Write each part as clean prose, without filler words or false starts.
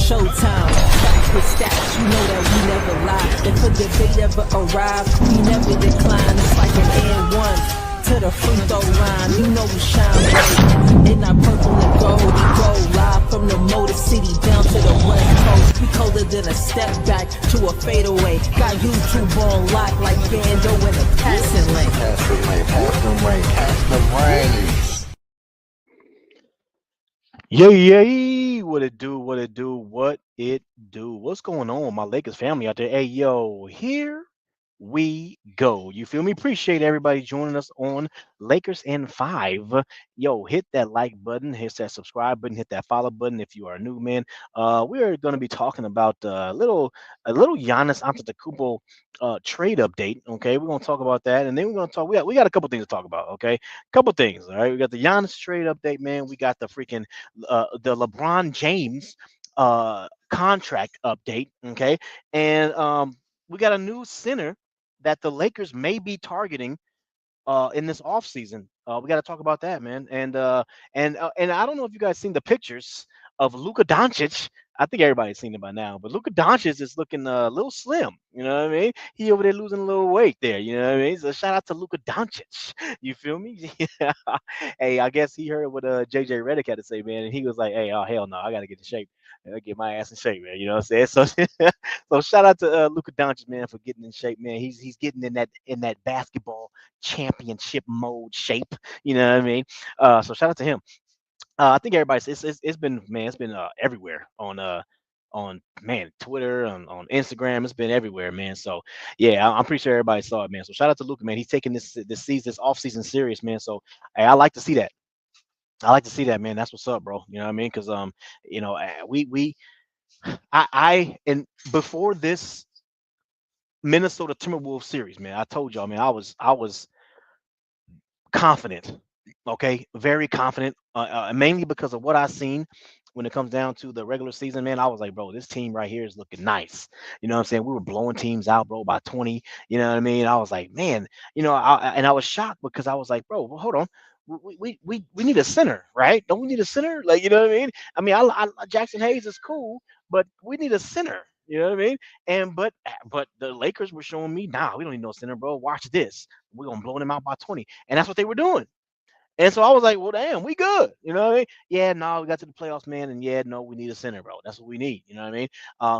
showtime. Back with stats, you know that we never lie. If a debate ever arrives, we never decline. It's like an and one to the free throw line. You know we shine bright in our purple and gold. We go live from the Motor City down to the West Coast. We colder than a step back to a fadeaway. Got YouTube on lock like Bando in a passing lane. Pass the rain. Yeah, what it do? What's going on, my Lakers family out there? Hey, yo, here we go. You feel me? Appreciate everybody joining us on Lakers in 5. Yo, hit that like button, hit that subscribe button, hit that follow button if you are new, man. We are going to be talking about a little Giannis Antetokounmpo trade update. Okay, we're going to talk about that, and then we're going to talk. We got a couple things to talk about. Okay, couple things. All right, we got the Giannis trade update, man. We got the freaking the LeBron James contract update. Okay, and we got a new center that the Lakers may be targeting in this offseason. We got to talk about that, man. And I don't know if you guys seen the pictures of Luka Dončić. I think everybody's seen it by now, but Luka Dončić is looking a little slim. You know what I mean? He over there losing a little weight there. You know what I mean? So shout out to Luka Dončić. You feel me? Yeah. Hey, I guess he heard what JJ Redick had to say, man, and he was like, "Hey, oh hell no, I got to get in shape. Get my ass in shape, man." You know what I'm saying? So, so shout out to Luka Dončić, man, for getting in shape, man. He's getting in that basketball championship mode shape. You know what I mean? So shout out to him. I think everybody's it's been, man, it's been everywhere on man Twitter, on Instagram. It's been everywhere, man. So yeah, I'm pretty sure everybody saw it, man. So shout out to Luka, man. He's taking this season, this off season serious, man. So hey, I like to see that. I like to see that, man. That's what's up, bro. You know what I mean? Because you know, and before this Minnesota Timberwolves series, man, I told y'all, man, I was confident. Okay, very confident, mainly because of what I seen when it comes down to the regular season, man. I was like, bro, this team right here is looking nice. You know what I'm saying? We were blowing teams out, bro, by 20. You know what I mean? I was like, man, you know, and I was shocked because I was like, bro, well, hold on. We need a center, right? Don't we need a center? Like, you know what I mean? I mean, Jackson Hayes is cool, but we need a center. You know what I mean? And but the Lakers were showing me, nah, we don't need no center, bro. Watch this. We're gonna blow them out by 20. And that's what they were doing. And so I was like, well, damn, we good. You know what I mean? Yeah, no, we got to the playoffs, man. And yeah, no, we need a center, bro. That's what we need. You know what I mean?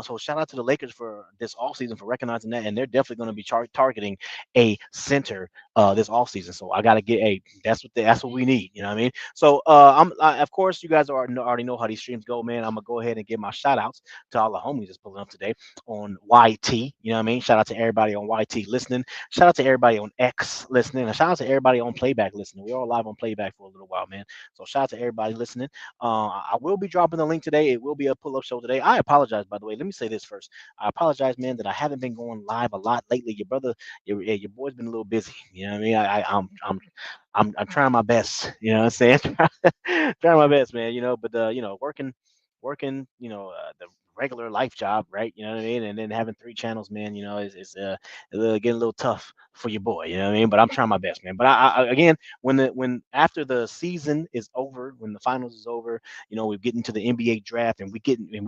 So shout out to the Lakers for this offseason for recognizing that. And they're definitely going to be targeting a center this offseason. So I got to get that's what we need. You know what I mean? So of course, you guys already know how these streams go, man. I'm going to go ahead and give my shout outs to all the homies that's pulling up today on YT. You know what I mean? Shout out to everybody on YT listening. Shout out to everybody on X listening. And shout out to everybody on Playback listening. We're all live on Playback for a little while, man. So shout out to everybody listening. I will be dropping the link today. It will be a pull-up show today. I apologize, by the way. Let me say this first. I apologize, man, that I haven't been going live a lot lately. Your brother, your boy's been a little busy. You know what I mean? I'm trying my best. You know what I'm saying? Trying my best, man. You know, but you know, working, you know, the regular life job, right? You know what I mean? And then having 3 channels, man, you know, is getting a little tough for your boy. You know what I mean? But I'm trying my best, man. But I again, when after the season is over, when the finals is over, you know, we get into the NBA draft and we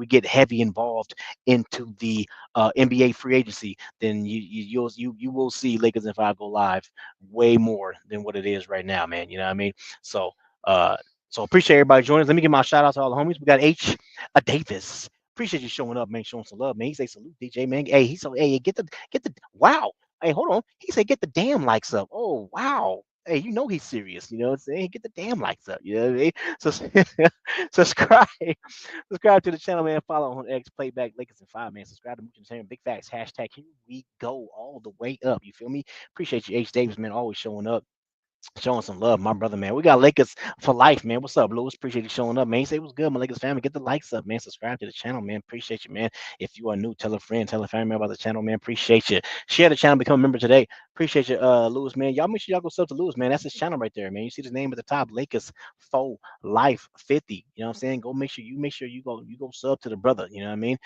get heavy involved into the NBA free agency, then you will see Lakers in 5 go live way more than what it is right now, man. You know what I mean? So so appreciate everybody joining us. Let me give my shout out to all the homies. We got H. Davis. Appreciate you showing up, man. Showing some love, man. He say salute, DJ, man. Hey, hey, get the wow. Hey, hold on. He said get the damn likes up. Oh, wow. Hey, you know he's serious. You know what I'm saying? Get the damn likes up. You know what I mean? So subscribe to the channel, man. Follow on X, Playback Lakers in 5, man. Subscribe to Mooch and Big Facts. Hashtag here we go all the way up. You feel me? Appreciate you, H. Davis, man. Always showing up. Showing some love, my brother, man. We got Lakers for life, man. What's up, Lewis? Appreciate you showing up, man. Say what's good, my Lakers family. Get the likes up, man. Subscribe to the channel, man. Appreciate you, man. If you are new, tell a friend, tell a family member about the channel, man. Appreciate you. Share the channel, become a member today. Appreciate you, Lewis, man. Y'all make sure y'all go sub to Lewis, man. That's his channel right there, man. You see the name at the top, Lakers Faux Life 50. You know what I'm saying? Go make sure you go sub to the brother. You know what I mean?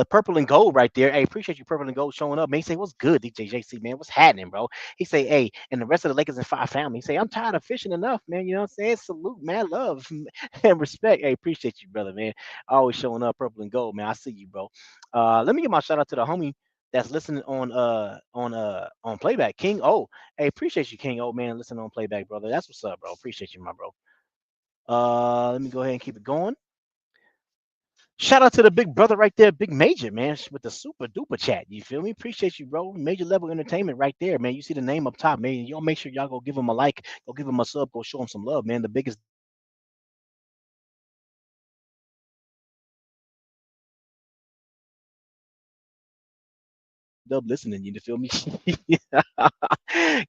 Purple and gold right there. Hey, appreciate you, purple and gold, showing up. Man, he say, what's good, DJ JC, man? What's happening, bro? He say, hey, and the rest of the Lakers and five family. He say, I'm tired of fishing enough, man. You know what I'm saying? Salute, man, love and respect. Hey, appreciate you, brother, man. Always showing up, purple and gold, man. I see you, bro. Let me give my shout out to the homie that's listening on playback. King O. Hey, appreciate you, King O, man, listening on playback, brother. That's what's up, bro. Appreciate you, my bro. Let me go ahead and keep it going. Shout out to the big brother right there, Big Major, man, with the super duper chat. You feel me? Appreciate you, bro. Major level entertainment right there, man. You see the name up top, man. Y'all make sure y'all go give him a like, go give him a sub, go show him some love, man. The biggest dub listening, you feel me?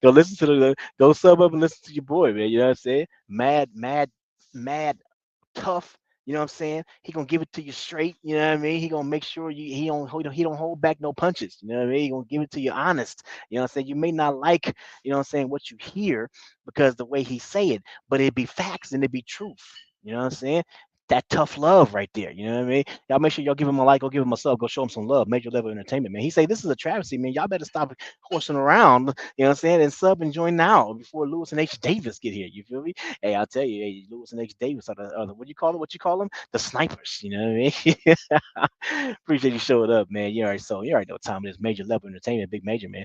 Go listen to go sub up and listen to your boy, man. You know what I'm saying? Mad tough. You know what I'm saying? He gonna give it to you straight. You know what I mean? He gonna make sure he don't hold back no punches. You know what I mean? He gonna give it to you honest. You know what I'm saying? You may not like, you know what I'm saying, what you hear because the way he say it, but it be facts and it be truth. You know what I'm saying? That tough love right there. You know what I mean? Y'all make sure y'all give him a like, go give him a sub, go show him some love. Major level entertainment, man. He say this is a travesty, man. Y'all better stop horsing around. You know what I'm saying? And sub and join now before Lewis and H Davis get here. You feel me? Hey, I'll tell you, hey, Lewis and H Davis are the what you call them? What you call them? The snipers. You know what I mean? Appreciate you showing up, man. You already know what time it is. Major level entertainment, big major, man.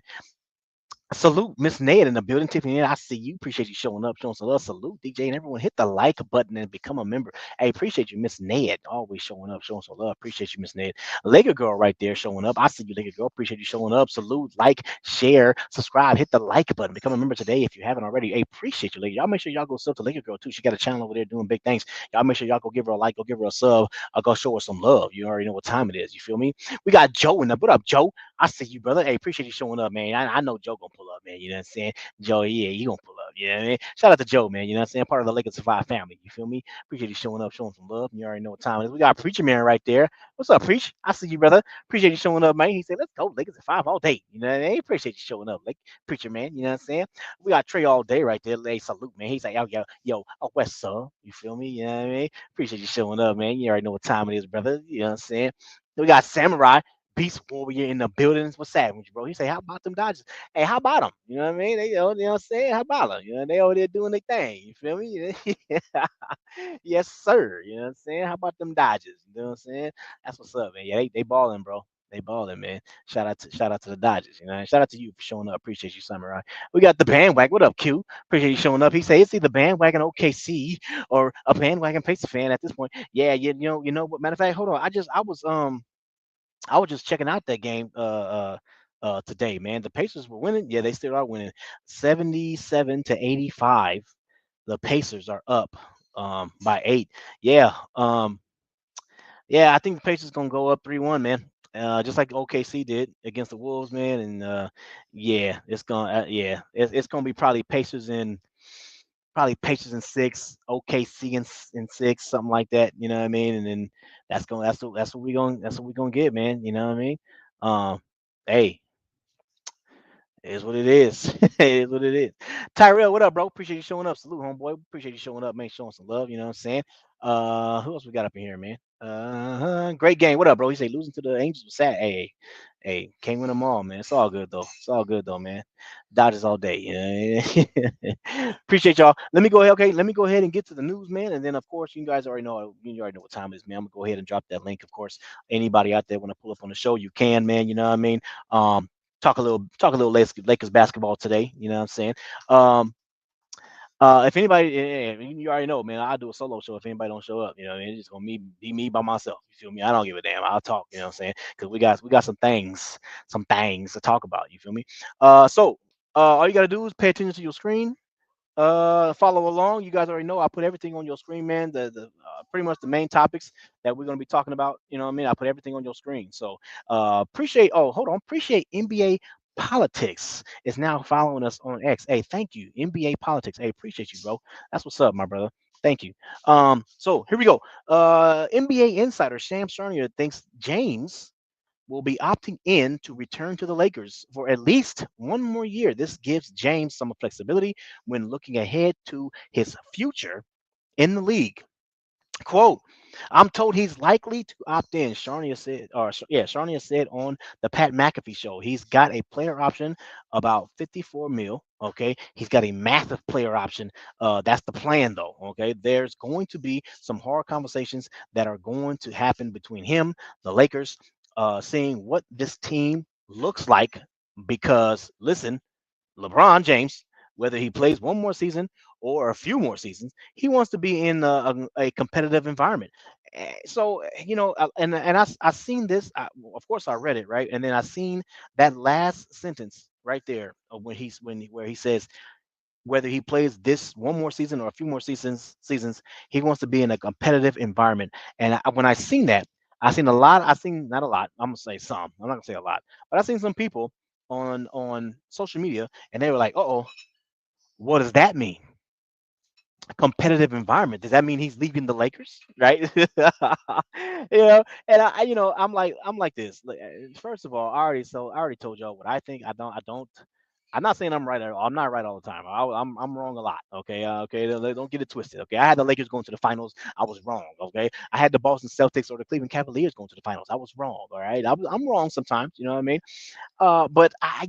Salute, Miss Ned in the building. Tiffany, I see you. Appreciate you showing up, showing some love. Salute, DJ, and everyone. Hit the like button and become a member. Hey, appreciate you, Miss Ned. Always showing up, showing some love. Appreciate you, Miss Ned. Laker girl right there showing up. I see you, Laker girl. Appreciate you showing up. Salute, like, share, subscribe. Hit the like button. Become a member today if you haven't already. Hey, appreciate you, Laker. Y'all make sure y'all go sub to Laker girl too. She got a channel over there doing big things. Y'all make sure y'all go give her a like, go give her a sub. Go show her some love. You already know what time it is. You feel me? We got Joe in the. What up, Joe? I see you, brother. Hey, appreciate you showing up, man. I know Joe gonna pull up, man. You know what I'm saying? Joe, yeah, he gonna pull up. You know what I mean? Shout out to Joe, man. You know what I'm saying? Part of the Lakers Survive family. You feel me? Appreciate you showing up, showing some love. You already know what time it is. We got Preacher Man right there. What's up, Preach? I see you, brother. Appreciate you showing up, man. He said, let's go, Lakers at 5 all day. You know what I mean? Appreciate you showing up, like Preacher Man. You know what I'm saying? We got Trey all day right there. Hey, salute, man. He's like, yo, West Sub. You feel me? You know what I mean? Appreciate you showing up, man. You already know what time it is, brother. You know what I'm saying? We got Samurai. Beast Warrior in the buildings. What's that, bro? He say, how about them Dodgers? Hey, how about them? You know what I mean? You know what I'm saying? How about them? You know, they over there doing their thing. You feel me? Yes, sir. You know what I'm saying? How about them Dodgers? You know what I'm saying? That's what's up, man. Yeah, they balling, bro. They balling, man. Shout out to the Dodgers. You know, shout out to you for showing up. Appreciate you, Samurai. We got the bandwagon. What up, Q? Appreciate you showing up. He say it's either bandwagon OKC or a bandwagon Pacers fan at this point. Yeah, you know what? Matter of fact, hold on. I was just checking out that game today, man. The Pacers were winning. Yeah, they still are winning. 77-85. The Pacers are up by 8. Yeah. Yeah, I think the Pacers gonna go up 3-1, man. Just like OKC did against the Wolves, man. And yeah, it's gonna be probably Pacers in 6, OKC in 6, something like that. You know what I mean? And then that's what we gonna get, man. You know what I mean? Um, hey, it is what it is. It is what it is. Tyrell, what up, bro? Appreciate you showing up. Salute, homeboy. Appreciate you showing up, man. Showing some love. You know what I'm saying? Who else we got up in here, man? Great game. What up, bro? He say losing to the Angels was sad. Hey, can't win them all, man. It's all good though. It's all good though, man. Dodgers all day. You know? Appreciate y'all. Let me go ahead. Okay, let me go ahead and get to the news, man. And then, of course, you already know what time it is, man. I'm gonna go ahead and drop that link. Of course, anybody out there want to pull up on the show, you can, man. You know what I mean? Talk a little Lakers basketball today. You know what I'm saying? Um, if anybody, you already know, man, I'll do a solo show if anybody don't show up. You know, what I mean, it's just gonna be me by myself. You feel me? I don't give a damn. I'll talk. You know what I'm saying? Because we got some things to talk about. You feel me? All you gotta do is pay attention to your screen, follow along. You guys already know I put everything on your screen, man. The pretty much the main topics that we're gonna be talking about. You know what I mean? I put everything on your screen. So appreciate. Oh, hold on. Appreciate NBA politics is now following us on X. Hey, thank you, NBA politics. Hey, appreciate you, bro. That's what's up, my brother. Thank you. So here we go. NBA insider Sham Charania thinks James will be opting in to return to the Lakers for at least one more year. This gives James some flexibility when looking ahead to his future in the league. Quote, I'm told he's likely to opt in. Sharnia said on the Pat McAfee show, he's got a player option about 54 mil. Okay. He's got a massive player option. That's the plan, though. Okay. There's going to be some hard conversations that are going to happen between him, the Lakers, seeing what this team looks like. Because, listen, LeBron James, whether he plays one more season or a few more seasons, he wants to be in a competitive environment. So I seen this. Of course, I read it right, and then I seen that last sentence right there where he says whether he plays this one more season or a few more seasons, he wants to be in a competitive environment. And when I seen that, I seen a lot. I seen not a lot. I'm gonna say some. I'm not gonna say a lot, but I seen some people on social media, and they were like, "Uh oh, what does that mean? Competitive environment? Does that mean he's leaving the Lakers?" Right? And I'm like this. First of all, I already told y'all what I think. I don't. I'm not saying I'm right at all. I'm not right all the time. I'm wrong a lot. Okay. Okay. Don't get it twisted. Okay. I had the Lakers going to the finals. I was wrong. Okay. I had the Boston Celtics or the Cleveland Cavaliers going to the finals. I was wrong. All right. I'm wrong sometimes. You know what I mean? But I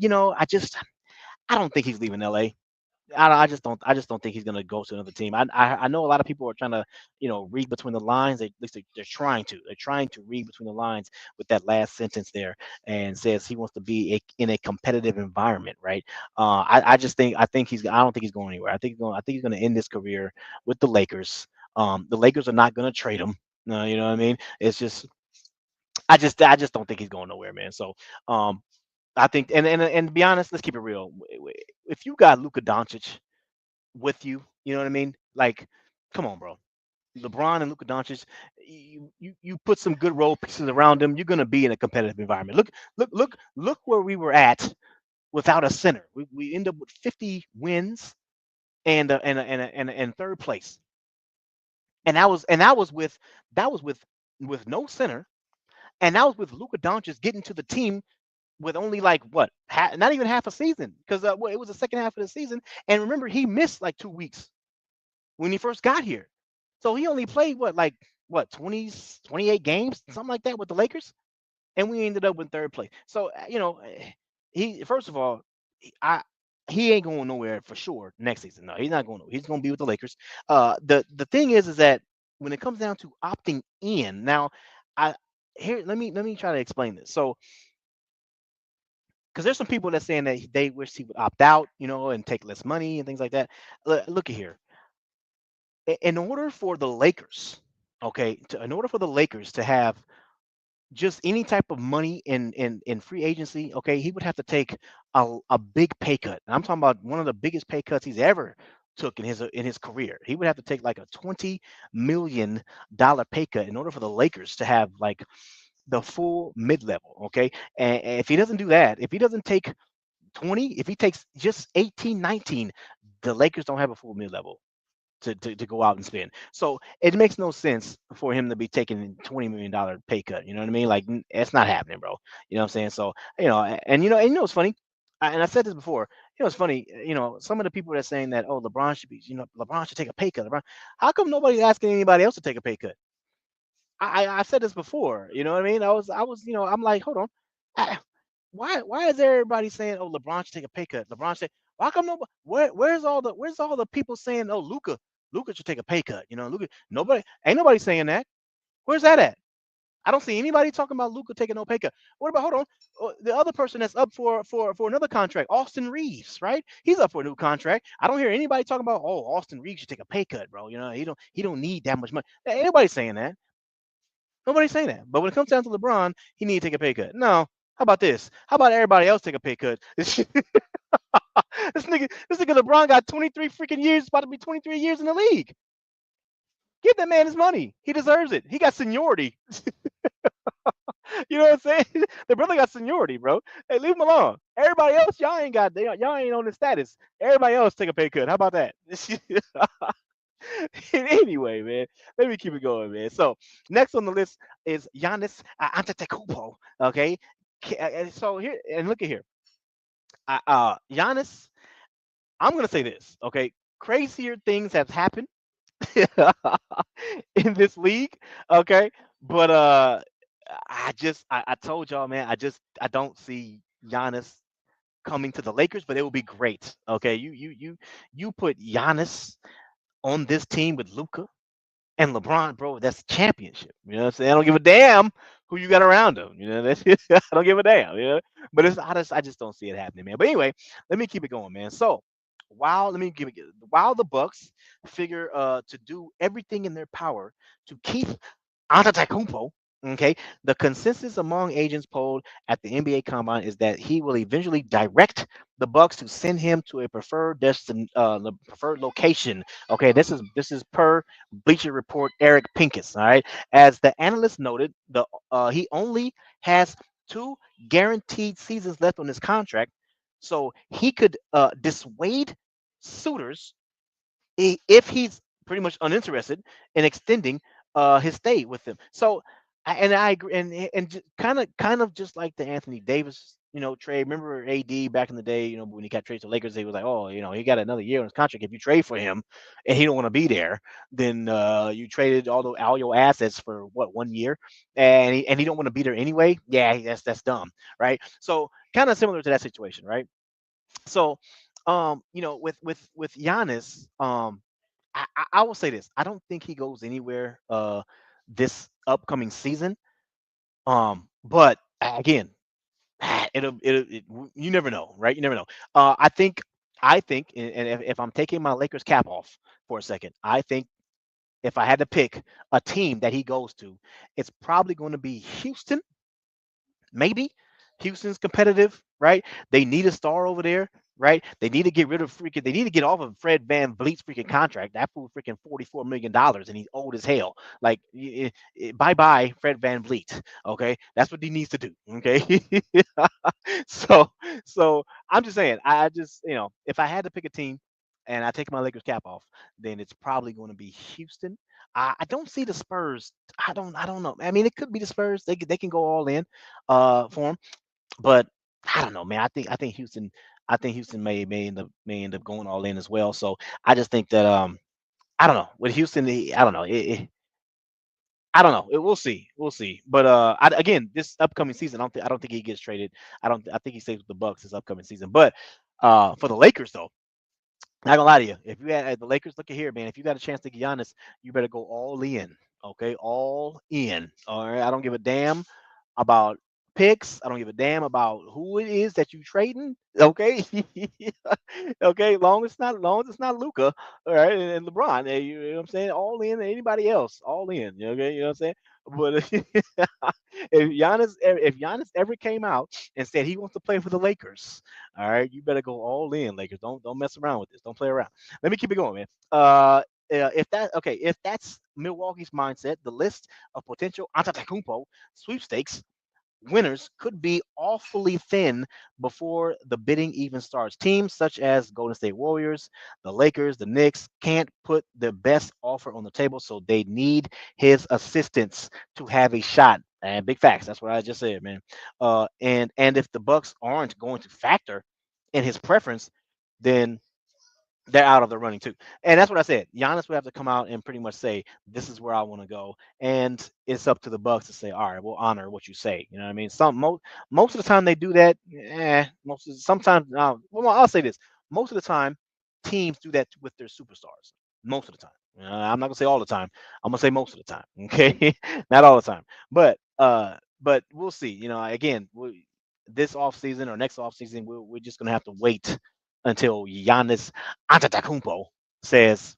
don't think he's leaving LA. I just don't think he's gonna go to another team. I know a lot of people are trying to read between the lines. At least they're trying to. They're trying to read between the lines with that last sentence there, and says he wants to be in a competitive environment, right? I don't think he's going anywhere. I think he's going to end his career with the Lakers. The Lakers are not going to trade him. You know what I mean? It's just I just don't think he's going nowhere, man. So um, I think, and to be honest, let's keep it real. If you got Luka Doncic with you, you know what I mean? Like, come on, bro. LeBron and Luka Doncic, you put some good role pieces around them, you're gonna be in a competitive environment. Look where we were at without a center. We end up with 50 wins and third place, and that was with no center, and that was with Luka Doncic getting to the team with only like what, not even half a season, because it was the second half of the season. And remember, he missed like 2 weeks when he first got here, so he only played what 28 games, something like that, with the Lakers, and we ended up in third place. So he first of all, I he ain't going nowhere for sure next season. No, he's not going. He's going to be with the Lakers. The thing is that when it comes down to opting in, now I here let me try to explain this. So because there's some people that saying that they wish he would opt out, and take less money and things like that. Look at here. In order for the Lakers, okay, in order for the Lakers to have just any type of money in free agency, okay, he would have to take a big pay cut. And I'm talking about one of the biggest pay cuts he's ever took in his career. He would have to take like a $20 million pay cut in order for the Lakers to have like the full mid level. Okay. And if he doesn't do that, if he doesn't take 20, if he takes just 18, 19, the Lakers don't have a full mid level to go out and spend. So it makes no sense for him to be taking $20 million pay cut. You know what I mean? Like, it's not happening, bro. You know what I'm saying? So, it's funny. And I said this before. It's funny. Some of the people that are saying that, oh, LeBron should take a pay cut. LeBron, how come nobody's asking anybody else to take a pay cut? I said this before. You know what I mean? I'm like, hold on. I, why is everybody saying, oh, LeBron should take a pay cut? LeBron should. Why come nobody? Where's all the people saying, oh, Luka should take a pay cut? Luka. Ain't nobody saying that. Where's that at? I don't see anybody talking about Luka taking no pay cut. What about, hold on, the other person that's up for another contract, Austin Reeves, right? He's up for a new contract. I don't hear anybody talking about, oh, Austin Reeves should take a pay cut, bro. He don't need that much money. Ain't nobody saying that. Nobody's saying that. But when it comes down to LeBron, he need to take a pay cut. No. How about this? How about everybody else take a pay cut? This nigga LeBron got 23 freaking years, about to be 23 years in the league. Give that man his money. He deserves it. He got seniority. You know what I'm saying? The brother got seniority, bro. Hey, leave him alone. Everybody else, y'all ain't on the status. Everybody else take a pay cut. How about that? Anyway, man, let me keep it going, man. So next on the list is Giannis Antetokounmpo. Okay, so here and look at here, Giannis. I'm gonna say this. Okay, crazier things have happened in this league. Okay, but I told y'all, man, I don't see Giannis coming to the Lakers, but it will be great. Okay, you put Giannis on this team with Luka and LeBron, bro, that's championship. You know what I'm saying? I don't give a damn who you got around them. You know, that's I don't give a damn. You know, but I just don't see it happening, man. But anyway, let me keep it going, man. So while the Bucks figure to do everything in their power to keep Antetokounmpo. Okay, the consensus among agents polled at the NBA Combine is that he will eventually direct the Bucks to send him to a the preferred location. Okay, this is per Bleacher Report Eric Pincus. All right, as the analyst noted, the he only has two guaranteed seasons left on his contract, so he could dissuade suitors if he's pretty much uninterested in extending his stay with them. So and I agree, and kind of just like the Anthony Davis, trade. Remember AD back in the day, when he got traded to Lakers, they was like, oh, he got another year on his contract. If you trade for him and he don't want to be there, then you traded all your assets for what, 1 year, and he don't want to be there anyway. Yeah, that's dumb, right? So kind of similar to that situation, right? So, with Giannis, I will say this: I don't think he goes anywhere this upcoming season. But again, you never know, right? You never know. I think, and if I'm taking my Lakers cap off for a second, I think if I had to pick a team that he goes to, it's probably going to be Houston. Maybe Houston's competitive, right? They need a star over there, right? They need to get rid of freaking. They need to get off of Fred Van Vliet's freaking contract. That fool freaking $44 million, and he's old as hell. Like, bye bye, Fred Van Vliet. Okay, that's what he needs to do. Okay, so so I'm just saying. I just if I had to pick a team. And I take my Lakers cap off, then it's probably going to be Houston. I don't see the Spurs. I don't know. I mean, it could be the Spurs. They can go all in for him, but I don't know, man. I think Houston. I think Houston may end up going all in as well. So I just think that I don't know with Houston. I don't know. I don't know. We'll see. We'll see. But again, this upcoming season, I don't think he gets traded. I think he stays with the Bucks this upcoming season. But for the Lakers though. Not gonna lie to you. If you had the Lakers, look at here, man. If you got a chance to get Giannis, you better go all in. Okay, all in. All right. I don't give a damn about picks. I don't give a damn about who it is that you trading. Okay. Okay. Long as it's not Luca. All right, and LeBron. You know what I'm saying? All in. Anybody else? All in. Okay. You know what I'm saying? But if Giannis ever came out and said he wants to play for the Lakers, all right, you better go all in, Lakers. Don't mess around with this. Don't play around. Let me keep it going, man. If that's Milwaukee's mindset, the list of potential Antetokounmpo sweepstakes winners could be awfully thin before the bidding even starts. Teams such as Golden State Warriors, the Lakers, the Knicks can't put the best offer on the table, so they need his assistance to have a shot. And big facts. That's what I just said, man. And if the Bucks aren't going to factor in his preference, then they're out of the running too. And that's what I said. Giannis would have to come out and pretty much say, "This is where I want to go," and it's up to the Bucks to say, "All right, we'll honor what you say." You know what I mean? Most of the time they do that. Sometimes. Well, I'll say this: most of the time, teams do that with their superstars. Most of the time. I'm not gonna say all the time. I'm gonna say most of the time. Okay, not all the time, but we'll see. Again, this off season or next off season, we're just gonna have to wait until Giannis Antetokounmpo says,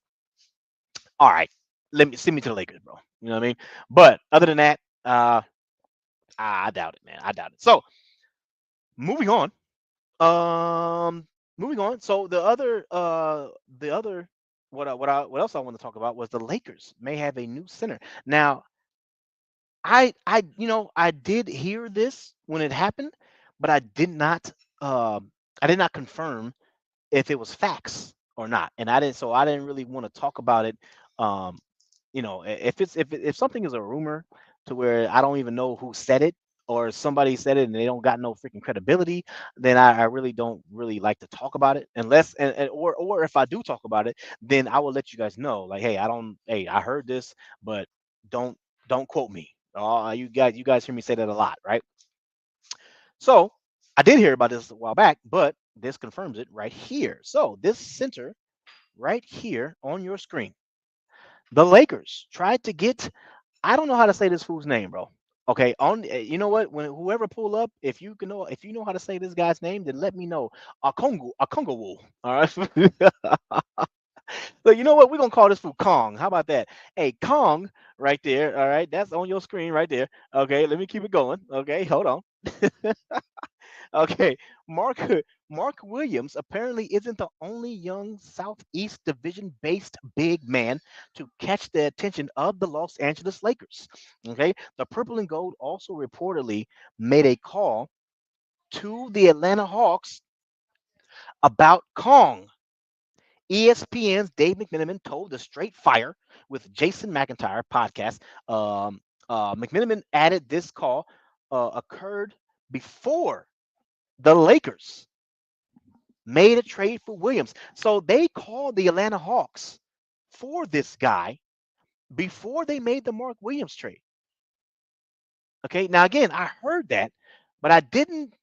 "All right, let me send me to the Lakers, bro." You know what I mean? But other than that, I doubt it, man. I doubt it. So moving on. Moving on. So the other what else I want to talk about was the Lakers may have a new center. Now, I did hear this when it happened, but I did not confirm if it was facts or not. And I didn't really want to talk about it. Um, if something is a rumor to where I don't even know who said it, or somebody said it and they don't got no freaking credibility, then I really don't really like to talk about it unless or if I do talk about it, then I will let you guys know, like, hey, I heard this, but don't don't quote me. You guys hear me say that a lot, right? So I did hear about this a while back, but this confirms it right here. So this center right here on your screen, the Lakers tried to get. I don't know how to say this fool's name, bro. Okay, you know what? When whoever pull up, if you know how to say this guy's name, then let me know. Okongwu. All right. So you know what? We're gonna call this fool Kong. How about that? Hey, Kong, right there. All right, that's on your screen right there. Okay, let me keep it going. Okay, hold on. Okay, Mark Mark Williams apparently isn't the only young Southeast Division based big man to catch the attention of the Los Angeles Lakers. Okay, the Purple and Gold also reportedly made a call to the Atlanta Hawks about Kong. ESPN's Dave McMenamin told the Straight Fire with Jason McIntyre podcast. McMenamin added this call occurred before the Lakers made a trade for Williams. So they called the Atlanta Hawks for this guy before they made the Mark Williams trade. Okay. Now again, I heard that, but I didn't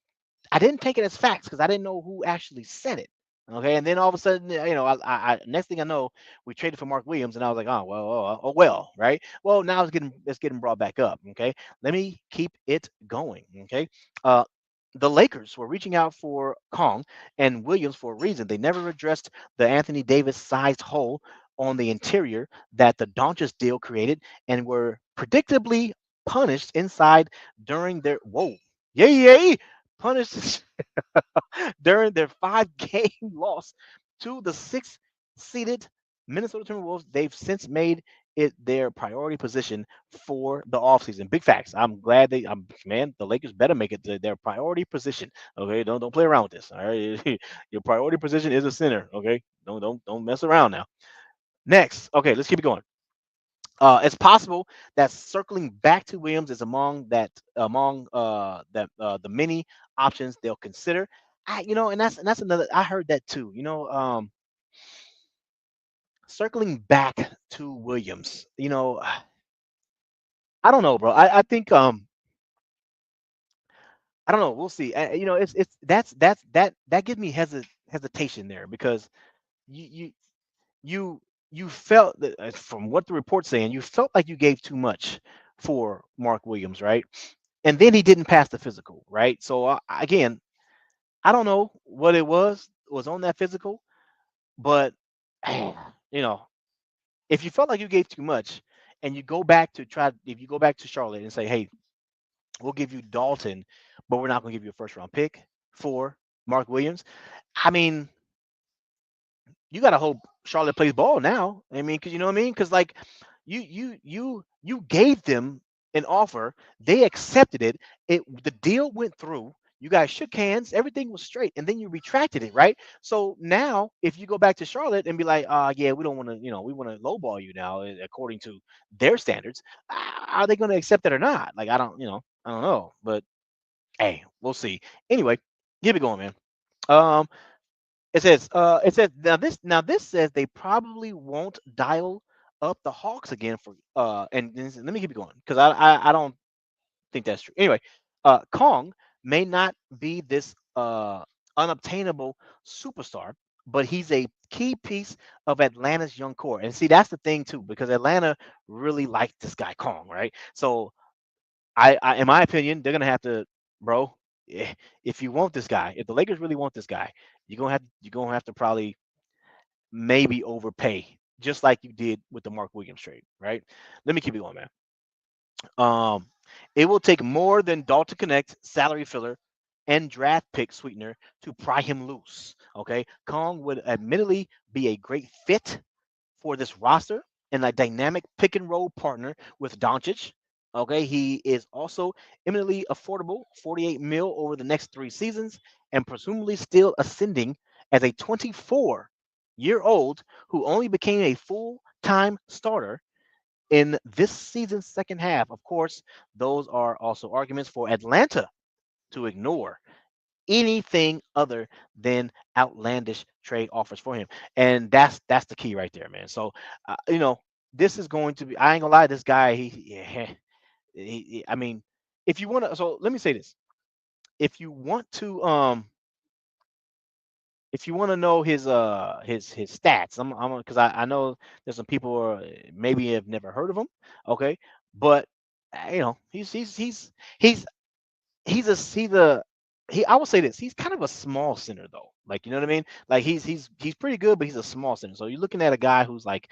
take it as facts because I didn't know who actually said it. Okay, and then all of a sudden, next thing I know, we traded for Mark Williams, and I was like, oh well, right? Well, now it's getting brought back up. Okay, let me keep it going. Okay, uh, the Lakers were reaching out for Kong and Williams for a reason. They never addressed the Anthony Davis-sized hole on the interior that the Doncic deal created, and were predictably punished inside during their yay punished during their 5 game loss to the sixth seeded Minnesota Timberwolves. They've since made it their priority position for the offseason. Big facts. I'm glad man, the Lakers better make it their priority position. Okay, don't play around with this. All right, your priority position is a center. Okay, don't mess around now. Next, okay, let's keep it going. It's possible that circling back to Williams is among the many options they'll consider. And that's another. I heard that too. Circling back to Williams. I don't know, bro. I think I don't know. We'll see. It's that gives me hesitation there because you you you you felt that from what the report's saying, you felt like you gave too much for Mark Williams, right? And then he didn't pass the physical, right? So again, I don't know what it was on that physical, but you know, if you felt like you gave too much, and if you go back to Charlotte and say, hey, we'll give you Dalton, but we're not going to give you a first round pick for Mark Williams. I mean, you got to hope Charlotte plays ball now. I mean, because you know what I mean? Because like you gave them an offer, they accepted it. The deal went through. You guys shook hands, everything was straight, and then you retracted it, right? So now, if you go back to Charlotte and be like, yeah, we don't want to, we want to lowball you now, according to their standards, are they going to accept it or not? Like, I don't know, but hey, we'll see. Anyway, keep it going, man. Um, it says now this says they probably won't dial up the Hawks again for let me keep it going because I don't think that's true. Anyway, Kong may not be this unobtainable superstar, but he's a key piece of Atlanta's young core. And see, that's the thing too, because Atlanta really liked this guy Kong, right? So in my opinion, they're gonna have to, bro. If you want this guy, if the Lakers really want this guy, you're gonna have to probably maybe overpay, just like you did with the Mark Williams trade, right? Let me keep it going, man. Um, it will take more than Dalton Connect, salary filler, and draft pick sweetener to pry him loose. Okay, Kong would admittedly be a great fit for this roster and a dynamic pick and roll partner with Doncic. Okay, he is also eminently affordable, 48 mil over the next 3 seasons, and presumably still ascending as a 24 year old who only became a full-time starter in this season's second half. Of course, those are also arguments for Atlanta to ignore anything other than outlandish trade offers for him, and that's the key right there, man. So, this is going to be. I ain't gonna lie, this guy, I mean, if you want to, so let me say this: if you want to, if you want to know his stats, I'm because I know there's some people who maybe have never heard of him, okay, but he's he's a he I would say this, he's kind of a small center though, like, you know what I mean, like he's pretty good, but he's a small center. So you're looking at a guy who's like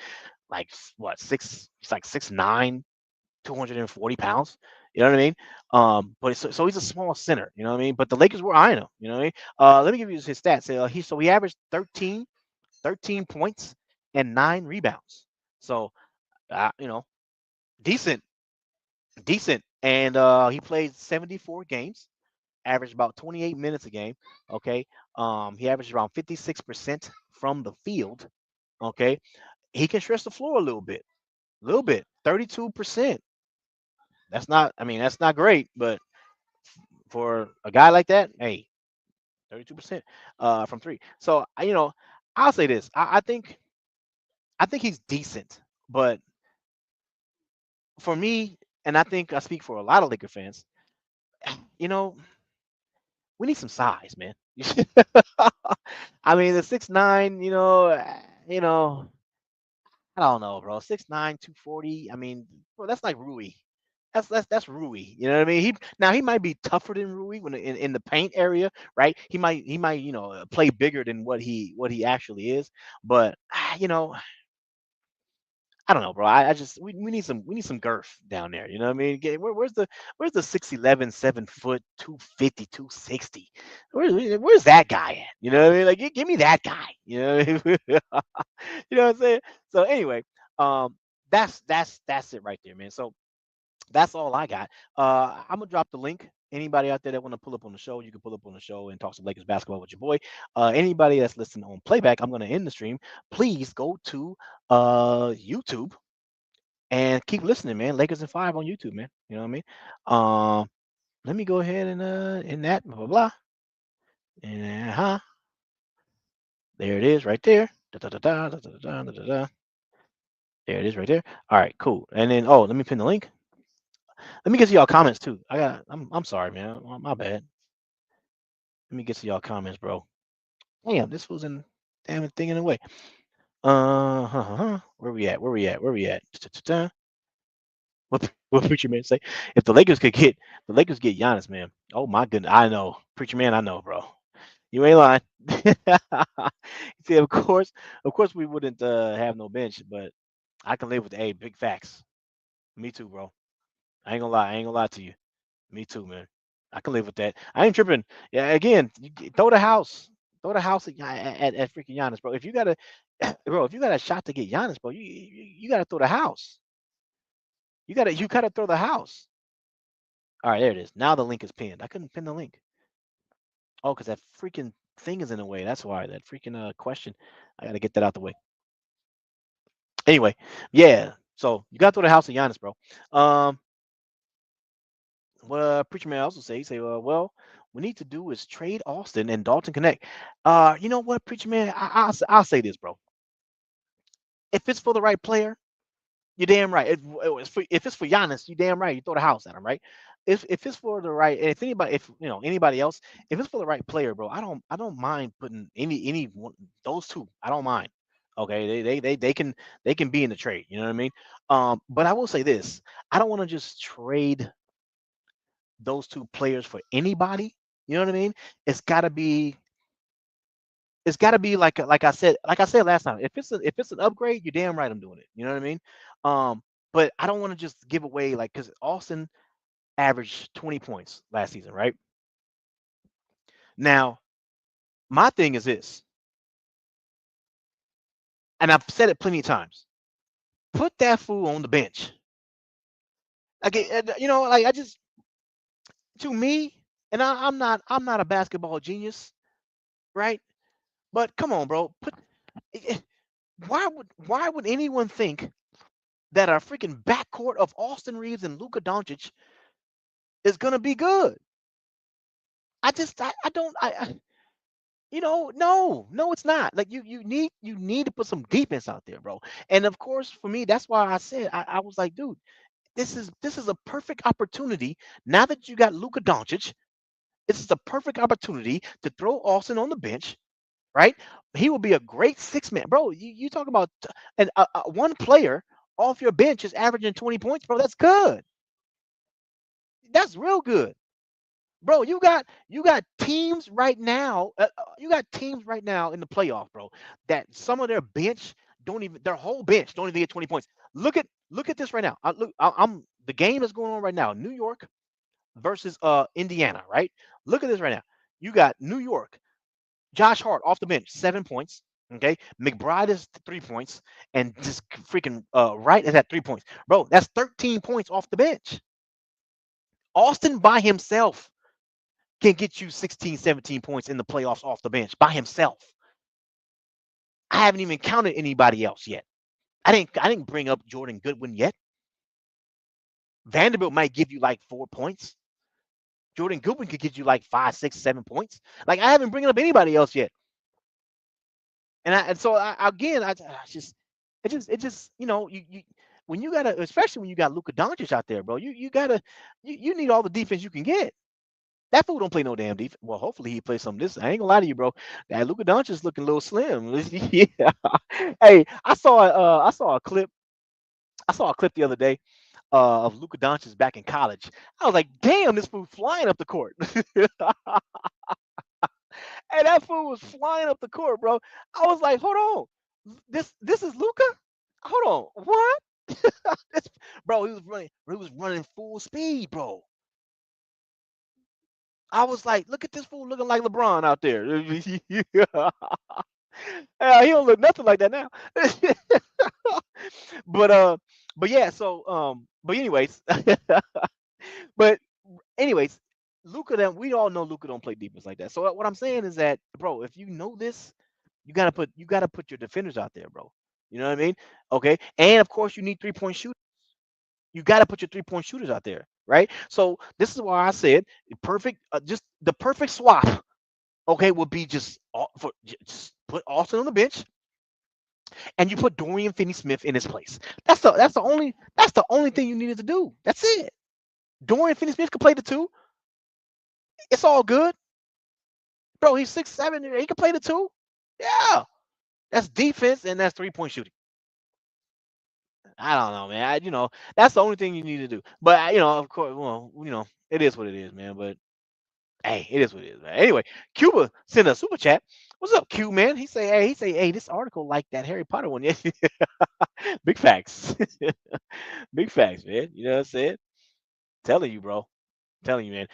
what, he's like 6'9", 240 pounds. You know what I mean? But so he's a small center. You know what I mean? But the Lakers were eyeing him. You know what I mean? Let me give you his stats. He averaged 13 points and 9 rebounds. So, you know, decent, decent. And he played 74 games, averaged about 28 minutes a game. Okay. He averaged around 56% from the field. Okay. He can stretch the floor a little bit, 32%. That's not, I mean, that's not great, but for a guy like that, hey, 32% from three. So, I'll say this. I think he's decent, but for me, and I think I speak for a lot of Laker fans, you know, we need some size, man. I mean, the 6'9", I don't know, bro. 6'9", 240. I mean, bro, that's like Rui. That's Rui. You know what I mean? He might be tougher than Rui when in the paint area, right? He might play bigger than what he actually is. But I don't know, bro. I just we need some girth down there. You know what I mean? Where's the 6'11", 7 foot, 250, 260? Where's that guy at? You know what I mean? Like, give me that guy. You know what I mean? You know what I'm saying? So anyway, that's it right there, man. So that's all I got. I'm gonna drop the link. Anybody out there that want to pull up on the show, you can pull up on the show and talk some Lakers basketball with your boy. Anybody that's listening on playback, I'm gonna end the stream. Please go to YouTube and keep listening, man. Lakers in 5 on YouTube, man. You know what I mean? Let me go ahead and in that blah blah blah. And there it is right there. Da, da, da, da, da, da, da, da, da, da. There it is right there. All right, cool. And then let me pin the link. Let me get to y'all comments too. I'm sorry, man. My bad. Let me get to y'all comments, bro. Damn, this was in damn thing in the way. Where we at? Where we at? Where we at? Ta-ta-ta-ta. What Preacher Man say? If the Lakers get Giannis, man. Oh my goodness, I know, Preacher Man, I know, bro. You ain't lying. See, of course, we wouldn't have no bench, but I can live with big facts. Me too, bro. I ain't gonna lie. I ain't gonna lie to you. Me too, man. I can live with that. I ain't tripping. Yeah, again, throw the house. Throw the house at freaking Giannis, bro. If you got a bro, if you got a shot to get Giannis, bro, you gotta throw the house. You gotta throw the house. All right, there it is. Now the link is pinned. I couldn't pin the link. Oh, because that freaking thing is in the way. That's why that freaking question. I gotta get that out the way. Anyway, yeah. So you gotta throw the house at Giannis, bro. What Preacher Man also say? He say, well, we need to do is trade Austin and Dalton Connect. You know what, Preacher Man? I'll say this, bro. If it's for the right player, you're damn right. If it's for Giannis, you damn right. You throw the house at him, right? If it's for the right, if anybody else, if it's for the right player, bro, I don't mind putting any one, those two. I don't mind. Okay, they can be in the trade. You know what I mean? But I will say this: I don't want to just trade those two players for anybody. You know what I mean? It's got to be like I said last time. If it's an upgrade, you're damn right I'm doing it. You know what I mean? Um, but I don't want to just give away because Austin averaged 20 points last season, right? Now, my thing is this, and I've said it plenty of times: put that fool on the bench. Like like I just to me, and I'm not a basketball genius, right? But come on, bro. Why would anyone think that a freaking backcourt of Austin Reeves and Luka Dončić is gonna be good? I don't no, it's not. Like you need to put some defense out there, bro. And of course, for me, that's why I said I was like, dude, this is a perfect opportunity. Now that you got Luka Doncic, this is a perfect opportunity to throw Austin on the bench, right? He will be a great six man, bro. You talk about one player off your bench is averaging 20 points, bro. That's good. That's real good. Bro, you got teams right now. You got teams right now in the playoff, bro. That some of their bench don't even their whole bench don't even get 20 points. Look at this right now. I'm the game is going on right now. New York versus Indiana, right? Look at this right now. You got New York, Josh Hart off the bench, 7 points. Okay, McBride is 3 points, and just freaking Wright is at 3 points, bro. That's 13 points off the bench. Austin by himself can get you 16, 17 points in the playoffs off the bench by himself. I haven't even counted anybody else yet. I didn't bring up Jordan Goodwin yet. Vanderbilt might give you like 4 points. Jordan Goodwin could give you like 5, 6, 7 points. Like I haven't bringing up anybody else yet. And so again, I just it just you when you gotta, especially when you got Luka Doncic out there, bro. You gotta you need all the defense you can get. That fool don't play no damn defense. Well, hopefully he plays some this. I ain't gonna lie to you, bro. That Luka Doncic is looking a little slim. Yeah. Hey, I saw a clip. I saw a clip the other day of Luka Doncic back in college. I was like, damn, this fool flying up the court. Hey, that fool was flying up the court, bro. I was like, hold on, this is Luka. Hold on, what? This, bro, he was running full speed, bro. I was like, look at this fool looking like LeBron out there. He don't look nothing like that now. but uh, but yeah. But but anyways, Luca. Then we all know Luca don't play defense like that. So what I'm saying is that, bro, if you know this, you gotta put your defenders out there, bro. You know what I mean? Okay, and of course you need 3 point shooters. You got to put your 3 point shooters out there, right? So this is why I said just the perfect swap. Okay, would be just put Austin on the bench, and you put Dorian Finney-Smith in his place. That's the only thing you needed to do. That's it. Dorian Finney-Smith could play the two. It's all good, bro. He's 6'7". He can play the two. Yeah, that's defense and that's 3 point shooting. I don't know, man. That's the only thing you need to do. But of course, well, it is what it is, man. But hey, it is what it is, man. Anyway, Cuba sent a super chat. What's up, Q man? He say, hey, this article like that Harry Potter one. Yeah, big facts, big facts, man. You know what I'm saying? Telling you, bro. Telling you, man.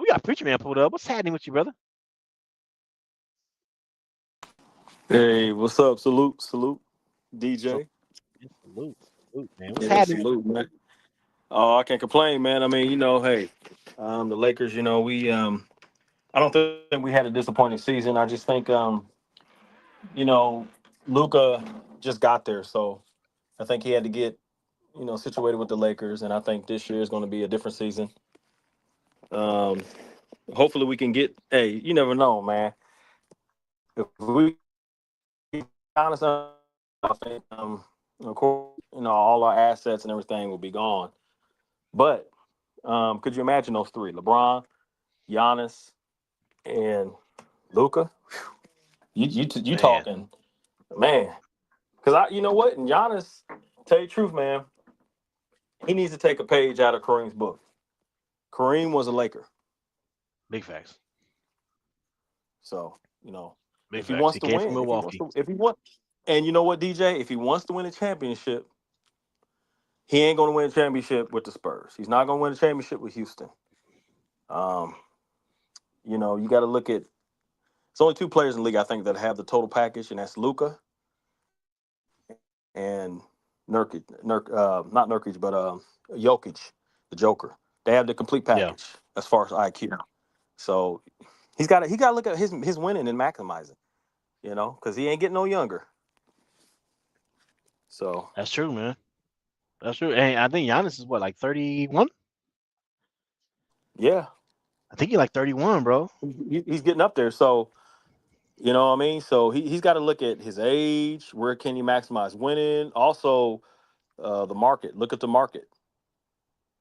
We got Preacher Man pulled up. What's happening with you, brother? Hey, what's up? Salute, So, DJ. salute, salute, man. What's Yeah, happening? salute, man. Oh, I can't complain, man. I mean, hey, the Lakers. I don't think we had a disappointing season. I just think, you know, Luka just got there, so I think he had to get, situated with the Lakers, and I think this year is going to be a different season. Um, Hopefully we can get. Hey, you never know, man. If we honest, I think, of course, all our assets and everything will be gone. But could you imagine those three: LeBron, Giannis, and Luka? You Man, talking, man? Because you know what? And Giannis, tell you the truth, man, he needs to take a page out of Kareem's book. Kareem was a Laker, big facts. so Big if he facts. wants He to came from win, Milwaukee. and you know what, DJ, if he wants to win a championship, he ain't going to win a championship with the Spurs. He's not going to win a championship with Houston. Um, you got to look at. It's only two players in the league I think that have the total package, and that's Luka and not Nurkic, but Jokic, the Joker. They have the complete Yeah. package as far as IQ. So he got to look at his winning and maximizing. You know, because he ain't getting no younger. So That's true, man. That's true. And I think Giannis is what, like 31? yeah, I think he's like 31, bro. he's getting up there. So you know what I mean. So he's got to look at his age. Where can he maximize winning? Also, the market. Look at the market.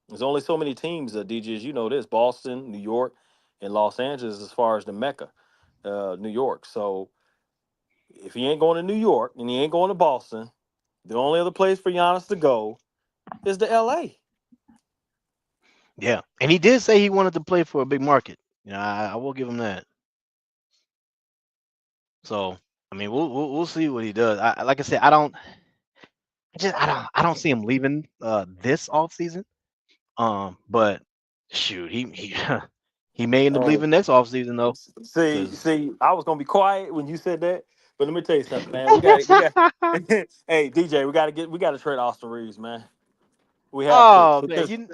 There's only so many teams, DJs. You know this: Boston, New York, and Los Angeles, as far as the Mecca, New York. So if he ain't going to New York and he ain't going to Boston, the only other place for Giannis to go is to LA. Yeah. And he did say he wanted to play for a big market. You know, I will give him that. So, I mean, we'll see what he does. Like I said, I don't see him leaving this off season. But shoot, he he may end up Oh, leaving next off season though, because see, I was gonna be quiet when you said that, but let me tell you something, man. We got. Hey, DJ, we got to trade Austin Reeves, man. We have to oh man, because you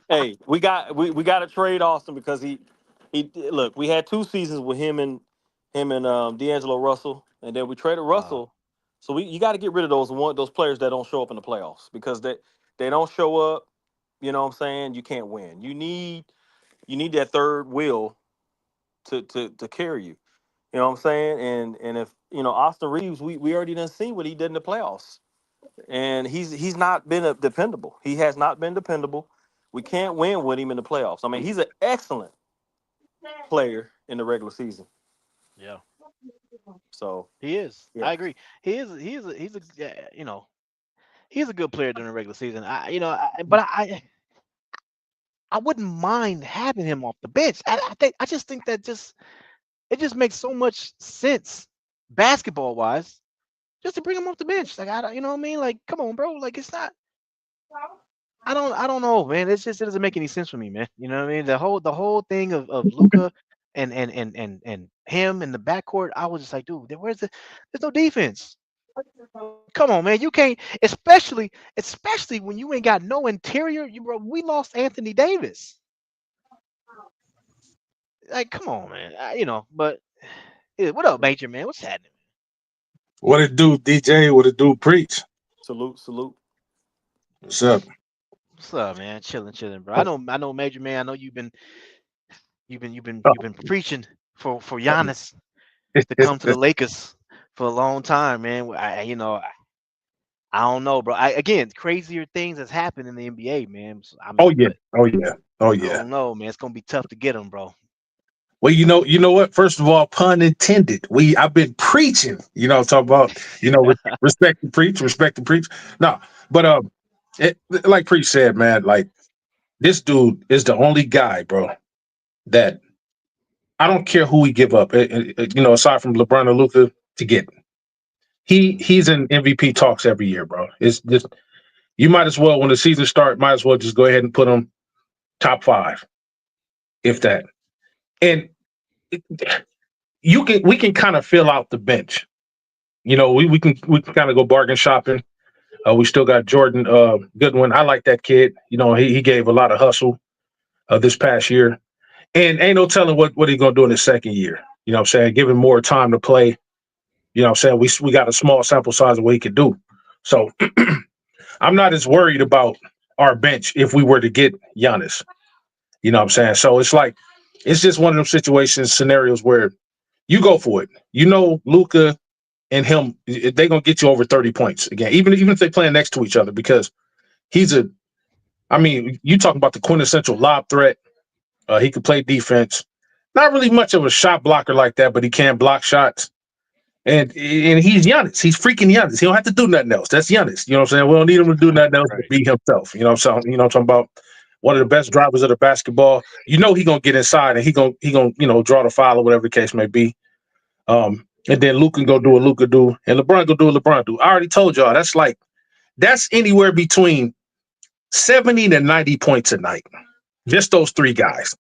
hey, we got to trade Austin because he look. We had 2 seasons with him and D'Angelo Russell, and then we traded uh, Russell. So you got to get rid of those players that don't show up in the playoffs because they don't show up. You know what I'm saying? You can't win. You need that third wheel to carry you. You know what I'm saying? And if Austin Reeves, we already done seen what he did in the playoffs, and he's not been dependable. He has not been dependable. We can't win with him in the playoffs. I mean, he's an excellent player in the regular season. yeah, So he is. yeah, I agree. He's a yeah, he's a good player during the regular season. But I wouldn't mind having him off the bench. I just think that it just makes so much sense basketball wise just to bring him off the bench. Like I don't, you know what I mean? Like come on, bro. Like it's not. I don't know, man. It doesn't make any sense for me, man. You know what I mean? The whole thing of Luka and him in the backcourt, I was just like, dude, there's no defense. Come on, man. You can't, especially when you ain't got no interior. We lost Anthony Davis. Like, come on, man. But yeah, what up, Major man? What's happening? What it do, DJ? What it do, preach? salute. What's up? What's up, man? Chilling, bro. I know, Major man. I know Oh, you've been preaching for Giannis to come to the Lakers for a long time, man. I don't know, bro. Again, crazier things has happened in the NBA, man. So, I oh mean, yeah, but oh yeah, oh I yeah. don't know, man. It's gonna be tough to get him, bro. Well, you know what? First of all, pun intended. I've been preaching. Talk about respect the preach. No, but like preach said, man. Like this dude is the only guy, bro. That I don't care who we give up. Aside from LeBron or Luka, to get he's in MVP talks every year, bro. It's just you might as well when the season starts, might as well just go ahead and put him top 5, if that. And we can kind of fill out the bench. We can kind of go bargain shopping. We still got Jordan Goodwin. I like that kid. He gave a lot of hustle this past year. And ain't no telling what he's gonna do in his second year. You know what I'm saying? Give him more time to play. You know what I'm saying? We got a small sample size of what he could do. So I'm not as worried about our bench if we were to get Giannis. You know what I'm saying? So it's just one of those situations, scenarios where you go for it. Luka and him, they're gonna get you over 30 points again, even if they play next to each other, because he's you talking about the quintessential lob threat. He could play defense. Not really much of a shot blocker like that, but he can block shots. And he's Giannis. He's freaking Giannis. He don't have to do nothing else. That's Giannis. You know what I'm saying? We don't need him to do nothing else but Right. be himself. You know what I'm saying? I'm talking about one of the best drivers of the basketball. He gonna get inside and he gonna draw the foul or whatever the case may be. And then Luke can go do what Luke can do, and LeBron go do what LeBron do. I already told y'all that's anywhere between 70 to 90 points a night. Just those 3 guys.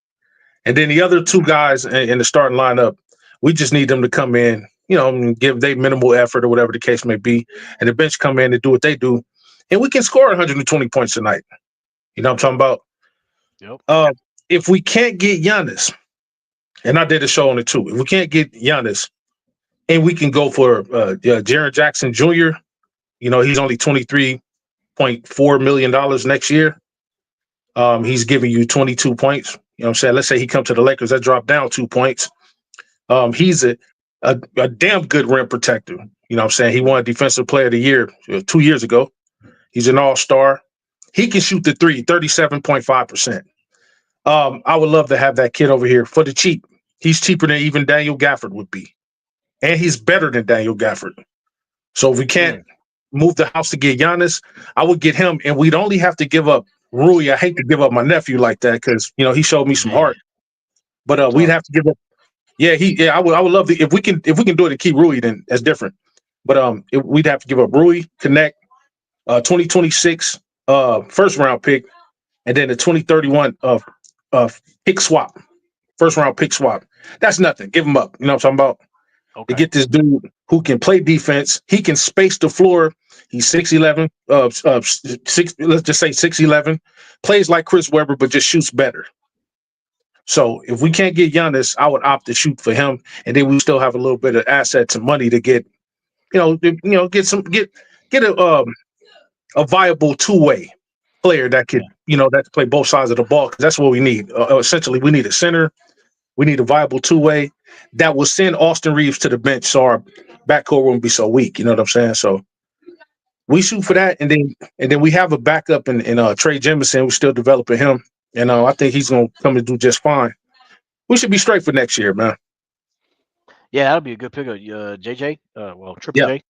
And then the other 2 guys in the starting lineup, we just need them to come in, and give they minimal effort or whatever the case may be. And the bench come in and do what they do. And we can score 120 points a night. You know what I'm talking about? Yep. If we can't get Giannis, and I did a show on it too, if we can't get Giannis, and we can go for Jaren Jackson Jr. You know, he's only $23.4 million next year. He's giving you 22 points. You know what I'm saying? Let's say he comes to the Lakers, that dropped down 2 points. He's a damn good rim protector. You know what I'm saying? He won Defensive Player of the Year 2 years ago. He's an all-star. He can shoot the three, 37.5%. I would love to have that kid over here for the cheap. He's cheaper than even Daniel Gafford would be. And he's better than Daniel Gafford. So if we can't move the house to get Giannis, I would get him, and we'd only have to give up Rui. I hate to give up my nephew like that because, you know, he showed me some heart. But we'd have to give up. I would love to if we can do it to keep Rui, then that's different. But we'd have to give up Rui, Connect, 2026 first round pick, and then the 2031 pick swap, first round pick swap. That's nothing. Give him up. You know what I'm talking about? To get this dude who can play defense, he can space the floor. He's 6'11", let's just say 6'11", plays like Chris Webber, but just shoots better. So if we can't get Giannis, I would opt to shoot for him, and then we still have a little bit of assets and money to get, get a viable two-way player that could, that could play both sides of the ball. Because that's what we need. Essentially, we need a center. We need a viable two-way that will send Austin Reeves to the bench, so our backcourt won't be so weak. You know what I'm saying? So we shoot for that, and then we have a backup in Trey Jemison. We're still developing him, and I think he's gonna come and do just fine. We should be straight for next year, man. Yeah, that'll be a good pickup. JJ, Triple J.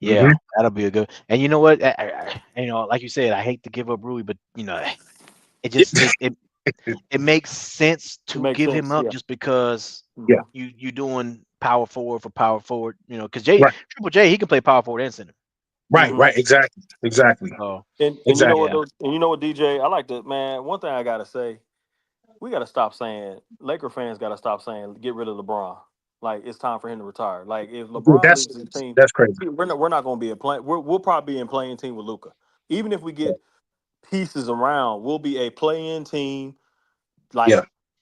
Yeah, that'll be a good. And you know what? Like you said, I hate to give up Rui, but it just it makes sense to give him up just because you doing power forward for power forward. Because Triple J, he can play power forward and center. Right, exactly. Oh, and you know what? And you know what, DJ? I like to, man. One thing I gotta say, we gotta stop saying Laker fans gotta stop saying get rid of LeBron. Like it's time for him to retire. Like if LeBron leaves the team, that's crazy. We're not going to be a play. We'll probably be in playing team with Luka. Even if we get pieces around, we'll be a play-in team like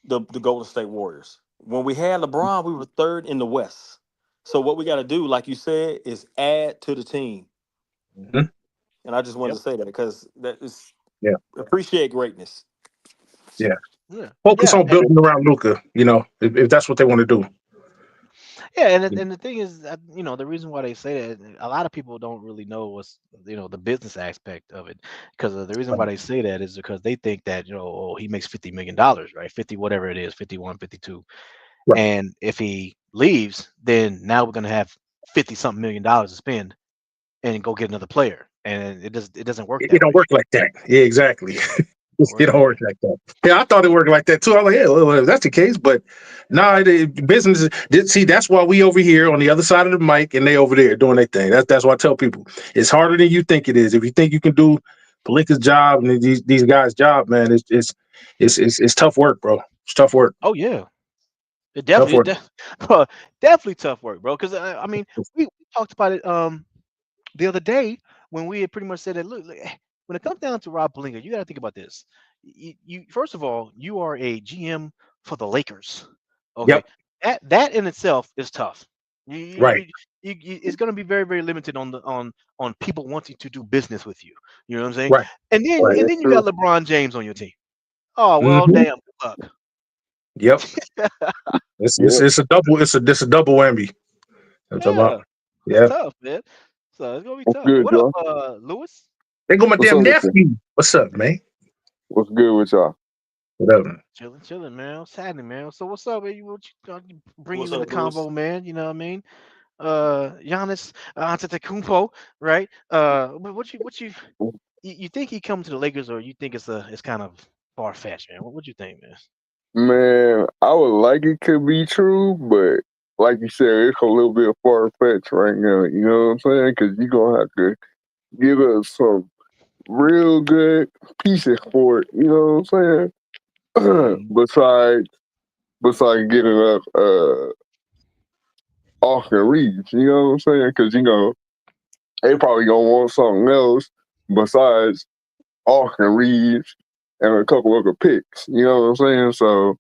the Golden State Warriors. When we had LeBron, we were third in the West. So what we got to do, like you said, is add to the team. And I just wanted to say that because that is appreciate greatness. Focus on building around Luka. If that's what they want to do. Yeah, and the thing is, the reason why they say that, a lot of people don't really know what's, the business aspect of it. Because the reason why they say that is because they think that, he makes $50 million, right? 50, whatever it is, 51, 52. Right. And if he leaves, then now we're going to have 50-something million dollars to spend and go get another player. And it doesn't work that way. It don't work like that. Yeah, exactly. It don't work like that. Yeah, I thought it worked like that too. I was like, well, if that's the case, but the business. See, that's why we over here on the other side of the mic, and they over there doing their thing. That's why I tell people it's harder than you think it is. If you think you can do Palinka's job and these guys' job, man, it's tough work, bro. It's tough work. Oh yeah, it definitely definitely tough work, bro. Because we talked about it the other day when we had pretty much said that. Look, when it comes down to Rob Pelinka, you got to think about this. You first of all, you are a GM for the Lakers. Okay, that in itself is tough. It's going to be very, very limited on people wanting to do business with you. You know what I'm saying? Right. And then you got LeBron James on your team. Oh well, damn, good luck. Yep. It's a double. It's a double whammy. It's tough, man. So it's gonna be tough. Good, what up, Lewis? They go my damn nephew. What's up, man? What's good with y'all? What up, man? Chilling, man. What's happening, man? So what's up, man? You bringing in the Lewis? combo, man? You know what I mean? Giannis Antetokounmpo, right? What you think he come to the Lakers, or you think it's kind of far fetched, man? What you think, man? Man, I would like it could be true, but like you said, it's a little bit far fetched right now. You know what I'm saying? Because you're gonna have to give us some real good pieces for it. You know what I'm saying? Besides getting up Austin Reeves, you know what I'm saying? Because they probably gonna want something else besides Austin Reeves and a couple other picks. You know what I'm saying? So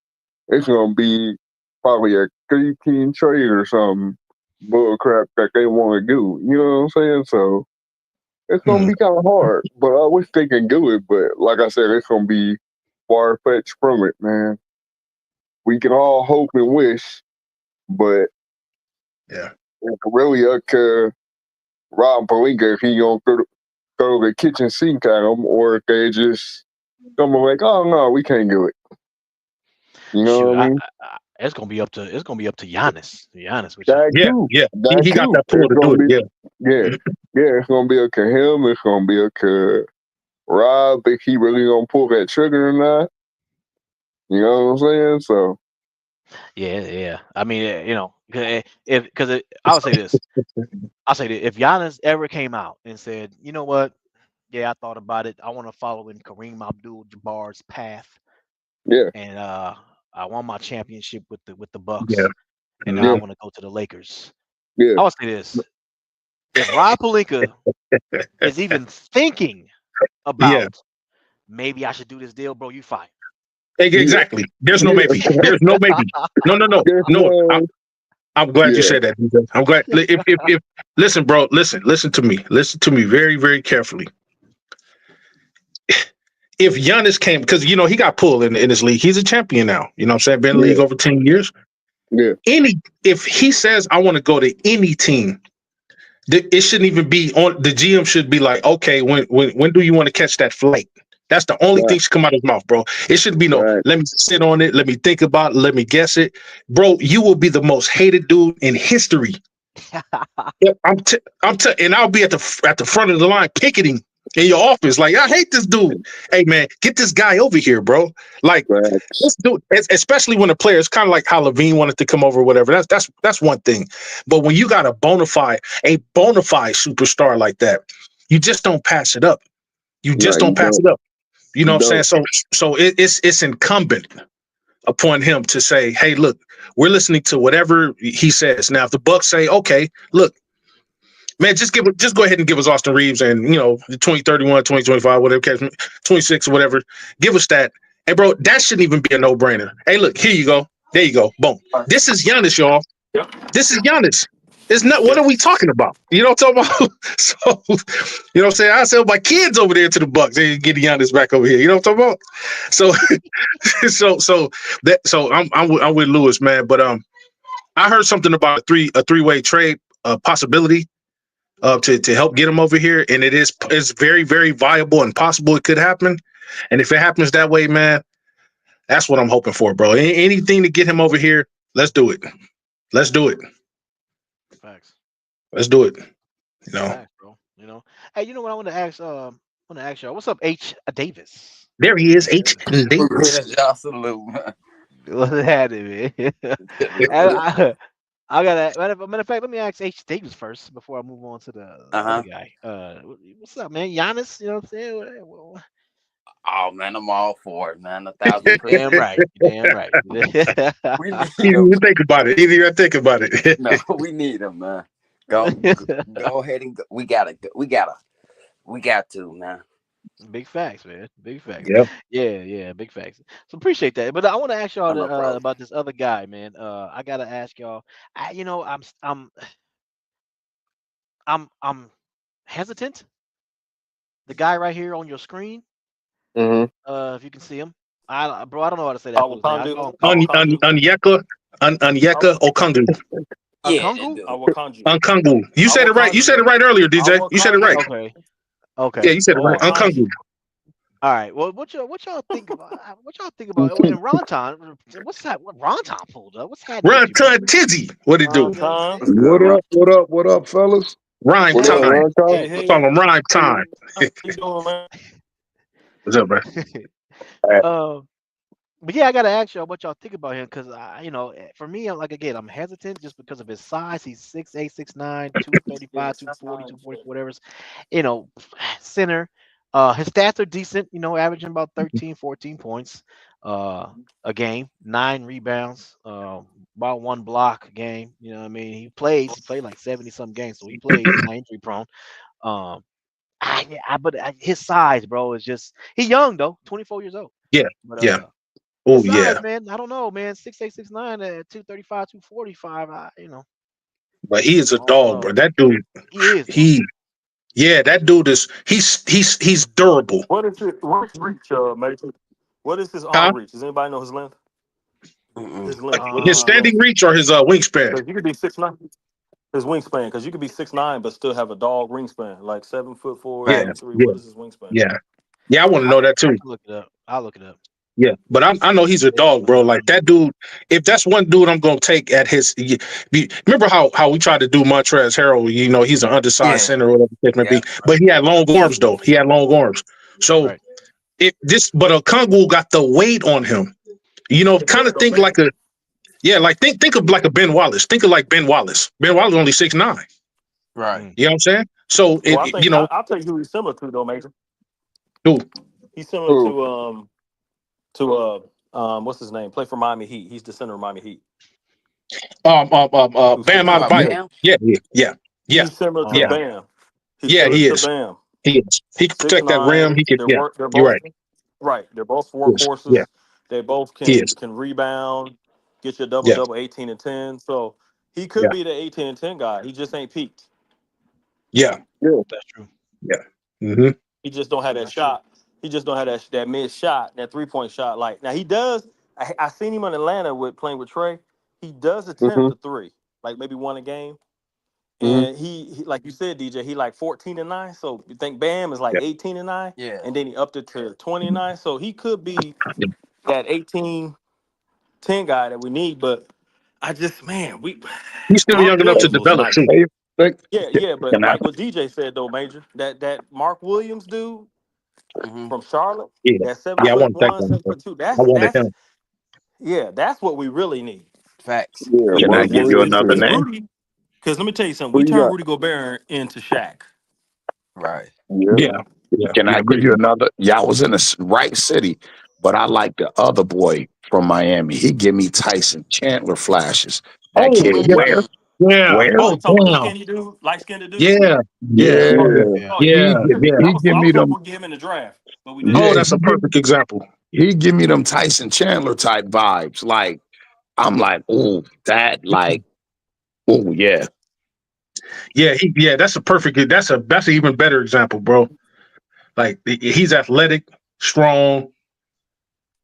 it's gonna be probably a 3-team trade or something bull crap that they want to do. You know what I'm saying? So it's gonna Hmm. be kind of hard, but I wish they can do it. But like I said, it's gonna be far fetched from it, man. We can all hope and wish, but Yeah. it's really up to Rob Pelinka if he gonna throw the kitchen sink at them, or if they just come like, oh no, we can't do it. You know Shoot, what I mean? it's gonna be up to Giannis. To be honest with you. That Yeah. too. Yeah. That He got too. that pull It's to do gonna it. be Yeah. yeah, yeah. It's gonna be up to him. It's gonna be up to Rob if he really gonna pull that trigger or not. You know what I'm saying? So Yeah. I mean, if because I would say this. I'll say that if Giannis ever came out and said, you know what, yeah, I thought about it. I want to follow in Kareem Abdul-Jabbar's path, yeah, and I won my championship with the Yeah. Bucks, and now I yeah, want to go to the Lakers. yeah. I would say this: if Rob Pelinka is even thinking Yeah. about maybe I should do this deal, bro, you fired. Yeah, Exactly. There's no yeah. maybe. There's no maybe. Guess No. what? I'm glad you Yeah, said that. DJ. I'm glad. If listen, bro, listen to me. Listen to me very, very carefully. If Giannis came, because he got pulled in this league, he's a champion now. You know what I'm saying? Been in the yeah, league over 10 years. yeah. If he says I want to go to any team, it shouldn't even be on the GM should be like, okay, when do you want to catch that flight? That's the only Right, thing should come out of his mouth, bro. It shouldn't be no, right. let me sit on it, let me think about it, let me guess it. Bro, you will be the most hated dude in history. Yeah, and I'll be at the front of the line picketing in your office. Like, I hate this dude. Hey man, get this guy over here, bro. Like, Facts. this dude, especially when the player is kind of like how Levine wanted to come over, or whatever. That's one thing. But when you got a bona fide superstar like that, you just don't pass it up. You No, just don't you pass don't. it up. You know You what I'm don't. saying? So it's incumbent upon him to say, hey, look, we're listening to whatever he says. Now, if the Bucks say, okay, look, man, just go ahead and give us Austin Reeves and the 2031, 2025, whatever, 26 or whatever. Give us that. And bro, that shouldn't even be a no-brainer. Hey, look, here you go. There you go. Boom. This is Giannis, y'all. Yep. This is Giannis. It's not what Yep. are we talking about? You know what I'm talking about? So, you know what I'm saying? I sell my kids over there to the Bucks and get Giannis back over here. You know what I'm talking about? So I'm with Lewis, man. But I heard something about a three-way trade possibility to help get him over here, and it's very, very viable and possible it could happen. And if it happens that way, man, that's what I'm hoping for, bro. Anything to get him over here, let's do it. Let's do it. Facts. Let's do it. You know, Facts, bro. Hey, you know what I want to ask? Y'all. What's up, H. Davis? there he is, H. Davis. Greatest y'all salute, man. What's happening, man? I gotta matter of fact, let me ask H. Davis first before I move on to the other Uh-huh. guy. What's up, man? Giannis, you know what I'm saying? Oh man, I'm all for it, man. 1,000%. Damn right. Damn right. We need You him. think about it. Either you think about it. No, we need him, man. Go ahead and go. We got to, man. Big facts, man. Big facts. Yep. Yeah, big facts. So appreciate that. But I want to ask y'all No problem. about this other guy, man. I gotta ask y'all. I'm hesitant. The guy right here on your screen. Mm-hmm. If you can see him, I don't know how to say that fool's name. I call him Awakonju. Onyeka Okongwu. Yeah, Okongwu? dude. Awakonju. Okongwu. You said it right. You said it right earlier, DJ. You said it right. Okay. Yeah, Okay. you said it right. Awakonju. Okongwu. All right. Well, what y'all think about? What y'all think about? Oh, and Ronton, what's that? What Ronton pulled up? What's happening Run with you, bro? ton tizzy. What it do? You know what I'm Ron saying? What up? What up? What up, fellas? Rhyme What What's up, time. Ron Tom? Hey, Call him rhyme time. how you doing, man? What's up, man? happening? But yeah, I gotta ask y'all what y'all think about him because for me, I'm hesitant just because of his size. He's 6'8", 6'9", 235, 240, 240, whatever. You know, center. His stats are decent. Averaging about 13, 14 points a game, 9 rebounds, about 1 block a game. You know what I mean? He played like 70 some games, so he plays. He's not injury prone. Um, but his size, bro, is just he's young though, 24 years old. Yeah, But yeah. his Oh size, yeah. man, I don't know, man. 6'8", 6'9", 235, 245. But he is I a don't dog, bro. know. That dude, He is. that dude is he's durable. What is his reach, Major? What is his Huh? arm reach? Does anybody know his length? Mm-mm. His length. What is His his Uh, standing length? reach or his wingspan? Because you could be 6'9". His wingspan, because you could be 6'9", but still have a dog wingspan, like 7'4", Yeah, 7'3". yeah, What is his wingspan? yeah, yeah. I want to know that I too. can look it up. I'll look it up. Yeah, but I know he's a dog, bro. Like that dude. If that's one dude I'm gonna take at his. Remember how we tried to do Montrezl Harrell? You know, he's an undersized Yeah. center or whatever the case may be. Yeah. But he had long arms though. He had long arms. So Right. but Okongwu got the weight on him. You know, kind of think like think of like a Ben Wallace. Think of like Ben Wallace. Ben Wallace only 6'9". Right. You know what I'm saying? So Well, I think I'll tell you who he's similar to, though, Major. Who? He's similar Who? to what's his name? Play for Miami Heat. He's the center of Miami Heat. Bam Talking about Adebayo. Bam? Yeah. He's similar to Yeah. Bam. He's Yeah, similar he to is. Bam. He is. He can protect that rim. 6'9". He can. They're Yeah, They're you're both right. right. They're both Yes. workhorses. Yeah, They both he is. can rebound, get you a Yeah, double, 18 and 10. So he could yeah, be the 18 and 10 guy. He just ain't peaked. yeah, That's true. yeah. Mm-hmm. He just don't have that That's true. shot. He just don't have that mid shot, that 3-point shot. Like now he does. I seen him in Atlanta with playing with Trey. He does attempt the three, like maybe one a game. And he like you said, DJ, he like 14 and 9. So you think Bam is like Yeah. 18 and 9, Yeah. and then he upped it to 20 and 9. So he could be that 18-10 guy that we need. But I just He's still Mark young enough to Williams was develop nice. too. Yeah, but Can I? like what DJ said though, Major, that Mark Williams dude Mm-hmm. from Charlotte, Yeah, that 7'1", I wanted that guy. 7'2". I wanted him. That's what we really need. Facts. Yeah, Can I Mark give you Williams. another Because name? Rudy, because let me tell you something, Who we you turned got? Rudy Gobert into Shaq. Right. Yeah. Can Yeah, I give you another? Y'all was in the right city, but I like the other boy from Miami. He give me Tyson Chandler flashes. That Oh, kid, yeah, where? yeah. Where? Oh, Oh, you talking about the damn. skinny dude, light skinned dude? Yeah, yeah, Yeah, Yeah. Oh yeah, yeah. he give I me was hoping them. we'd get him in the draft, but we didn't. Oh, Yeah, that's a perfect example. he give me them Tyson Chandler type vibes. Like I'm like, oh, that like, oh yeah. Yeah, that's a perfect. That's an even better example, bro. Like he's athletic, strong.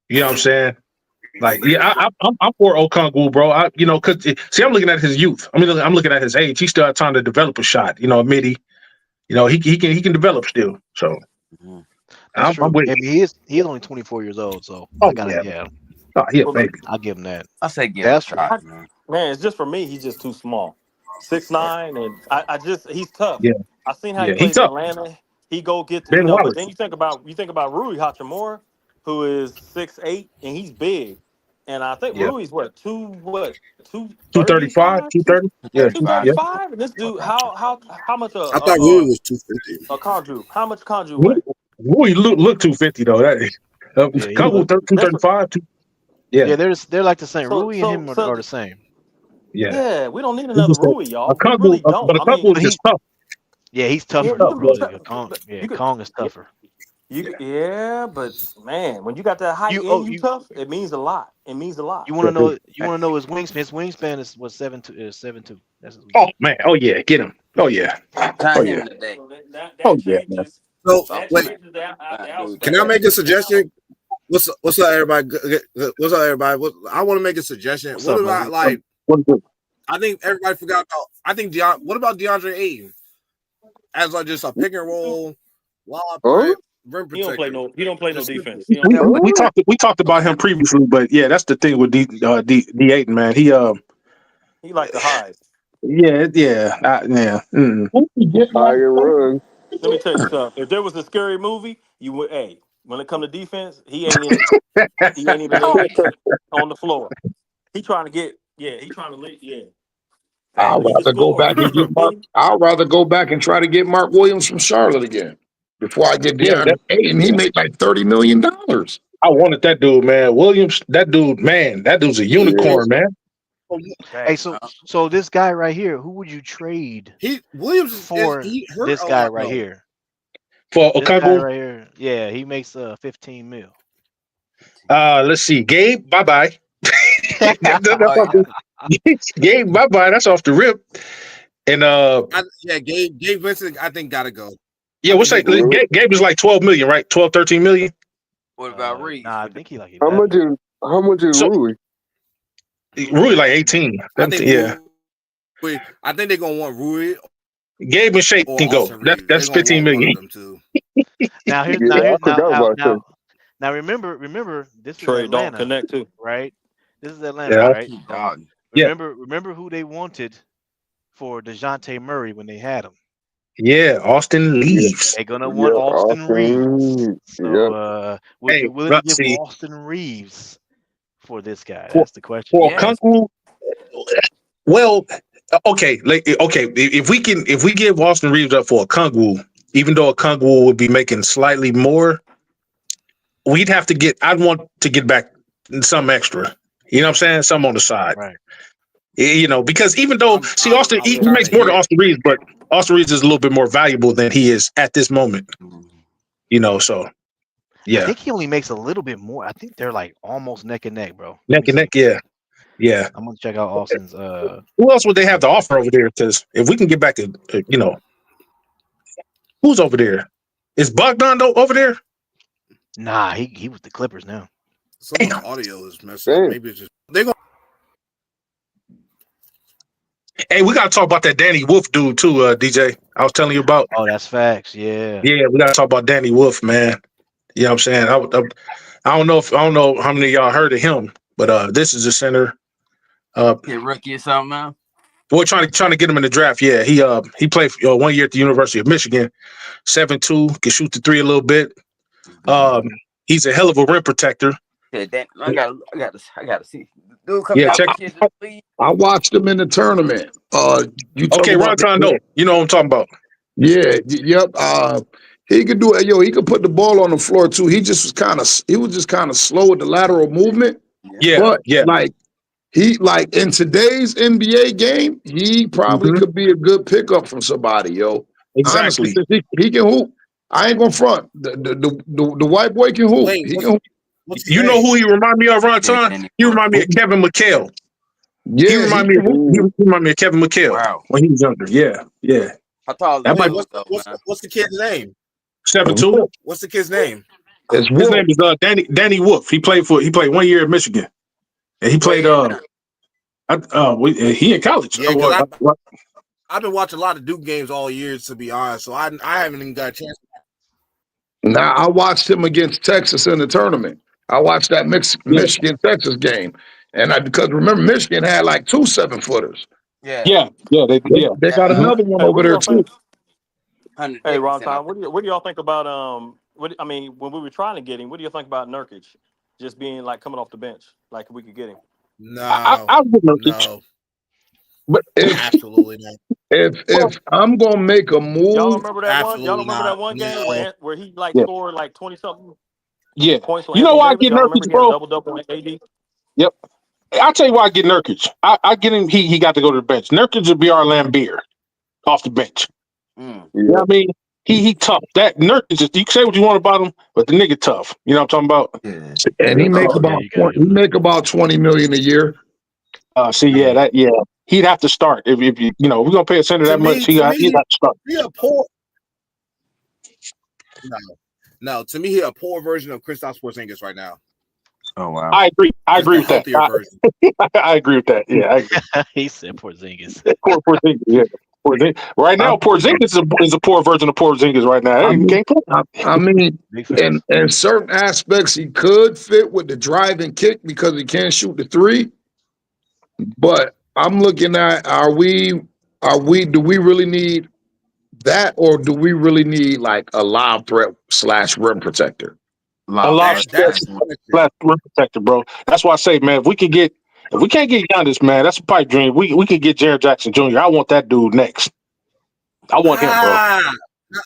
You know what I'm saying? Like, yeah, I'm for Okongwu, bro. Cause see, I'm looking at his youth. I mean, I'm looking at his age. He still has time to develop a shot. You know, midi. You know, he can develop still. So Mm-hmm. That's I'm true. with I it. mean, he is only 24 years old, so Oh I gotta oh yeah, But baby. I'll give him that. I say give Yeah, it a that's true. shot, man. man, it's just for me. He's just too small, 6'9", and I just he's tough. Yeah, I seen how he yeah. He plays in tough. Atlanta. He go get Ben but Wallace. then you think about Rui Hachimura, who is 6'8" and he's big, and I think Yeah, Rui's two 235, thirty-five, 230. Yeah, two 35. yeah. thirty-five, and this dude how much I thought Rui was 250. a Conju? How much Conju Rui weigh? look 250 though. That is. Yeah, he Okongwu look. 235. Yeah, Yeah, they're like the same. So Rui and so him so are the same. yeah. yeah, we don't need It's another just Rui, y'all. We Okongwu, really don't. but I mean, Okongwu is But just tough. he's yeah, tougher you though, can be bro. tough. Kong, You could, Kong is tougher. yeah, but man, when you got that height and you You tough, it means a lot. It means a lot. you want to know? You want to know his wingspan? His wingspan is 7'2". That's his Oh wingspan. man, oh yeah, get him. Oh yeah, Oh Sign yeah. him today. So that Oh yeah, man. changes. So That wait, changes the Dude, can I outside. make a suggestion? What's up, everybody? What's up, everybody? I want to make a suggestion. What's What up, about buddy? I think everybody forgot about. I think what about DeAndre Ayton as like just a pick and roll, lob Huh? rim He don't play protector? He don't play no Just defense. He don't we, play we no we defense. talked we talked about him previously, but yeah, that's the thing with D8, man. He He like to hide. yeah yeah. Mm. High and run. Let me tell you something. If there was a scary movie, you would. Hey, when it come to defense, he ain't in it. He ain't even on the floor. He trying to get. Yeah, he trying to lead. Yeah, I'd lead the rather go score. back and get Mark. I'd rather go back and try to get Mark Williams from Charlotte again before I get Yeah, DeAndre Ayton. He made like $30 million. I wanted that dude, man. Williams, that dude, man, that dude's a Yeah. unicorn, man. Hey, so this guy right here, who would you trade Williams for he hurt this a guy lot, right though. here? For This guy Okongwu, right here, yeah, he makes 15 mil. let's see, Gabe, bye bye. Oh, yeah. Gabe, bye bye. That's off the rip. And Gabe Vincent, I think gotta go. yeah, what's that? Gabe is like 12 million, right? 12, 13 million. What about Reeves? Nah, I think he like How 11. much is So- Rui? Rui like 18. I think Yeah. Rui, I think they're gonna want Rui Gabe and Shake or can go. Austin Reeves. That's They're gonna 15 want one million. of them too. Now here's Yeah, I forgot about that. now remember this is Trey don't Atlanta, connect too. right? This is Atlanta, Yeah. right? Dog. Yeah. Remember who they wanted for DeJounte Murray when they had him. Yeah, Austin leaves. They're gonna want Yeah, Austin Reeves. So yeah. would Hey, you willing to give see- Austin Reeves for this guy? For- That's the question. For Yes. Okongwu, well, okay, if we give Austin Reeves up for Okongwu, even though Okongwu would be making slightly more, I'd want to get back some extra. You know what I'm saying? Some on the side. Right. You know, because even though Austin he I'm makes trying more to than Austin Reeves, but Austin Reeves is a little bit more valuable than he is at this moment. You know, so I yeah, think he only makes a little bit more. I think they're like almost neck and neck, bro. neck and neck. Yeah. I'm gonna check out Austin's. Who else would they have to offer over there? Because if we can get back to, you know, who's over there? Is Bogdan over there? Nah, he was the Clippers now. Some of the audio is messed up. Maybe it's just they're gonna. Hey, we gotta talk about that Danny Wolf dude too, DJ. I was telling you about. Oh, that's facts. Yeah. Yeah, we gotta talk about Danny Wolf, man. You know what I'm saying? I don't know how many of y'all heard of him, but this is a center. Rookie or something, man. We're trying to get him in the draft. Yeah, he played 1 year at the University of Michigan, 7'2", can shoot the three a little bit. He's a hell of a rim protector. Yeah, I gotta see. Dude, come Yeah, out check- here, please. I watched him in the tournament. You talking Okay, Ron about Tondo, you know what I'm talking about. Yeah, yep. He could do it. Yo, he could put the ball on the floor too. He was just kind of slow with the lateral movement. Yeah, But yeah. like in today's NBA game, he probably Mhm. could be a good pickup from somebody, yo. Exactly. Honestly, he can hoop. I ain't gonna front. The white boy can hoop. Wait, He can hoop. what's his You know name? who he remind me of, Ron Ton? Danny He Wolf. remind me of Kevin McHale. Yeah, He remind me of Kevin McHale Wow. when he was younger. Yeah. How tall That is might- he, though, man? What's the kid's name? 7'2". What's the kid's name? It's His Wolf. name is Danny Wolf. He played 1 year at Michigan, and he played he in college. Yeah, 'cause I've been watching a lot of Duke games all year, to be honest. So I haven't even got a chance. Now I watched him against Texas in the tournament. I watched that Michigan Texas game, and because remember Michigan had like 2 7-footers. Yeah. They got another one Hey, over what do there y'all too. think? 100 Hey, Ron, Dickinson, I what do y'all think about when we were trying to get him? What do you think about Nurkic just being like coming off the bench? Like if we could get him. No, I would Nurkic. no, But absolutely not. if I'm gonna make a move, Y'all remember that one? Absolutely Y'all remember that not. one game No. where he like Yeah. scored like 20 something Yeah. points? You know why I get Y'all remember Nurkic, he had a bro? double with AD? Yep. I'll tell you why I get Nurkic. I get him. He got to go to the bench. Nurkic would be our Lambeer off the bench. You know what I mean? He tough. That Nurkic, you can say what you want about him, but the nigga tough. You know what I'm talking about? and he make Oh, yeah, about you got it. he make about 20 million a year. He'd have to start if you we're gonna pay a center that much. He'd have to start. He a poor. No. To me, he a poor version of Kristaps Porzingis right now. Oh, wow. I agree. I agree with Just a that. healthier version. I agree with that. Yeah, I agree. He said Porzingis. Porzingis, yeah. Porzingis. Right now, Porzingis is a poor version of Porzingis right now. He can't play. I mean, Big facts. in certain aspects, he could fit with the drive and kick because he can't shoot the three. But I'm looking at do we really need that, or do we really need like a lob threat / rim protector? A lot That's flat rim protector, bro. That's why I say, man, if we can't get Giannis, man, that's a pipe dream. We can get Jaren Jackson Jr. I want that dude next. I want him, bro.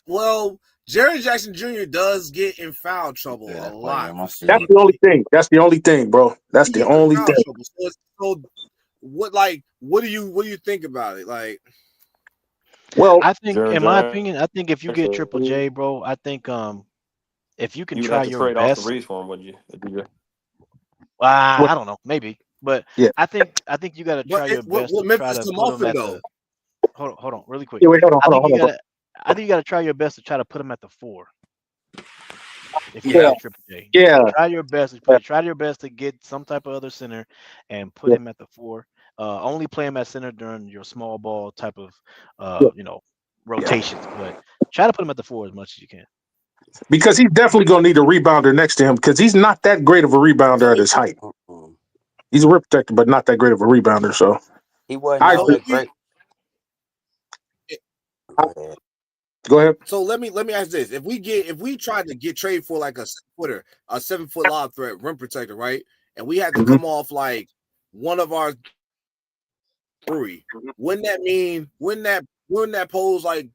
Well, Jerry Jackson Jr. does get in foul trouble a lot. That's the only thing. That's the only thing, bro. That's the only thing. So what do you think about it? Like, well, I think, Jared in my Jackson. opinion, I think if you get Triple J, bro, I think if you can You would try have to your trade best. off the Reeves for him, wouldn't you? I don't know, maybe. But Yeah. I think you got to try your best what to try Memphis to come put off him it at though? the. Hold on, really quick. Yeah, wait, hold on, I think hold you on. gotta. I think you gotta try your best to try to put him at the 4. If you Yeah. have Triple J, Yeah. try your best. Try your best to get some type of other center and put Yeah. him at the 4. Only play him at center during your small ball type of Yeah. rotations, but try to put him at the 4 as much as you can. Because he's definitely going to need a rebounder next to him because he's not that great of a rebounder at his height. He's a rim protector, but not that great of a rebounder. So He wasn't I all agree. that great. Go ahead. So let me ask this: if we tried to get trade for like a 7-foot lob threat rim protector, right? And we had to come off like one of our 3, wouldn't that pose like,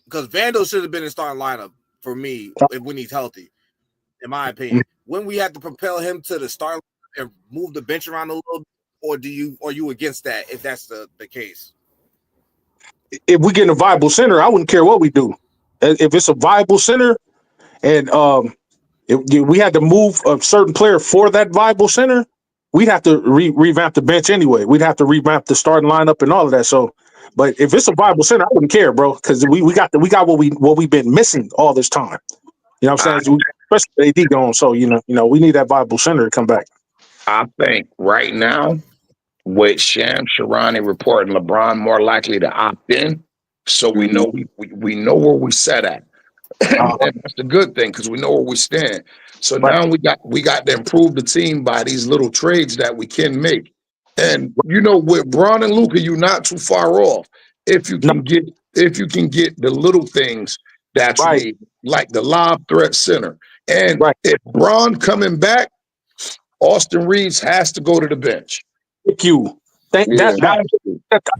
because Vandal should have been in starting lineup for me when he's healthy, in my opinion. When we have to propel him to the start and move the bench around a little bit, or are you against that if that's the case? If we get a viable center, I wouldn't care what we do. If it's a viable center, and if we had to move a certain player for that viable center, we'd have to revamp the bench anyway. We'd have to revamp the starting lineup and all of that. So, but if it's a viable center, I wouldn't care, bro, because we got what we've been missing all this time. You know what I'm saying? Especially AD gone. So you know, we need that viable center to come back. I think right now, with Sham Sharani reporting LeBron more likely to opt in, so we know we know where we set at. And that's the good thing because we know where we stand. So now we got to improve the team by these little trades that we can make. And with Braun and Luka, you're not too far off if you can get the little things that you need, like the lob threat center. And if Braun coming back, Austin Reeves has to go to the bench. Thank you. I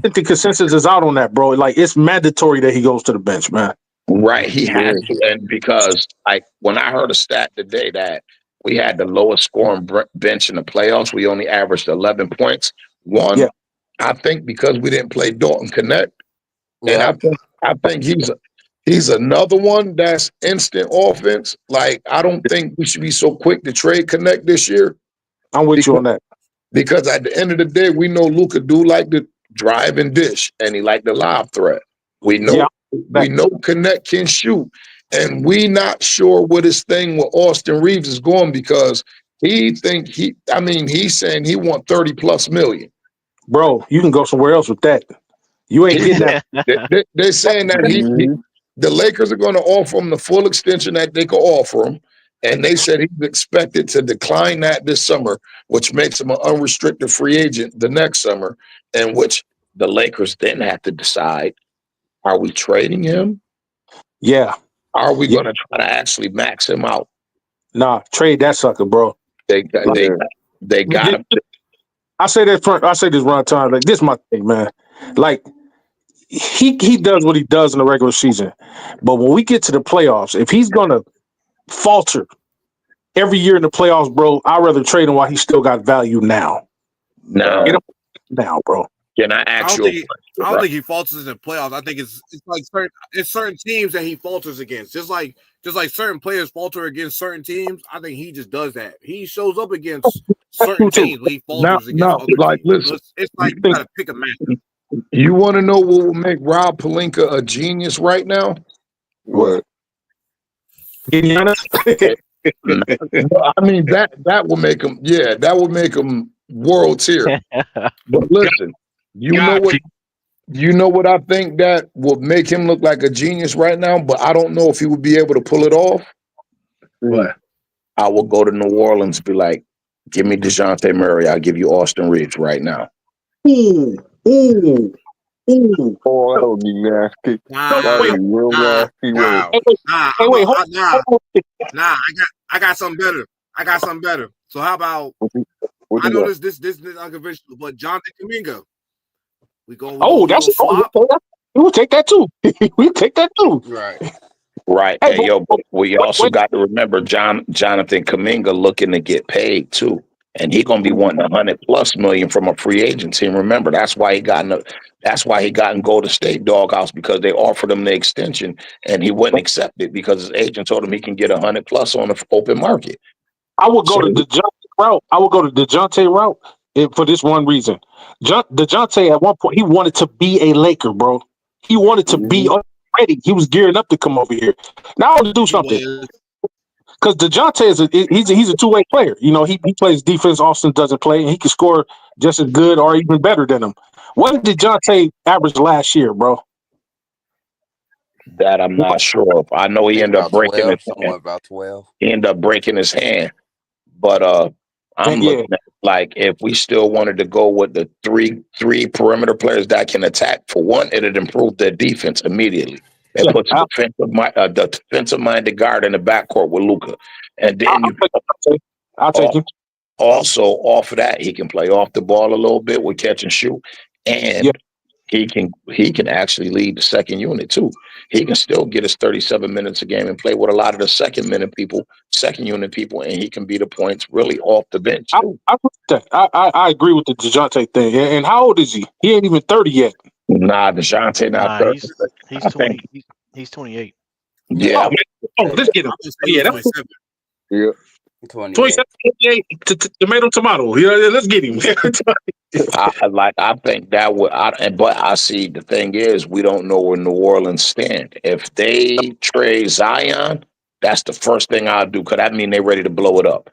think the consensus is out on that, bro. Like it's mandatory that he goes to the bench, man. Right, he has to, and because when I heard a stat today that we had the lowest scoring bench in the playoffs, we only averaged 11 points. I think because we didn't play Dalton Connect, and I think he's another one that's instant offense. Like I don't think we should be so quick to trade Connect this year. I'm with you on that. Because at the end of the day, we know Luka do like to drive and dish, and he like the lob threat. We know Connect can shoot, and we not sure what his thing with Austin Reeves is going because he's saying he want 30+ million. Bro, you can go somewhere else with that. You ain't getting that. They're saying that the Lakers are going to offer him the full extension that they could offer him. And they said he's expected to decline that this summer, which makes him an unrestricted free agent the next summer, and which the Lakers then have to decide, are we trading him? Yeah. Are we going to try to actually max him out? Nah, trade that sucker, bro. They got him. I say this run time. Like, this is my thing, man. Like, he does what he does in the regular season. But when we get to the playoffs, if he's going to falter every year in the playoffs, bro, I'd rather trade him while he still got value now. No. Now, bro. Can I ask you? I don't think he falters in the playoffs. I think it's like certain teams that he falters against. Just like certain players falter against certain teams. I think he just does that. He shows up against certain teams. He falters against other teams. Listen, it's like you gotta pick a match. You want to know what will make Rob Pelinka a genius right now? What? Giannis? I mean that will make him. Yeah, that will make him world tier. But listen, you know what I think that will make him look like a genius right now. But I don't know if he would be able to pull it off. What? I will go to New Orleans and be like, give me DeJounte Murray. I'll give you Austin Reeves right now. Ooh. Oh, that would be nasty. I got something better. So how about I know this is unconventional, but Jonathan Kuminga. We will take that too. We'll take that too. Right. Hey, but we also got to remember Jonathan Kuminga looking to get paid too. And he's gonna be wanting $100+ million from a free agent team. Remember, that's why he got in Golden State doghouse, because they offered him the extension and he wouldn't accept it because his agent told him he can get $100+ on the open market. I would go to the DeJounte route. for this one reason. DeJounte at one point he wanted to be a Laker, bro. He wanted to be already. He was gearing up to come over here. Now I want to do something. Because DeJounte he's a two-way player. You know, he plays defense. Austin doesn't play, and he can score just as good or even better than him. What did DeJounte average last year, bro? That I'm not sure of. I know he ended up breaking 12, his somewhere hand. about 12. He ended up breaking his hand. But I'm looking at like if we still wanted to go with the three perimeter players that can attack, for one, it'd improve their defense immediately. It puts a defensive-minded guard in the backcourt with Luka. And then I'll take him. Also, off of that, he can play off the ball a little bit with catch and shoot. And he can actually lead the second unit too. He can still get his 37 minutes a game and play with a lot of the second unit people, and he can be the points really off the bench too. I agree with the DeJounte thing. And how old is he? He ain't even 30 yet. Nah, DeJounte not 30. He's 20. He's 28. Yeah. Let's get him. Yeah, that's 27. Yeah. 28, tomato. Yeah, let's get him. I think that would. But I see the thing is, we don't know where New Orleans stand. If they trade Zion, that's the first thing I'll do. Because that mean they're ready to blow it up.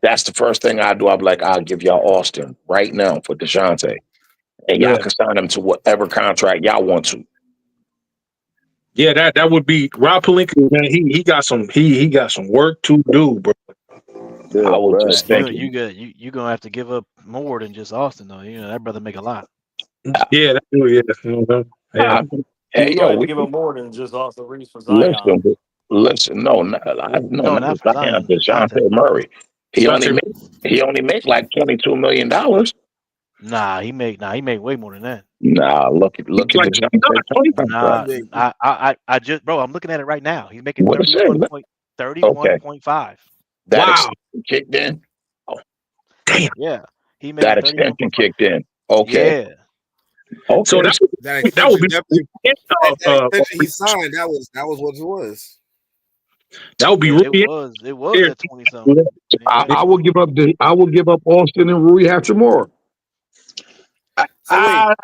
That's the first thing I do. I'm like, I'll give y'all Austin right now for DeJounte, and y'all can sign him to whatever contract y'all want to. Yeah, that would be Rob Pelinka, man. He got some work to do, bro. Yeah, I was just thinking you gonna have to give up more than just Austin, though. You know that brother make a lot. Yeah, that's Hey, yo, we give him more than just Austin Reeves for Zion. Listen, not for Zion. DeJounte Murray. He only make like $22 million. Nah, he make way more than that. Nah, look at DeJounte. Nah, I just, bro, I'm looking at it right now. He's making 31.5. That extension kicked in. Oh, damn. Yeah, he made that extension kicked in. Okay. Yeah. Okay. So that would be he signed. That was what it was. That would be it was at 20 something. I will give up Austin and Rui Hachimura. So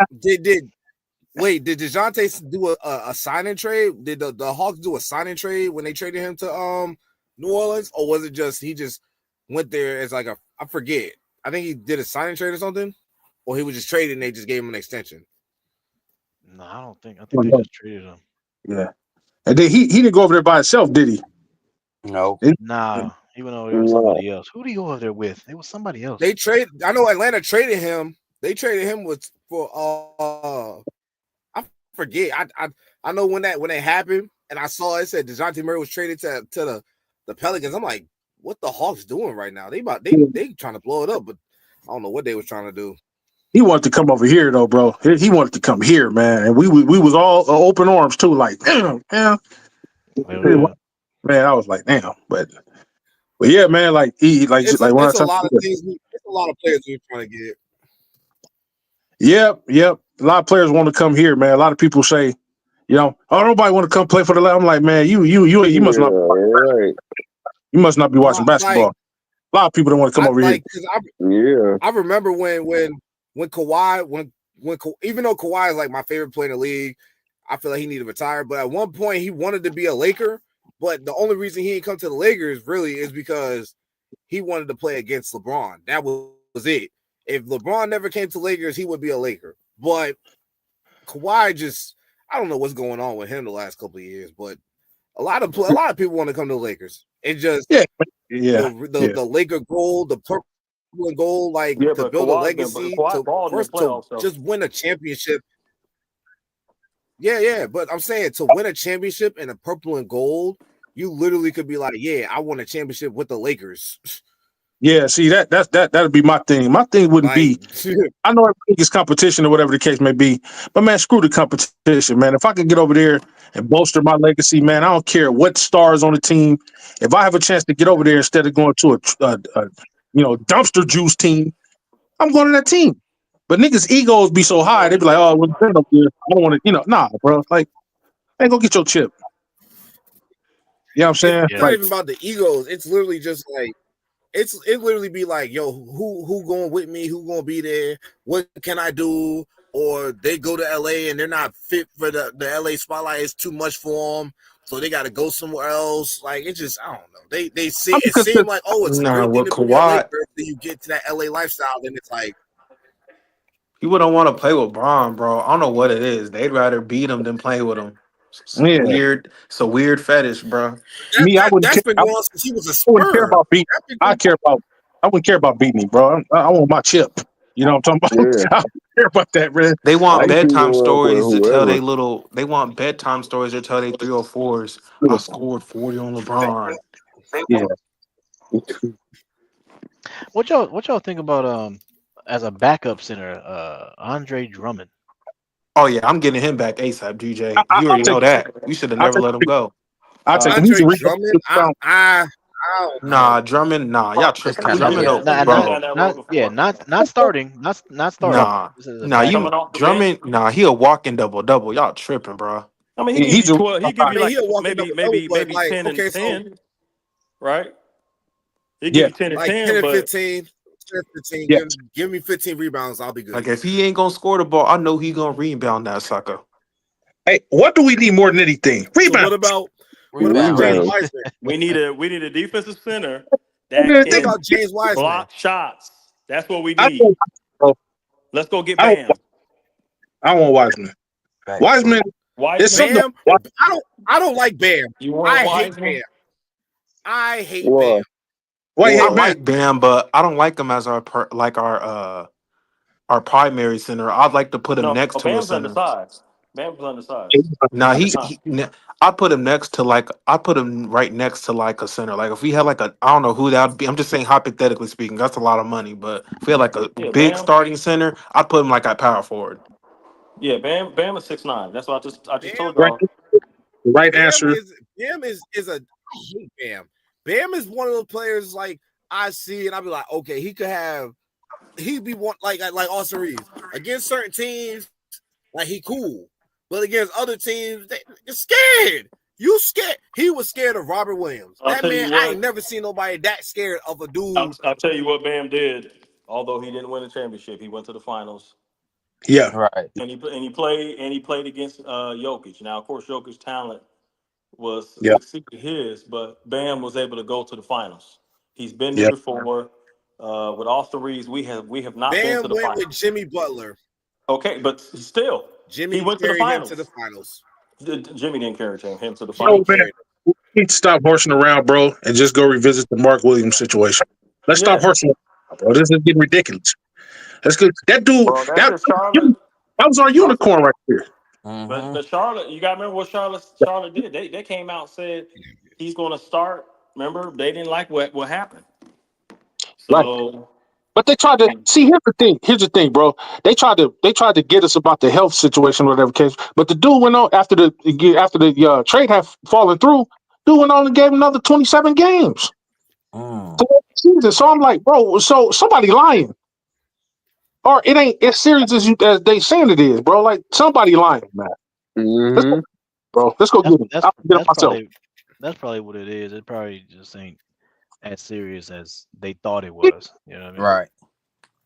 wait, did DeJounte do a signing trade? Did the Hawks do a signing trade when they traded him to New Orleans, or was it just he just went there as like I forget. I think he did a signing trade or something, or he was just traded and they just gave him an extension. No, I don't think. I think they just traded him. Yeah, and then he didn't go over there by himself, did he? No. Nah, he went over there with somebody else. Who did he go over there with? It was somebody else. They trade. I know Atlanta traded him. They traded him for I forget. I know when that happened, and I saw it said DeJounte Murray was traded to the Pelicans. I'm like, what the Hawks doing right now? They trying to blow it up, but I don't know what they was trying to do. He wanted to come over here though, bro. He wanted to come here, man, and we was all open arms too. Like, damn. Man, I was like, damn, but yeah, man, like when I it's a lot of things. It's a lot of players we're trying to get. Yep. A lot of players want to come here, man. A lot of people say, nobody want to come play for the. I'm like, man, you must not. Right. You must not be watching basketball. A lot of people don't want to come over here. I remember when Kawhi even though Kawhi is like my favorite player in the league, I feel like he needed to retire. But at one point he wanted to be a Laker, but the only reason he didn't come to the Lakers really is because he wanted to play against LeBron. That was it. If LeBron never came to Lakers, he would be a Laker. But Kawhi I don't know what's going on with him the last couple of years, but a lot of people want to come to the Lakers. It's just the Laker gold, the purple and gold, to build a legacy, to just win a championship. Yeah, but I'm saying to win a championship in a purple and gold, you literally could be like, yeah, I won a championship with the Lakers. Yeah, see that'd be my thing. My thing wouldn't be. I know everything is competition or whatever the case may be, but man, screw the competition, man. If I could get over there and bolster my legacy, man, I don't care what stars on the team. If I have a chance to get over there instead of going to a dumpster juice team, I'm going to that team. But niggas' egos be so high, they be like, oh, well, I don't want to, nah, bro. Like, man, go get your chip. You know what I'm saying? It's not even about the egos. It's literally just like it literally be like, yo, who going with me? Who gonna be there? What can I do? Or they go to LA and they're not fit for the LA spotlight. It's too much for them, so they got to go somewhere else. Like it just, I don't know. It seemed like, oh, it's a Nah, great thing with to be a Laker. Kawhi, Then you get to that LA lifestyle, then it's like, people don't want to play with Braun, bro. I don't know what it is. They'd rather beat him than play with him. It's Yeah, weird. It's a weird fetish, bro. me, I wouldn't that's care. been going on since he was a I wouldn't care Spur. about beating. That's been I wouldn't care about beating me, bro. I want my chip. You know what I'm talking about? Yeah, I don't care about that, man. They want I'm bedtime teaming up with stories to tell whoever. they want bedtime stories to tell they 304s. I scored 40 on LeBron. Yeah. What y'all think about as a backup center, Andre Drummond? Oh yeah, I'm getting him back ASAP, DJ. I'll You already take know that. You should have I'll never take let him go. I'll take him. Andre He's a Drummond. I don't know. Nah, Drummond, nah, y'all It's tripping. kind of Drummond, Yeah, yeah. no, not bro. not starting, not starting. Nah, This is a nah, backup. you Drummond, nah, he a walking double. Y'all tripping, bro. I mean, he give He's you a 12. He I give you mean, like he'll walk in maybe double, but like, 10 okay, and so 10, right? He give yeah, you 10 and like 10 10, and but 15, 10 and 15, yeah. give me 15 rebounds, I'll be good. Like if he ain't gonna score the ball, I know he gonna rebound that sucker. Hey, what do we need more than anything? So Rebound. what about Rebound. James Rebound. Wiseman? we need a defensive center Man, that What think can about James Wiseman? block shots. That's what we I need. don't, bro. Let's go get I don't. Bam. I want Wiseman. Right. Wiseman. There's Wiseman. something. Bam? I don't like Bam. You want I hate Wiseman? Bam. I hate Why? Bam. Why you I hate Why? man? like Bam, but I don't like him as our primary center. I'd like to put him No, next to a Bam's center. undersized. Bam's undersized. Nah, He's not. I'd put him next to I'd put him right next to like a center. Like if we had like I don't know who that would be. I'm just saying hypothetically speaking, that's a lot of money. But if we had like a Yeah, big Bam. starting center, I'd put him like at power forward. Yeah, Bam is 6'9". That's what I just Bam, told Right. y'all. Right Bam answer. is a I hate Bam. Bam is one of those players like I see and I'll be like, okay, he'd be one like Austin Reeves. Against certain teams, like he cool. But against other teams, they're scared. You scared. He was scared of Robert Williams. I'll That tell you man, I what. ain't never seen nobody that scared of a dude. I'll tell you what Bam did. Although he didn't win a championship, he went to the finals. Yeah. Right. And he played against Jokic. Now, of course, Jokic's talent was Yeah. exceeded his, but Bam was able to go to the finals. He's been there Yeah. before. With Austin Reeves, we have not been to Bam the went with finals. Jimmy Butler. Okay, but still, Jimmy he went to the carried him to the finals. finals. Jimmy didn't carry him to the You know, Jimmy finals. man, carried him. we need to stop horsing around, bro, and just go revisit the Mark Williams situation. Let's stop Yeah, horsing around, bro. This is getting ridiculous. Let's go. That dude, bro, that's just Charlotte. that was our unicorn right there. Mm-hmm. But Charlotte, you got to remember what Charlotte did. They came out and said he's going to start. Remember, they didn't like what happened. Right. So But they tried to see. Here's the thing, bro. They tried to get us about the health situation, or whatever case. But the dude went on after the trade had fallen through. Dude went on and gave another 27 games Mm. to win the season. So I'm like, bro. So somebody lying, or it ain't as serious as they saying it is, bro. Like somebody lying, man. Let's go, Mm-hmm. bro. Let's go get him. I'll get him myself. That's probably what it is. It probably just ain't as serious as they thought it was. You know what I mean? Right.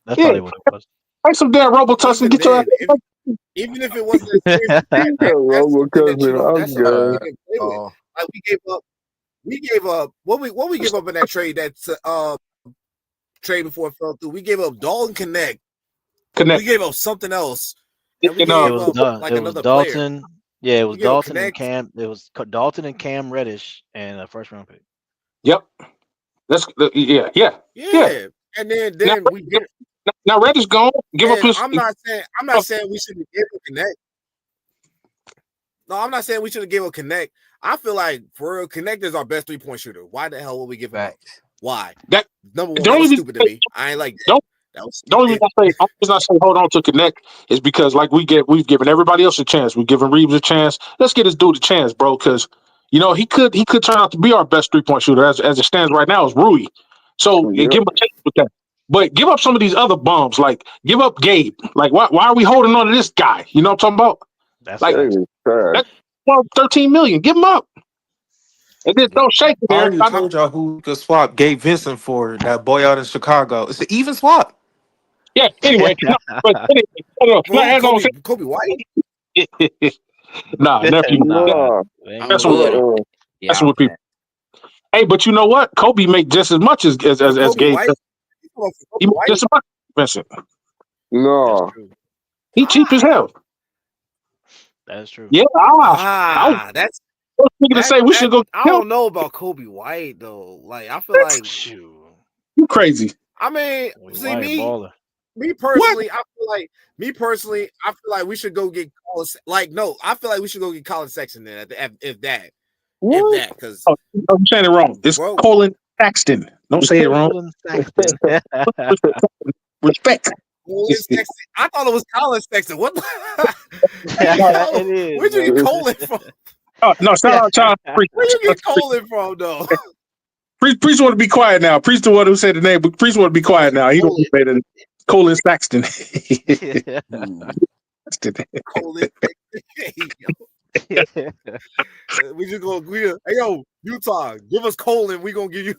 That's Yeah, probably what it was. take some damn Robotus and Even get your. then, even if it wasn't as serious as that, that's Robo something that you cousin, don't. I'm That's something that you good. can play with. Like we gave up. What we give up in that trade? That trade before it fell through. We gave up Dalton Connect. Connect. We gave up something else, and we And, gave It was up like it was another player. Dalton. Yeah, it was We gave up Dalton and Connect. Cam. It was Dalton and Cam Reddish and a first round pick. Yep. Yeah. Yeah, and then we get. Now Reddish gone. Give up And his. I'm not saying we should have given a Connect. No, I'm not saying we should have given a Connect. I feel like for real, Connect is our best 3-point shooter. Why the hell would we give him up? Facts. Why? That Number one, the that only was reason stupid to me. I ain't like that. don't That was the only stupid. reason I say hold on to Connect is because like we've given everybody else a chance. We've given Reeves a chance. Let's get this dude a chance, bro. Because he could turn out to be our best 3-point shooter as it stands right now is Rui. So Yep. give him a chance with that. But give up some of these other bums. Like give up Gabe. Like why are we holding on to this guy? You know what I'm talking about? That's Like That facts. is trash. that 13 million. Give him up. And then don't shake it I there. already told y'all who could swap Gabe Vincent for that boy out in Chicago. It's an even swap. Yeah. Anyway, no, but anyway, no, Kobe White? nah, nephew. Nah, Ain't That's gonna what. do that. uh-uh. Yeah, That's I'm what people. back. Hey, but you know what? Kobe make just as much as For Kobe Gabe. White? You talking about He Kobe make just as White? much as Vincent. That's Nah. true. He cheap as hell. That's true. Yeah. I That's was thinking to say we should go I kill don't know about Kobe White though. Like I feel like Shoot. you crazy. I mean, Kobe see White a baller. me personally, I feel like we should go get Colin. Like, no, I feel like we should go get Colin Sexton then if that, because Oh, I'm saying it wrong. It's bro, Colin Saxton. Don't say it wrong. Colin Sexton. Respect. Colin Sexton. I thought it was Colin Sexton. What? It is. Where'd you get Colin from? Oh no, shout out Charles. Where you get Colin from though? Priest want to be quiet now. Priest the one who said the name, but Priest want to be quiet now. He don't say it. Colin Saxton. Colin. We just gonna hey yo, Utah, give us Colin. We gonna give you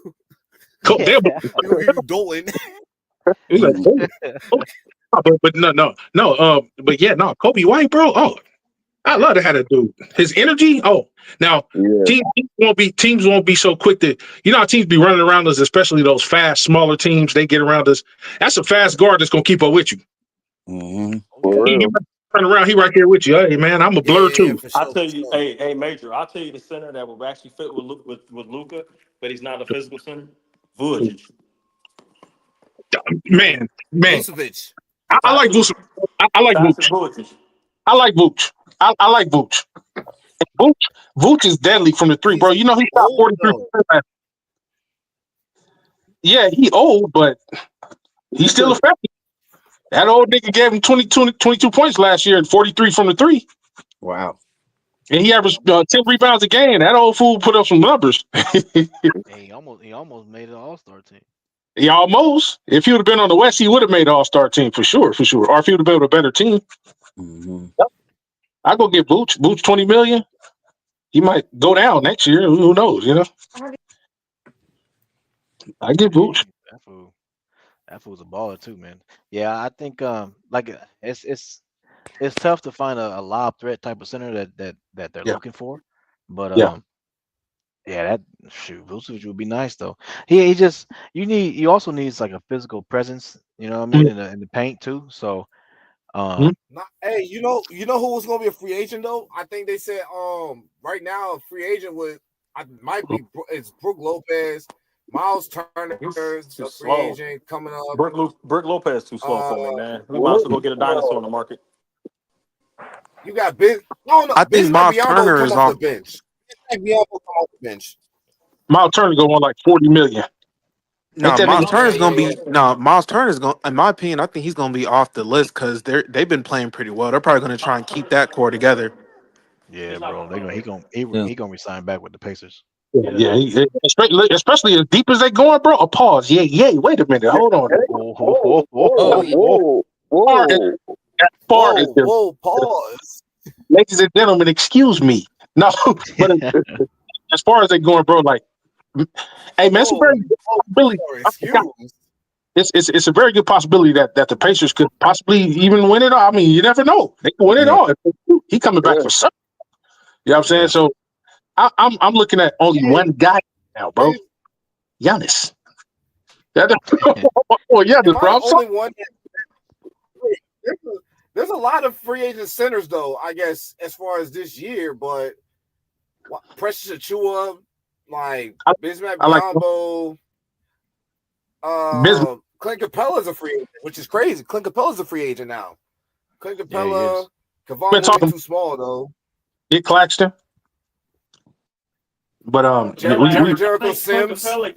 we gonna give you Dolan. He's like, but no. But yeah, no, Kobe White, bro. Oh, I love to have that dude. His energy. Oh, now Yeah. teams won't be so quick to. You know how teams be running around us, especially those fast, smaller teams. They get around us. That's a fast guard that's gonna keep up with you. Mm-hmm. For He real. run around. He right there with you. Hey man, I'm a blur too. For I sure, tell for you, sure. hey, Major, I'll tell you the center that will actually fit with Luka, but he's not a physical center. Vujic. Man. Vucevic. I like Vooch. I like Sasha Vooch. Vujic. I like Vooch. I like Vooch. Vooch is deadly from the three, bro. You know he shot old, 43%. though. Yeah, he old, but he's still effective. That old nigga gave him 22 points last year and 43 from the three. Wow. And he averaged 10 rebounds a game. That old fool put up some numbers. He almost made an All-Star team. He almost. If he would have been on the West, he would have made an All-Star team for sure. Or if he would have been with a better team. Mm-hmm. I go get Vooch. Vooch $20 million. He might go down next year. Who knows? You know. I get Vooch. That fool's a baller too, man. Yeah, I think like it's tough to find a lob threat type of center that they're looking for. But Yeah. that Vucevic would be nice though. You also needs like a physical presence, you know what I mean, in the paint too. So Hey, you know who was gonna be a free agent though? I think they said right now a free agent it's Brook Lopez, Miles Turner, He's a too free slow. agent coming up. Brook Lopez too slow for me, man. We might as well go get a dinosaur on the market. You got Ben. No, I think Bismack Miles Biyombo Turner come is off on. the bench. Bismack Biyombo come off the bench. Miles Turner go on like $40 million. No, Ain't that Miles nigga? Turner's gonna Yeah. be Miles Turner's going. In my opinion, I think he's gonna be off the list because they've been playing pretty well. They're probably gonna try and keep that core together. yeah, bro, he gonna resign back with the Pacers. Yeah, especially as deep as they going, bro. A pause. Yeah. Wait a minute. Hold on. Oh, yeah. Whoa, pause. Ladies and gentlemen, excuse me. No, but as far as they going, bro, like, hey man, it's a very good possibility. It's a very good possibility that the Pacers could possibly even win it all. I mean, you never know. They can win it all. He coming back for something. You know what I'm saying? So I'm looking at only one guy now, bro. Giannis. Giannis, bro. Only one. There's a lot of free agent centers, though, I guess, as far as this year, but Precious Achua, like Bismack Biyombo, Clint Capella's a free agent, which is crazy. Clint Capella's a free agent now. Clint Capella, Kevon Looney too small, though. Get Claxton. But Jericho Sims. Well,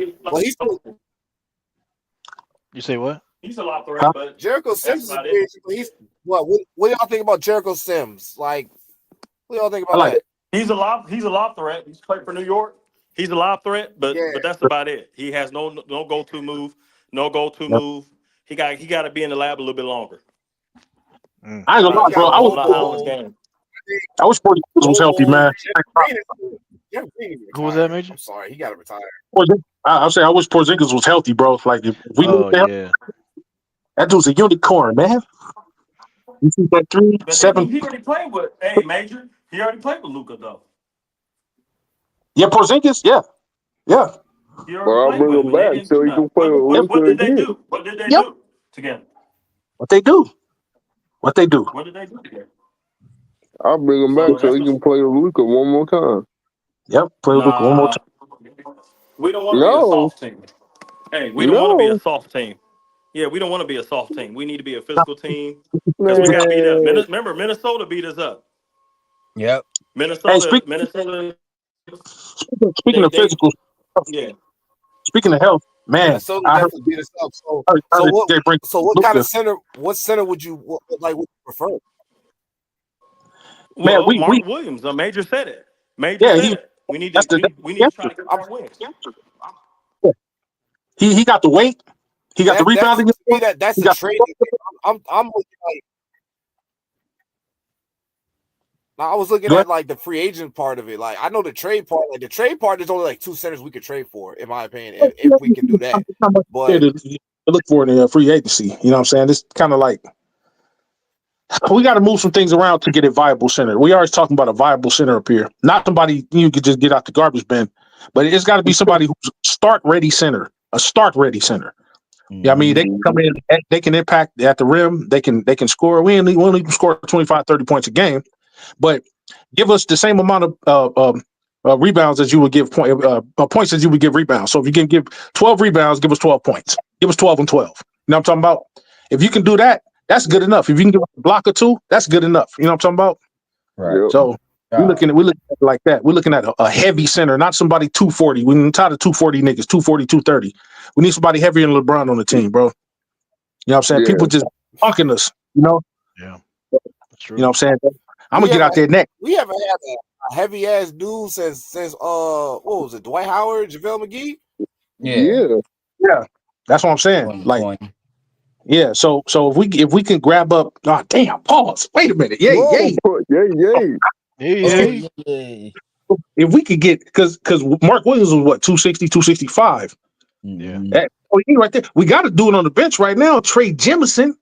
You say what? He's a lot threat, but Jericho Sims is a free agent, but he's what do y'all think about Jericho Sims? Like, what do y'all think about that? He's a lob threat. He's played for New York. He's a lob threat, but that's about it. He has no go-to move, move. He got to be in the lab a little bit longer. I ain't gonna lie, bro. I wish 40 was healthy, man. Jeff Green Who was that, retired. Major? I'm sorry, he got to retire. I'll say I wish Porzingis was healthy, bro. Like if we Oh yeah. that dude's a unicorn, man. You see that But then 3-7? he already played with Major. He already played with Luka though. Yeah, Porzingis. Yeah. He But I'll already played bring with him him, and they back didn't so do he can nothing. play with What Luka did they again. do? What did they Yep. do together? What they do? What did they do together? I'll bring him So back so that's he can play with Luka one more time. Yep. Play with Luka one more nah. time. We don't want to be a No, soft team. Hey, we don't want to be a no, soft team. Yeah, we don't want to be a soft team. We need to be a physical team because we got beat up. man. Remember, Minnesota beat us up. Yep. Hey, Minnesota, speaking of they physical, yeah. speaking of health, man, Minnesota I heard, definitely beat us up. So, I heard so what? they bring So what kind Luka. of center? What center would you would you prefer? Man, Well, we Mark Williams, a Major said it. Major yeah, said it. We need that's to the we need to try answer. to get our wins. He got the weight, he got the That's rebounding, to me that's he a got trade. I'm looking like. Now, I was looking go at ahead. like the free agent part of it. Like I know the trade part. Like the trade part, there's only like 2 centers we could trade for, in my opinion, if we can do that. How much But to look for in the free agency. You know what I'm saying? It's kind of like we got to move some things around to get a viable center. We always talking about a viable center up here, not somebody you could just get out the garbage bin, but it's got to be somebody who's start ready center, a start ready center. Yeah, I mean they can come in, they can impact at the rim, they can score. We only score 25, 30 points a game, but give us the same amount of rebounds as you would give points as you would give rebounds. So if you can give 12 rebounds, give us 12 points. Give us 12 and 12. You know what I'm talking about? If you can do that, that's good enough. If you can give us a block or two, that's good enough. You know what I'm talking about? Right. Yep. So we're looking at it like that. We're looking at a heavy center, not somebody 240. We're tired of 240 niggas, 240, 230. We need somebody heavier than LeBron on the team, bro. You know what I'm saying? Yeah. People just punking us, you know? Yeah. That's true. You know what I'm saying? I'm we gonna get out there next. We haven't had a heavy ass dude since what was it? Dwight Howard, JaVale McGee. Yeah. That's what I'm saying. Like, yeah. So if we can grab up, oh damn, pause. Wait a minute. Yay. Yay. If we could get because Mark Williams was what 260, 265. Yeah. Right there. We got to do it on the bench right now. Trey Jemison.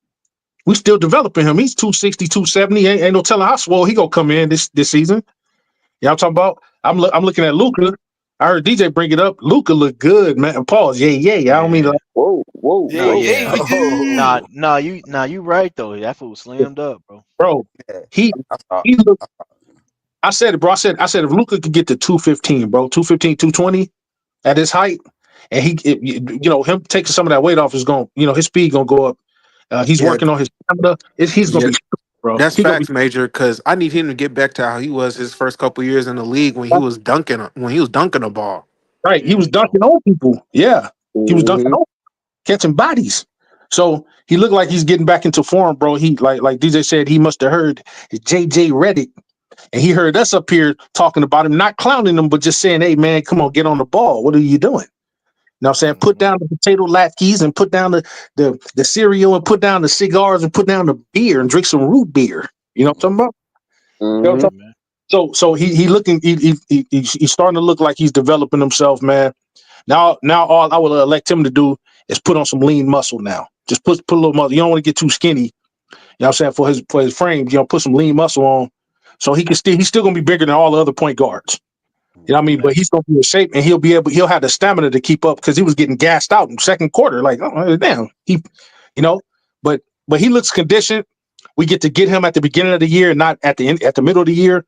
We still developing him. He's 260, 270. Ain't no telling how swole he gonna come in this season. You know what I'm talking about? I'm looking at Luka. I heard DJ bring it up. Luka look good, man. Pause. Yay. I don't mean like Whoa. Nah, yeah. Oh. Nah, you right though. That fool slammed up, bro. bro. He look. I said it, bro. I said if Luka could get to 215, bro, 215, 220 at his height, and him taking some of that weight off is going, his speed gonna go up. He's working on his stamina. He's gonna be, bro. That's He gonna facts, Major. Because I need him to get back to how he was his first couple years in the league when he was dunking the ball. Right. He was dunking on people. Yeah. He was dunking on, catching bodies. So he looked like he's getting back into form, bro. He like DJ said, he must have heard JJ Redick. And he heard us up here talking about him, not clowning him, but just saying, hey, man, come on, get on the ball. What are you doing? You know what I'm saying? Put down the potato latkes and put down the cereal and put down the cigars and put down the beer and drink some root beer. You know what I'm talking about? You know what I'm talking about? So he looking he's starting to look like he's developing himself, man. Now all I will elect him to do is put on some lean muscle now. Just put a little muscle. You don't want to get too skinny. You know what I'm saying? For his frame, put some lean muscle on. So he's still gonna be bigger than all the other point guards. You know what I mean? But he's gonna be in shape and he'll have the stamina to keep up because he was getting gassed out in second quarter. Like, oh damn. But he looks conditioned. We get to get him at the beginning of the year, not at the end, at the middle of the year.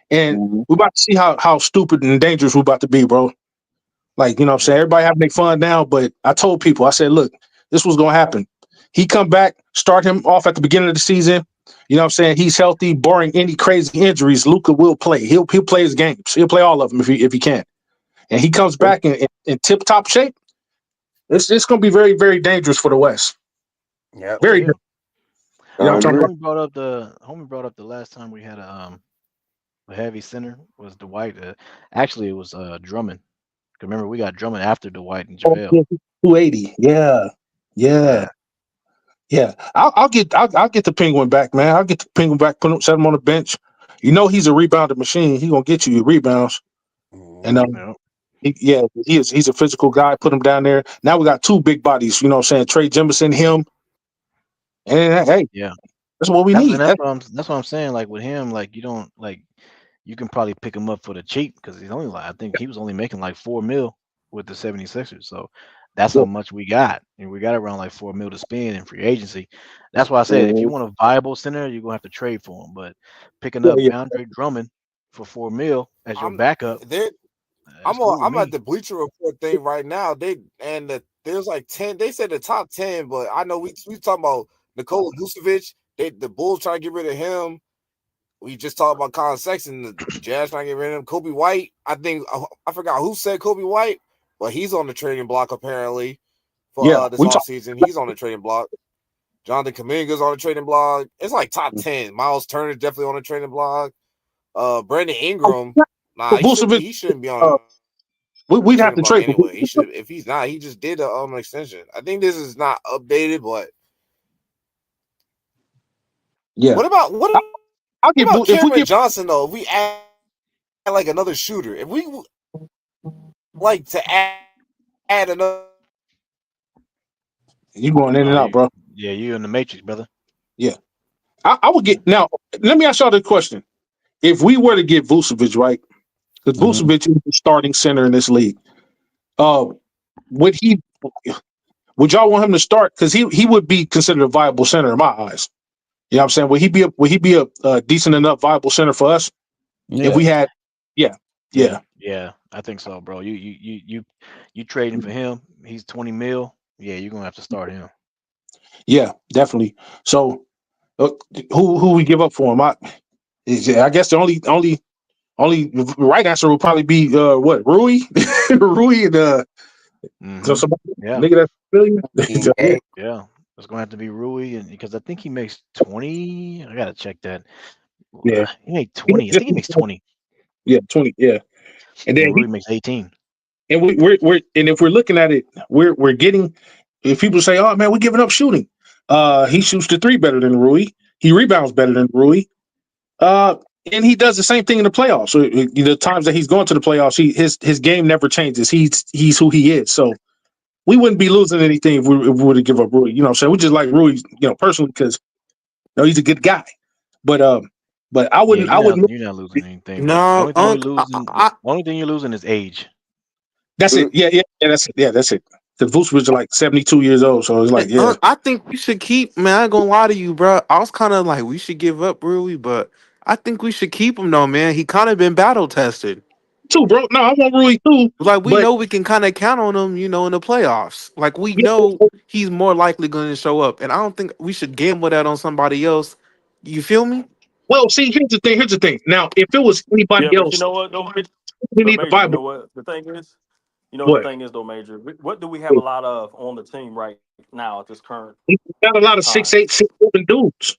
And we're about to see how stupid and dangerous we're about to be, bro. Like, you know what I'm saying? Everybody having their fun now, but I told people, I said, look, this was gonna happen. He come back, start him off at the beginning of the season. You know what I'm saying? He's healthy, barring any crazy injuries. Luka will play. He'll play his games. He'll play all of them if he can. And he comes back in tip top shape. It's going to be very, very dangerous for the West. Yeah. Very. You know what I'm Homie brought up the last time we had a heavy center was Dwight. Actually, it was Drummond. Remember, we got Drummond after Dwight and JaVale. 280. Yeah. I'll get the Penguin back, man. I'll get the Penguin back. Set him on the bench. You know he's a rebounder machine. He's gonna get you your rebounds. And Yeah. he's a physical guy. Put him down there. Now we got two big bodies. You know what I'm saying? Trey Jemison, him, and hey, Yeah. that's what we That's and need. that's what I'm saying. Like with him, like you don't like you can probably pick him up for the cheap because he's only like I think he was only making like 4 mil with the 76ers. So that's how much we got. And we got around like 4 mil to spend in free agency. That's why I said if you want a viable center, you're gonna have to trade for him. But picking up Andre Drummond for 4 mil as your I'm backup, there. that's cool with I'm at me. the Bleacher Report thing right now. There's like 10. They said the top 10, but I know we talking about Nikola Vucevic. The Bulls trying to get rid of him. We just talked about Colin Sexton. The Jazz trying to get rid of him. Kobe White. I think I forgot who said Kobe White, but he's on the trading block apparently for this offseason. He's on the trading block. Jonathan Kuminga's on the trading block. It's like top 10. Miles Turner's definitely on the trading block. Brandon Ingram. Nah, he shouldn't be on we'd have to block trade anyway. He should. If he's not, he just did an extension. I think this is not updated, but what about Cameron Johnson though? If we add like another shooter, if we like to add another, you going in and out, bro. Yeah, you in the matrix, brother. Yeah, I would get now. Let me ask y'all the question: if we were to get Vucevic, right? Because Vucevic is the starting center in this league. Would y'all want him to start? Because he would be considered a viable center in my eyes. You know what I'm saying? Would he be a decent enough viable center for us if we had? Yeah. Yeah, I think so, bro. You trading for him? He's 20 mil. Yeah, you're gonna have to start him. Yeah, definitely. So, who we give up for him? I guess the only right answer would probably be what Rui, Rui, and so somebody nigga that's million. Yeah, it's gonna have to be Rui, and because I think he makes 20. I gotta check that. Yeah, he made 20. I think he makes 20. Yeah, 20. Yeah, and then Rui makes 18. And we're and if we're looking at it, we're getting. If people say, "Oh man, we're giving up shooting," he shoots the three better than Rui. He rebounds better than Rui. And he does the same thing in the playoffs. So the times that he's going to the playoffs, his game never changes. He's who he is. So we wouldn't be losing anything if we were to give up Rui. You know what I'm saying? We just like Rui, personally, because he's a good guy. But I wouldn't. You're not losing anything. No, The only thing you're losing is age. That's it. Yeah, that's it. Yeah, that's it. Because Vucevic is like 72 years old, so it's like, yeah. I think we should keep. Man, I ain't gonna lie to you, bro. I was kind of like, we should give up Rui, but I think we should keep him though, man. He kind of been battle tested. Too, bro. No, I want Rui too. Like we know we can kind of count on him, in the playoffs. Like we know he's more likely going to show up, and I don't think we should gamble that on somebody else. You feel me? Well, see, here's the thing. Now, if it was anybody else, you know what? Though, we need Major, the Bible. you know what the thing is? The thing is, though, Major. What do we have a lot of on the team right now at this current? We got a lot of 6'8", 6'7" dudes.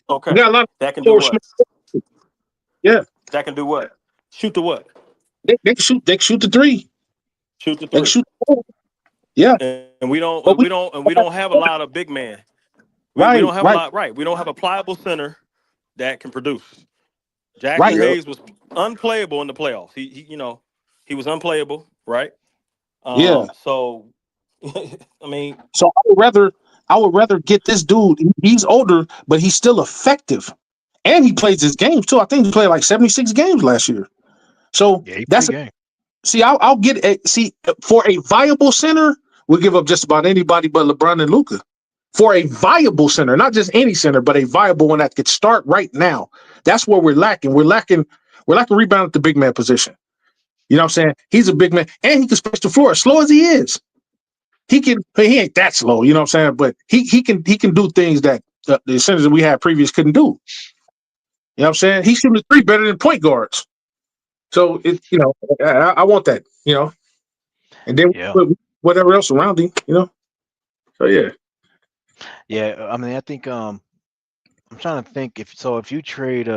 Okay, we got a lot of that can do what? Yeah, that can do what? Shoot the what? They can shoot. They can shoot the three. Shoot the three. They can shoot the four. Yeah, and we don't have a lot of big men. We don't have a lot. Right, we don't have a pliable center that can produce. Jackson Hayes was unplayable in the playoffs. He was unplayable, right? So, I mean, so I would rather get this dude. He's older, but he's still effective, and he plays his games too. I think he played like 76 games last year. So that's a game. See, I'll get for a viable center, we'll give up just about anybody but LeBron and Luka. For a viable center, not just any center, but a viable one that could start right now. That's where we're lacking. We're lacking rebound at the big man position. You know what I'm saying? He's a big man, and he can space the floor as slow as he is. He ain't that slow, you know what I'm saying? But he can do things that the centers that we had previous couldn't do. You know what I'm saying? He's shooting the three better than point guards. So I want that, and then put whatever else around him, So yeah. Yeah, I mean, I think I'm trying to think if you trade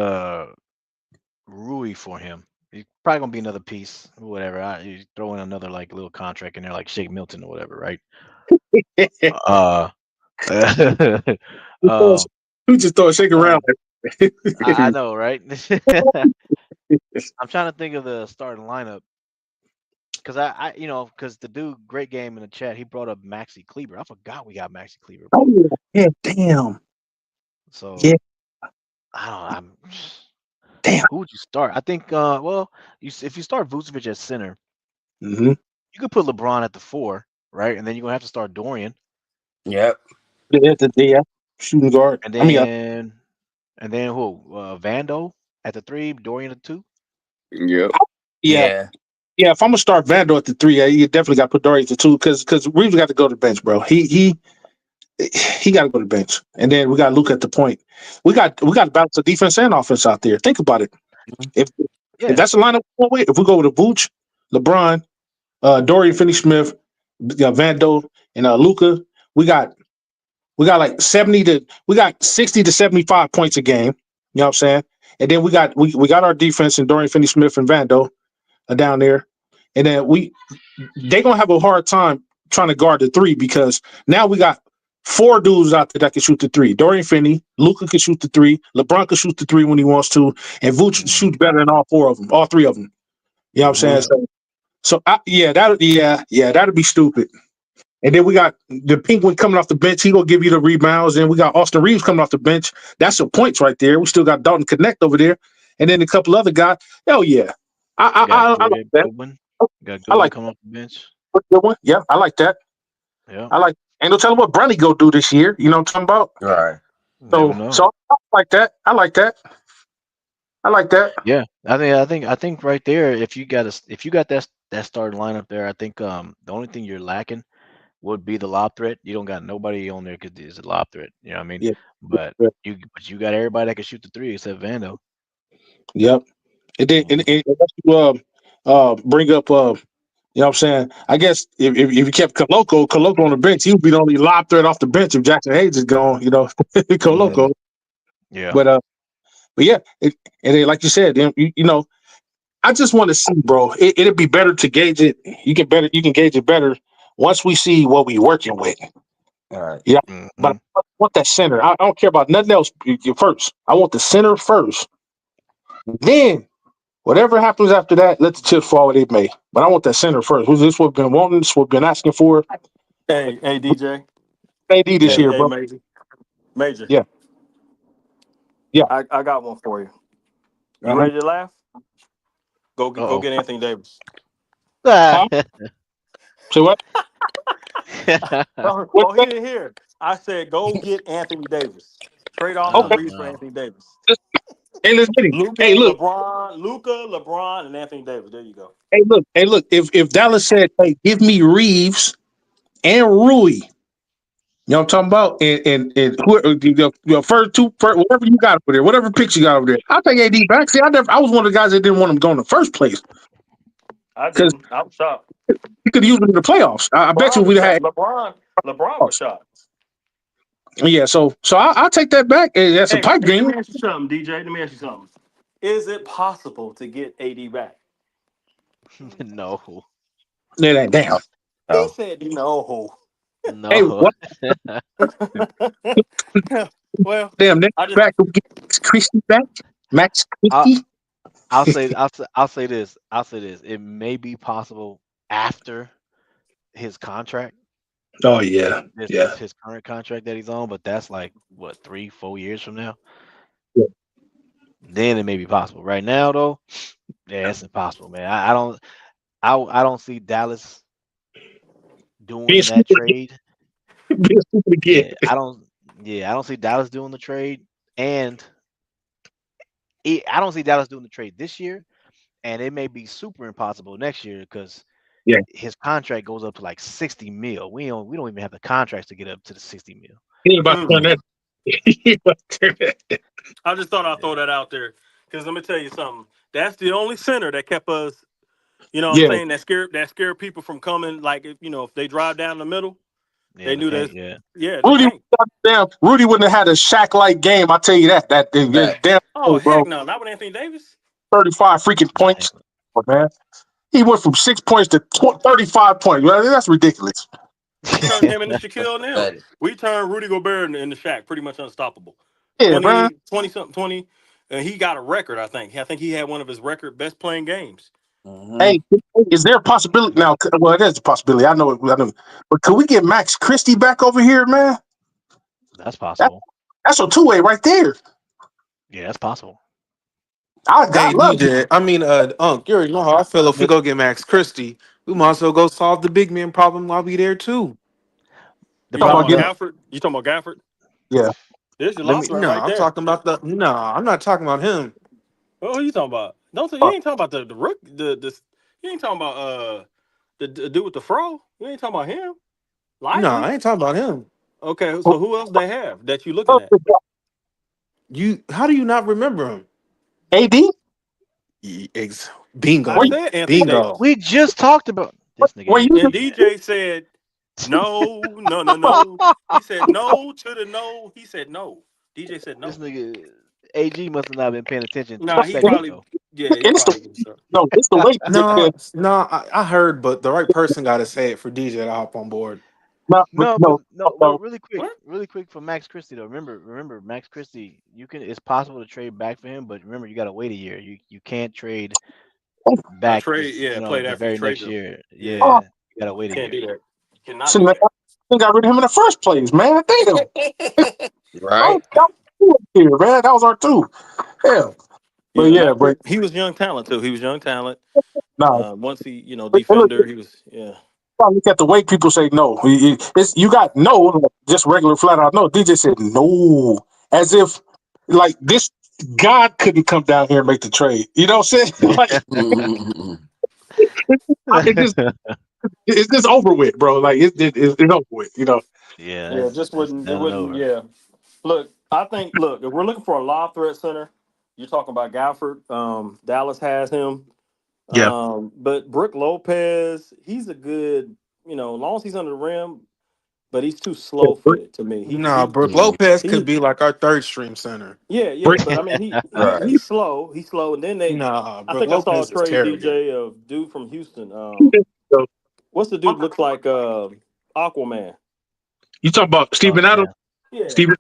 Rui for him, he's probably gonna be another piece, whatever. You throw in another like little contract in there, like Shake Milton or whatever, right? We just throw a shake around. I know, right? I'm trying to think of the starting lineup because because the dude, great game in the chat, he brought up Maxi Kleber. I forgot we got Maxi Kleber. Oh, yeah, damn. So Yeah. I don't. I'm. Damn. Who would you start? I think. Well, if you start Vucevic at center, Mm-hmm. you could put LeBron at the 4, right? And then you're gonna have to start Dorian, Yep. Yeah, shooting guard. and I mean, then who? Vando at the 3, Dorian at the 2. Yep. yeah, Yeah. yeah. If I'm gonna start Vandal at the 3, you definitely got to put Dory at the 2 because Reeves got to go to the bench, bro. He got to go to the bench, and then we got Luke at the point. We got to balance the defense and offense out there. Think about it. If Yeah. that's the lineup we're going with, if we go with a Vooch, LeBron, Dorian Finney-Smith, Vando, and Luka, we got like 60 to 75 points a game. You know what I'm saying? And then we got our defense and Dorian Finney-Smith and Vando down there, and then they gonna have a hard time trying to guard the 3 because now we got 4 dudes out there that can shoot the 3. Dorian Finney, Luka can shoot the 3, LeBron can shoot the 3 when he wants to, and Vooch shoots better than all 3 of them. You know what I'm saying? That'd be stupid. And then we got the Penguin coming off the bench. He gonna give you the rebounds. And we got Austin Reeves coming off the bench. That's some points right there. We still got Dalton Connect over there, and then a couple other guys. Hell yeah, I like that. Goodwin. Got I Goodwin like coming off the bench. good one. Yeah, I like that. Yeah. I like. Ain't no telling what Bronny go do this year. You know what I'm talking about? Right. Never know. So I like that. I like that. Yeah, I think right there, if you got that starting lineup there, I think the only thing you're lacking would be the lob threat. You don't got nobody on there because it's a lob threat. You know what I mean? Yeah. But you got everybody that can shoot the 3 except Vando. Yep. And then and unless you bring up you know what I'm saying? I guess if you kept Koloko on the bench, he would be the only lob threat off the bench if Jackson Hayes is gone, you know. Koloko. Yeah. But yeah, and then, like you said, you know, I just want to see, bro. It'd be better to gauge it. You can gauge it better once we see what we working with. All right. Yeah, Mhm. but I want that center. I don't care about nothing else first. I want the center first. Then whatever happens after that, let the chips fall where they may. But I want that center first. This is what we've been wanting. This is what we've been asking for. Hey, DJ. AD this year, Hey, bro. Major. Yeah. I got one for you. You Uh-huh. ready to laugh? Go Uh-oh. get Anthony Davis. Say what? Oh, he didn't hear. I said go get Anthony Davis. Trade off Okay. Reeves for Anthony Davis. Hey, let's get him. Luka, Hey, look. LeBron, and Anthony Davis. There you go. Hey, look. If Dallas said, "Hey, give me Reeves and Rui," you know what I'm talking about, and your first whatever you got over there, whatever picks you got over there, I'll take AD back. See, I was one of the guys that didn't want him going in the first place I because didn't. I'm shocked. he could have used him in the playoffs. I bet you we'd have had. LeBron was shocked. Yeah, so I'll take that back. Hey, that's a pipe dream. Let me ask you something, DJ. Let me ask you something. Is it possible to get AD back? No. Yeah, damn. He said no. No. Hey, what? Well, Damn, next back to get Christie back. Max Christie. I'll say this. It may be possible after his contract. Oh yeah, His current contract that he's on, but that's like what 3-4 years from now. Yeah. Then it may be possible. Right now, though, yeah, it's impossible, man. I don't see Dallas doing Being that stupid trade. Being stupid again. I don't see Dallas doing the trade, and I don't see Dallas doing the trade this year, and it may be super impossible next year because his contract goes up to like 60 mil. We don't even have the contracts to get up to the 60 mil. He about to turn that. I just thought I'd throw that out there because let me tell you something. That's the only center that kept us. You know what I'm saying? That scared people from coming. Like if they drive down the middle, they knew that. Yeah. Rudy wouldn't have had a Shaq-like game. I'll tell you that. Damn. Oh bro. heck no! Not with Anthony Davis. 35 freaking points, man. He went from 6 points to 35 points. Man, that's ridiculous. We turned him into Shaquille O'Neal. We turned Rudy Gobert into Shaq, pretty much unstoppable. Yeah, 20 something, 20. and he got a record. I think he had one of his record best playing games. Hey, is there a possibility now? Well, there's a possibility. I know it. But could we get Max Christie back over here, man? That's possible. That's a two-way right there. Yeah, that's possible. I Hey, love it. DJ. I mean, Unc, you already know how I feel. If we go get Max Christie, we might as well go solve the big man problem while we there too. The You talking problem about is Gafford? You talking about Gafford? Yeah. There's your Let lob me. threat No, right I'm there. talking about the. No, I'm not talking about him. What are you talking about? You ain't talking about the rook. You ain't talking about the dude with the fro. You ain't talking about him. No, Lively. I ain't talking about him. Okay, so who else they have that you looking at? How do you not remember him? AD? Bingo. I said Anthony Bingo. Davis. we just talked about this nigga. And DJ said no. He said no to the no. He said no. DJ said no. This nigga AG must have not been paying attention 2 Nah, he seconds probably ago. he It's probably was. it's the way. No, I heard, but the right person got to say it for DJ to hop on board. No, but no. really quick for Max Christie though. Remember, Max Christie. It's possible to trade back for him, but remember, you got to wait a year. You can't trade back. Trade, play the that very trade next them. year. Yeah. Yeah, you got to wait a Can't year. do that. Cannot So, do man, I got rid of him in the first place, man. Damn. Right. Here, man. That was our two. Yeah. But Yeah, yeah, Max, but he was young talent too. He was young talent. no. Once he, Look, defender, he was look at the way people say no. You got no, just regular flat out no. DJ said no, as if like this God couldn't come down here and make the trade. You know what I'm saying? Like it's just over with, bro. Like it's over with. You know. Yeah, just that's wouldn't it done and wouldn't over. yeah. Look, I think if we're looking for a lob threat center, you're talking about Gafford. Dallas has him. Yeah. But Brook Lopez, he's a good, as long as he's under the rim, but he's too slow footed to me. Nah, Brooke Lopez could be like our third stream center. But I mean Right. he's slow. He's slow. And then Nah, I Brooke think I saw a Lopez is trade terrible. DJ of dude from Houston. What's the dude looks like Aquaman? You talking about Steven Adams? Yeah. Steven.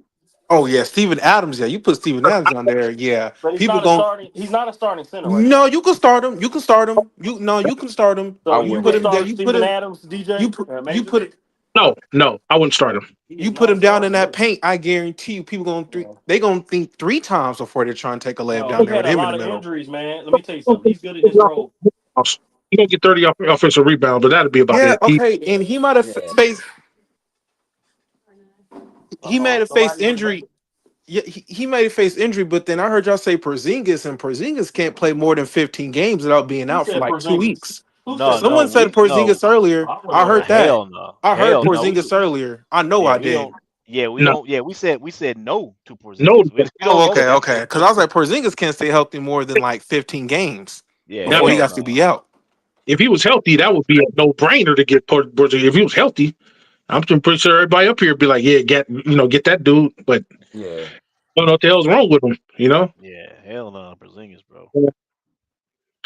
Oh yeah, Steven Adams. Yeah, you put Steven Adams on there. Yeah, But people going. he's not a starting center right No, now. you can start him. You can start him. You can start him. So I'm you with Put would him there. that. start You put Steven him. Adams, DJ? You put. No, I wouldn't start him. You put him down in that paint. I guarantee you, people they gonna think 3 times before they're trying to take a layup down He's there had with a him in lot the of middle. injuries, man. Let me tell you something. He's good in his role. He don't get 30 offensive rebounds, but that'd be about Yeah, it. okay, and he might have faced. He might have faced Somebody injury. Yeah, he might have faced injury, but then I heard y'all say Porzingis, and Porzingis can't play more than 15 games without being Who out for said like 2 Porzingis? weeks. Who No, said Someone no, that? said we no, Porzingis earlier. I wouldn't I know heard that. that. hell no, I heard hell no. Porzingis earlier. I know Yeah, I we did. don't. Yeah, we No, don't. Yeah, we said no to no, Porzingis. We Oh, don't know okay, that. okay. Because I was like, Porzingis can't stay healthy more than like 15 games Yeah, now, before he hell got to no. be out. if he was healthy, that would be a no-brainer to get Porzingis. If he was healthy, I'm pretty sure everybody up here would be like, yeah, get that dude. But Yeah. I don't know what the hell's wrong with him. Yeah, hell no, Porzingis, bro.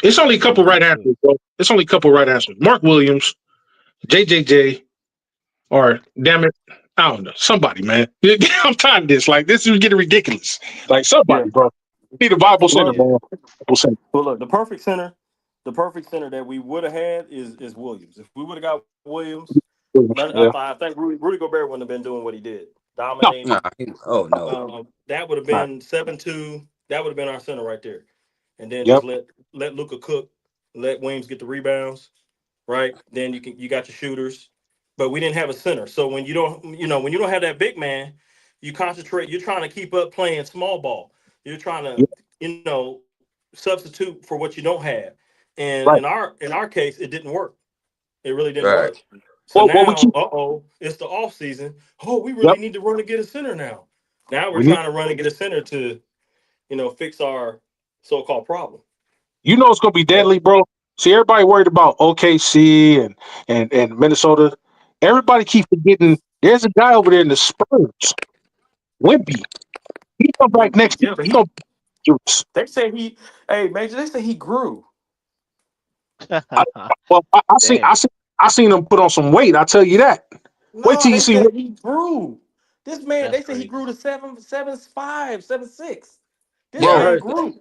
It's only a couple right Porzingis too. answers, bro. It's only a couple right answers. Mark Williams, JJJ, or damn it, I don't know. Somebody, man. I'm tired of this. Like, this is getting ridiculous. Like, Yeah. somebody, bro. Need a Bible center, Well, man. Bible center. well, look, the perfect center that we would have had is Williams. If we would have got Williams, Yeah. I think Rudy Gobert wouldn't have been doing what he did, No, dominating. Oh no. That would have nah. been 7-2. That would have been our center right there. And then Yep. just let Luka cook, let Williams get the rebounds, right? Then you got your shooters, but we didn't have a center. So when you don't have that big man, you concentrate. You're trying to keep up playing small ball. You're trying to Yep. substitute for what you don't have. And Right. in our case, it didn't work. It really didn't Right. work. So Well, we now, keep. it's the off season. Oh, we really Yep. need to run to get a center now. Now we're We need. trying to run and get a center to, fix our so-called problem. It's gonna be deadly, bro. See, everybody worried about OKC and Minnesota. Everybody keeps forgetting. There's a guy over there in the Spurs, Wimpy. He come back next year. Yeah, but He gonna be juice. they say Major, they say he grew. Well, I seen Damn. I seen him put on some weight. I tell you that. Wait No, till you they see. said he grew. This man, That's they say he crazy. grew to 7'5", 7'6". This Bro, man grew.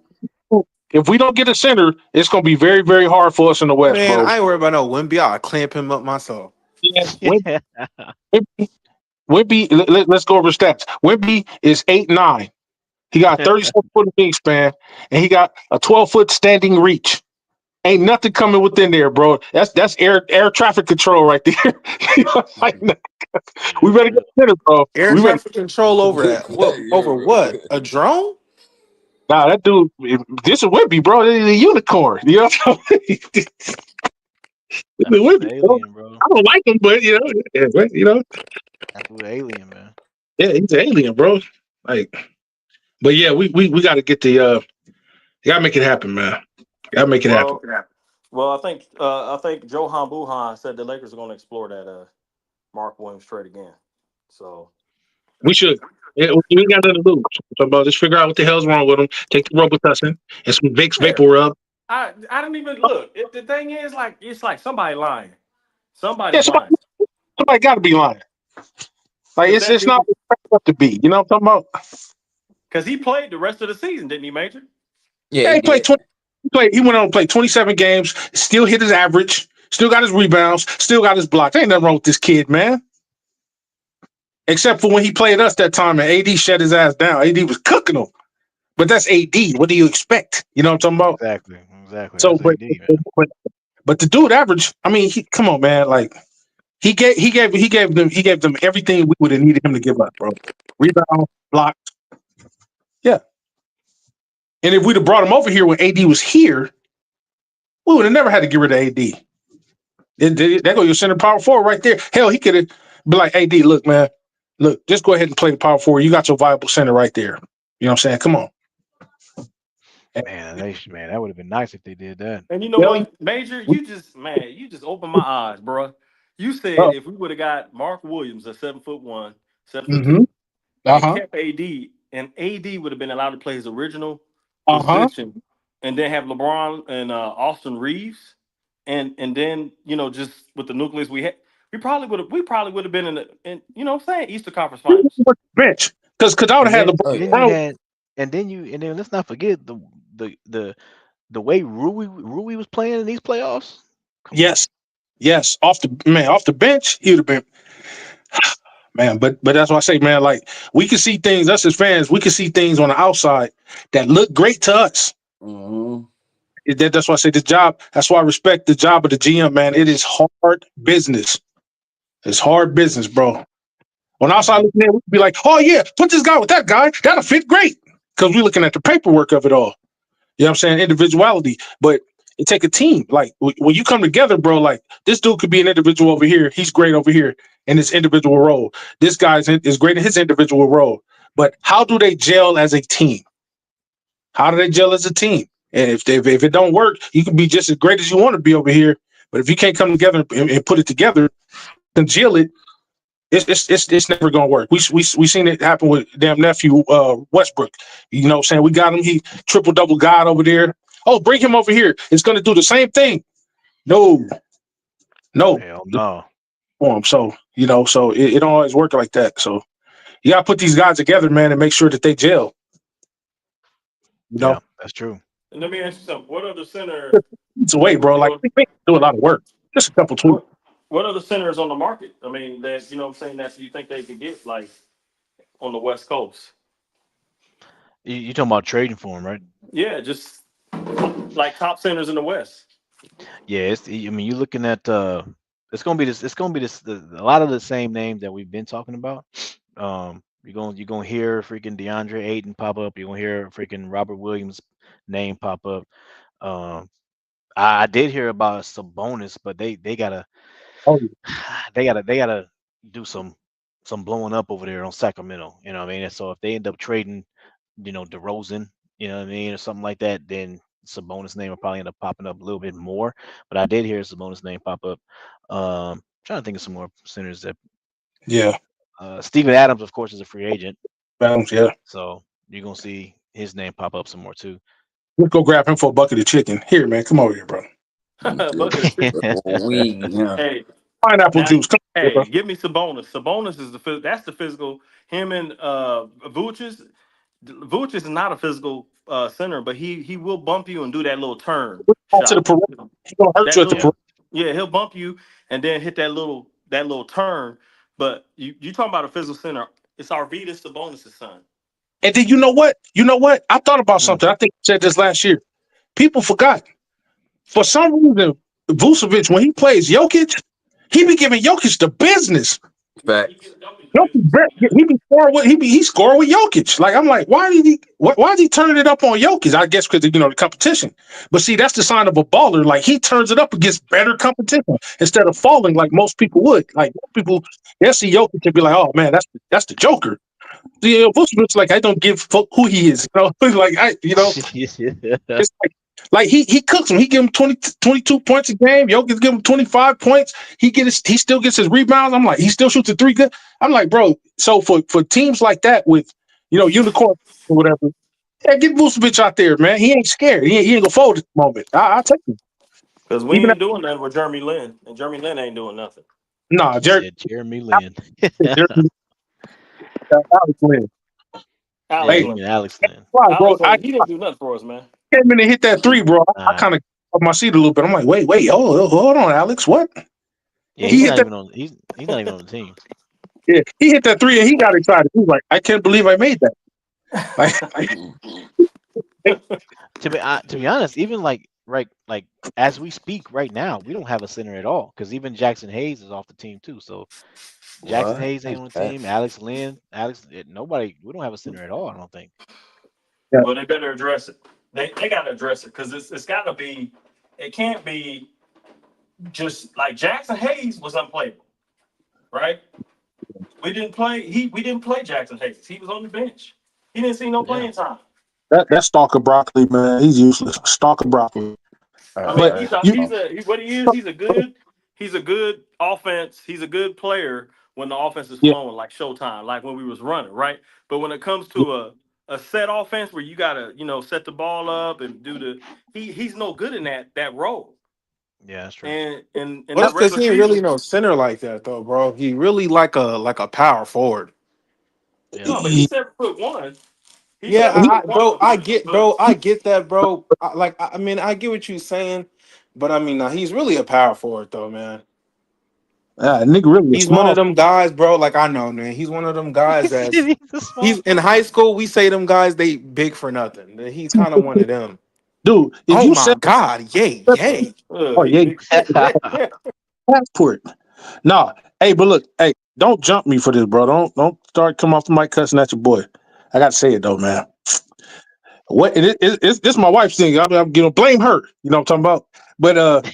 if we don't get a center, it's gonna be very, very hard for us in the West, Man, bro. I ain't worried about no Wimby. I'll clamp him up myself. Yeah, Wimby, let's go over stats. Wimby is 8'9". He got 37-foot wingspan, and he got a 12-foot standing reach. Ain't nothing coming within there, bro. That's air traffic control right there. Like, we better get center, bro. Air We better. traffic control over that. What over what? A drone? Nah, that dude. This is Wimby, bro. This is a unicorn. You know what I'm saying? That fool's an alien, bro. I don't like him, but That fool's an alien, man. yeah, he's an alien, bro. Like, but yeah, we got to get the gotta make it happen, man. Gotta make it happen. Well, I think Johan Buhan said the Lakers are going to explore that Mark Williams trade again. So We should. Yeah, we got nothing to lose. So, about just figure out what the hell's wrong with him. Take the Robitussin and some Vicks Vapor Rub. I didn't even look. The thing is, like, it's like somebody lying. Somebody Yeah, lying. somebody got to be lying. Like it's not what to be. You know what I'm talking about? Because he played the rest of the season, didn't he, Major? Yeah, he played 20. He went on to play 27 games. Still hit his average. Still got his rebounds. Still got his blocks. Ain't nothing wrong with this kid, man. Except for when he played us that time and AD shut his ass down. AD was cooking him. But that's AD. What do you expect? You know what I'm talking about? Exactly. So, but the dude average. I mean, come on, man. Like he gave them everything we would have needed him to give us, bro. Rebound, blocks. Yeah. And if we'd have brought him over here when AD was here, we would have never had to get rid of AD. That go your center power forward right there. Hell, he could have been like, AD, look, man, look, just go ahead and play the power forward. You got your viable center right there. You know what I'm saying? Come on. Man, that would have been nice if they did that. And you know what, Major, you just opened my eyes, bro. You said if we would have got Mark Williams at 7'1", 7'2", and kept AD, and AD would have been allowed to play his original position, and then have LeBron and Austin Reeves, and then just with the nucleus we had, we probably would have been in you know what I'm saying, Eastern Conference Finals. Bench, because I would have had LeBron. And then let's not forget the way Rui was playing in these playoffs. Yes, off the bench, he would have been. Man, but that's why I say, man, like we can see things. Us as fans, we can see things on the outside that look great to us. Mm-hmm. That's why I say the job. That's why I respect the job of the GM, man. It is hard business. It's hard business, bro. On outside looking in, we'd be like, oh yeah, put this guy with that guy. That'll fit great. Because we're looking at the paperwork of it all. You know what I'm saying? Individuality. But it take a team. Like when you come together, bro, like this dude could be an individual over here. He's great over here in his individual role. This guy is great in his individual role. But how do they gel as a team? How do they gel as a team? And if it don't work, you can be just as great as you want to be over here. But if you can't come together and put it together and gel it, it's never gonna work. We seen it happen with damn nephew Westbrook. You know what I'm saying? We got him, he triple-double God over there. Oh, bring him over here. It's gonna do the same thing. No. Hell no. For him. So, it don't always work like that. So you gotta put these guys together, man, and make sure that they gel. Yeah, that's true. And let me ask you something. What other center? It's a way, bro. Like we do a lot of work. Just a couple tweets. What other centers on the market? I mean, that you know what I'm saying, that you think they could get like on the West Coast? You talking about trading for him, right? Yeah, just like top centers in the West. Yeah, you're looking at it's gonna be this. It's gonna be this. A lot of the same names that we've been talking about. You're gonna hear freaking DeAndre Ayton pop up. You're gonna hear freaking Robert Williams' name pop up. I did hear about Sabonis, but they gotta do some blowing up over there on Sacramento. You know what I mean? And so if they end up trading, DeRozan, you know what I mean, or something like that, then Sabonis' name will probably end up popping up a little bit more. But I did hear Sabonis' name pop up. Trying to think of some more centers that. Yeah. Steven Adams, of course, is a free agent. Adams, yeah. So you're gonna see his name pop up some more too. Let's go grab him for a bucket of chicken. Here, man, come over here, bro. Hey, pineapple juice. Come hey, here, give me Sabonis. Sabonis is that's the physical. Him and Vucic. Vucic is not a physical center, but he will bump you and do that little turn To the shot. perimeter, he gonna hurt That you at the Yeah. little, perimeter. yeah, he'll bump you and then hit that little turn. But you talking about a physical center? It's Arvydas Sabonis' son. And then you know what? You know what? I thought about Mm. something. I think I said this last year. People forgot. For some reason, Vucevic, when he plays Jokic, he be giving Jokic the business. Facts. He be scoring with he scoring with Jokic. Like I'm like, why is he turning it up on Jokic? I guess because the competition. But see, that's the sign of a baller. Like he turns it up against better competition instead of falling like most people would. Like most people, they see Jokic and be like, oh man, that's the Joker. Vucevic, like I don't give fuck who he is. It's like he cooks him. He give him 22 points a game. Jokic give him 25 points. He still gets his rebounds. I'm like, he still shoots a three good. I'm like, bro. So for teams like that with unicorn or whatever, yeah, get Vucevic out there, man. He ain't scared. He ain't gonna fold at the moment. I'll take him. Because we Even ain't doing nothing with Jeremy Lin, and Jeremy Lin ain't doing nothing. nah, He said Jeremy Lin. Alex Lynn. Yeah, Alex Hey, you Lin. mean Alex Lin. why, bro? Alex Lin, he didn't do nothing for us, man. Came in and hit that three, bro. I Nah. kind of up my seat a little bit. I'm like, wait, hold on, Alex. What? Yeah, He he's hit not that. even on. He's not even on the team. Yeah, he hit that three and he got excited. He was like, I can't believe I made that. Like, To be honest, even like as we speak right now, we don't have a center at all because even Jackson Hayes is off the team too. So Jackson What? Hayes ain't on the team. Facts. Alex Lynn, nobody. We don't have a center at all. I don't think. yeah, Well, they better address it. They got to address it because it's got to be. It can't be just like Jackson Hayes was unplayable, right? We didn't play Jackson Hayes. He was on the bench. He didn't see no Yeah. playing time. that stalker broccoli, man, he's useless. Stalker broccoli. I But mean, Right. you, what he is. He's a good offense. He's a good player when the offense is yeah, flowing like Showtime, like when we was running, right? But when it comes to a set offense where you gotta set the ball up and do he's no good in that role. Yeah, that's true. And in Well, the that's because regular he ain't really season, no center like that, though, bro. He really like a power forward. Yeah. no, but he's 7'1". He's Yeah, seven foot one, bro, but I get that, bro. I mean, I get what you're saying, but I mean, nah, he's really a power forward, though, man. nigga really a He's one of small them guys, bro. Like I know, man. He's one of them guys that's He's a small he's in forward. high school. We say them guys they big for nothing. He's kind of one of them. dude. If Oh you my said, God, yay, yay. oh he yeah, big. passport. Nah, hey, but look, hey, don't jump me for this, bro. Don't start coming off the mic cussing at your boy. I got to say it though, man. What it's this my wife's thing. I'm gonna blame her. You know what I'm talking about? But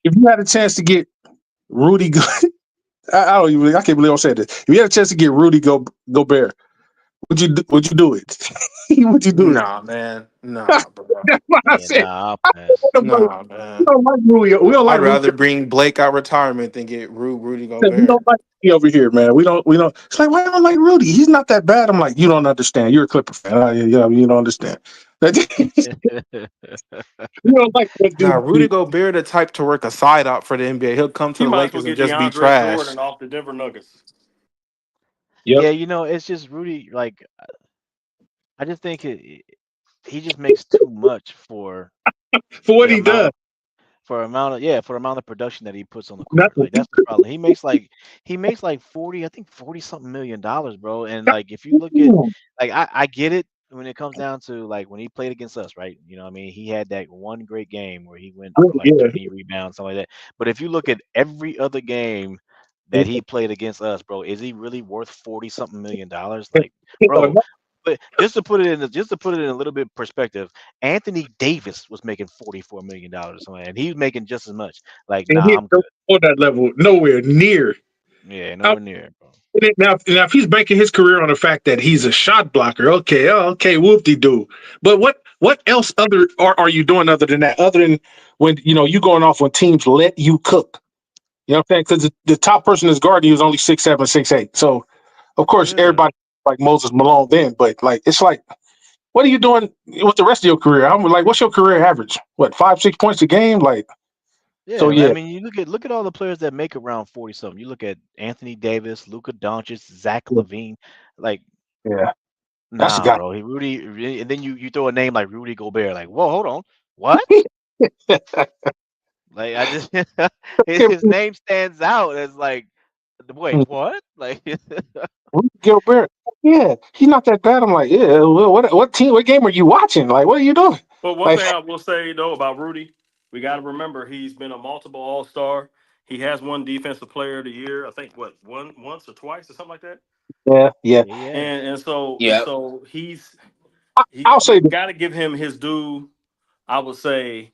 if you had a chance to get Rudy, I can't believe I said this. If you had a chance to get Rudy Gobert, would you do it? Would you do it? Nah, man. Nah, bro. That's what I Yeah, said. nah, I'll pass. Nah, We man. don't like Rudy. We don't like I'd Rudy. rather bring Blake out retirement than get Rudy We don't Gobert. like Rudy over here, man. We don't. It's like, why don't like Rudy? He's not that bad. I'm like, you don't understand. You're a Clipper fan. You don't understand. You don't like that Nah, Rudy dude. Gobert the type to work a side out for the NBA. He'll come to He the might as well Lakers and get just be DeAndre trash. Jordan off the Denver Nuggets. Yep. Yeah, it's just Rudy. Like I just think he just makes too much For what the he amount does. of for the amount of production that he puts on the court. Nothing. Like that's the problem. He makes like 40, I think 40 something $1 million, bro. And like if you look at like I get it when it comes down to like when he played against us, right? You know what I mean? He had that one great game where he went for like Yeah. 20 rebounds, something like that. But if you look at every other game that he played against us, bro, is he really worth 40 something $1 million? Like, bro, but just to put it in a little bit of perspective, Anthony Davis was making $44 million, and he was making just as much. Like, And nah, he I'm good. on that level, nowhere near. Yeah, Now, nowhere near, bro. now, if he's banking his career on the fact that he's a shot blocker, okay, whoop de doo. But what else are you doing other than that? Other than when you going off when teams let you cook. You know what I'm saying? Because the top person is guarding you is only 6'7", 6'8". So of course Yeah, everybody like Moses Malone then, but like it's like, what are you doing with the rest of your career? I'm like, what's your career average? What, 5, 6 points a game? Like, so yeah. I yeah, mean, you look at all the players that make around 40 something. You look at Anthony Davis, Luka Dončić, Zach LaVine. Like, yeah. That's the Nah, guy. bro. And then you throw a name like Rudy Gobert. Like, whoa, hold on, what? Like I just his name stands out as like, wait, what? Like, Rudy Gobert. Yeah, he's not that bad. I'm like, yeah. Well, what team? What game are you watching? Like, what are you doing? But one Like, thing I will say though about Rudy, we got to remember he's been a multiple All Star. He has won Defensive Player of the Year. I think once or twice or something like that. yeah, yeah. yeah, he has. And Yeah. so he's I'll say we this. got to give him his due. I would say,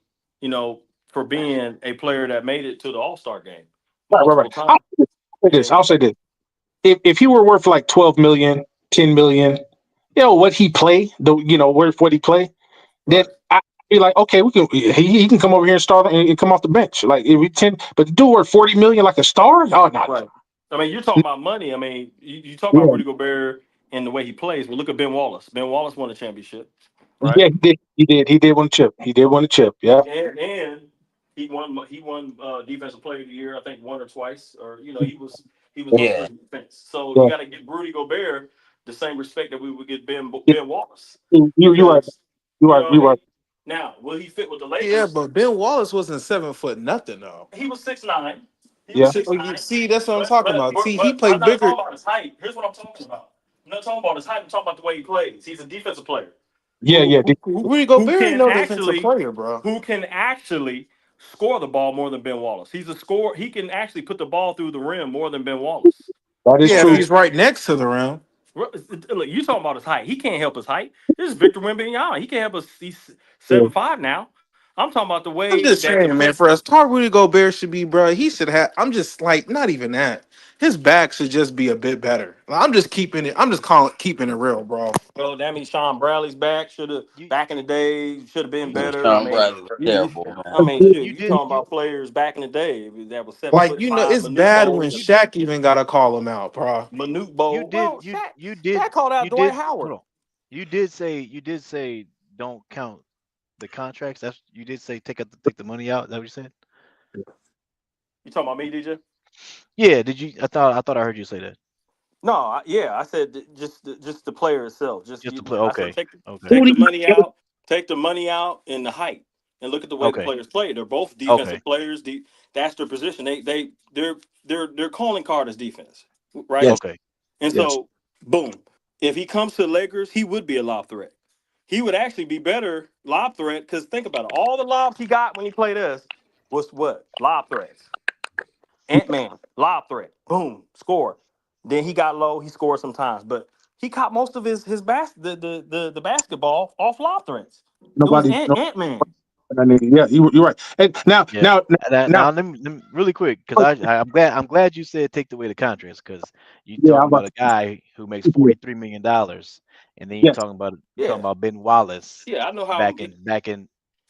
for being a player that made it to the All Star game Right. multiple times. I'll say this. If he were worth like 12 million, 10 million, what he play, worth what he play, then Right. I'd be like, okay, he can come over here and start and come off the bench. Like if we 10, but the dude worth 40 million like a star? Oh no. Right. I mean, you're talking about money. I mean, you talk about Yeah, Rudy Gobert and the way he plays, but look at Ben Wallace. Ben Wallace won a championship, right? yeah, he did win a chip. He did win a chip. Yeah. And he won defensive player of the year, I think one or twice, or he was up there Yeah. in defense. So you Yeah. got to give Rudy Gobert the same respect that we would give Ben Yeah. Wallace, You are because you you are know what I you are mean. Now, will he fit with the Yeah, Lakers? but Ben Wallace wasn't 7 foot nothing though. He was 6'9". He was yeah. six nine. See, that's what I'm But talking but about. but, See, he but I'm played not bigger. talking about his height. Here's what I'm talking about. I'm not talking about his height. I'm talking about the way he plays. He's a defensive player Yeah, who yeah. who who, Rudy who Gobert ain't can no defensive actually player, bro. who can actually score the ball more than Ben Wallace. He's a scorer. He can actually put the ball through the rim more than Ben Wallace. That is Yeah, if true. he's Okay. right next to the rim. Look, you talking about his height. He can't help his height. This is Victor Wembanyama. He can't help us. He's Yeah. 7'5" now. I'm talking about the I'm way just that the saying, man, play. for as tall Rudy Gobert should be, bro, he should have. I'm just like, not even that. His back should just be a bit better. I'm just keeping it. I'm just keeping it real, bro. Well, that means Sean Bradley's back. Should have you back in the day. Should have been you Yeah, better. I Sean mean, Bradley was you, terrible, I man. mean, shit. you You did talking you about players back in the day that was seven Like, foot five. it's Manute bad when Bol. you did Shaq even gotta call him out, bro. Manute you Bol. did Well, Shaq. you did Shaq called out you Dwight did Howard. hold on. You did say don't count the contracts. That's you did say take the money out. Is that what you said? You talking about me, DJ? Yeah. Did you? I thought I heard you say that. No, I said just the player itself. Just to play. I said Okay. take Okay. take the money out, take the money out and the height, and look at the way the Okay. players play. They're both Okay. defensive players. That's their position. Their calling card is defense, right? Yes, Okay. And yes. so, boom. If he comes to the Lakers, he would be a lob threat. He would actually be better lob threat because think about it. All the lobs he got when he played us was what? Lob threats. Ant-Man, lob threat. Boom, score. Then he got low, he scored sometimes. But he caught most of the basketball off lob threats. It was Nobody. No, Ant-Man. yeah, you're right. And now, Yeah. now, now, Now let me really quick because I'm glad you said take away the contracts because you yeah, I'm talking about. about a guy who makes Yeah, $43 million and then yes, you're talking Yeah. about Ben Wallace Yeah, I know how back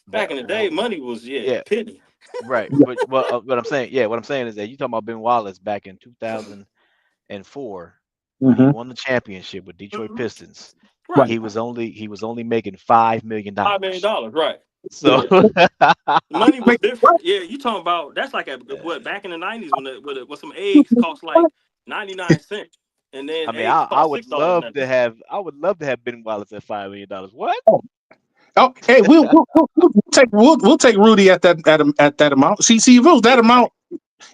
back in the day, money was yeah, penny. right, yeah, but what I'm saying is that you talking about Ben Wallace back in 2004 when he hmm, won the championship with Detroit Mhm. Pistons. right. Right. He was only making $5 million. $5 million, right. So Yeah. Money was Make- different. Yeah, you talking about that's like what back in the 90s when some eggs cost like 99 cents and then I mean, eggs I cost would $6 love now. to have Ben Wallace at $5 million. What? Oh, hey, we'll take Rudy at that amount. See, if it was that amount,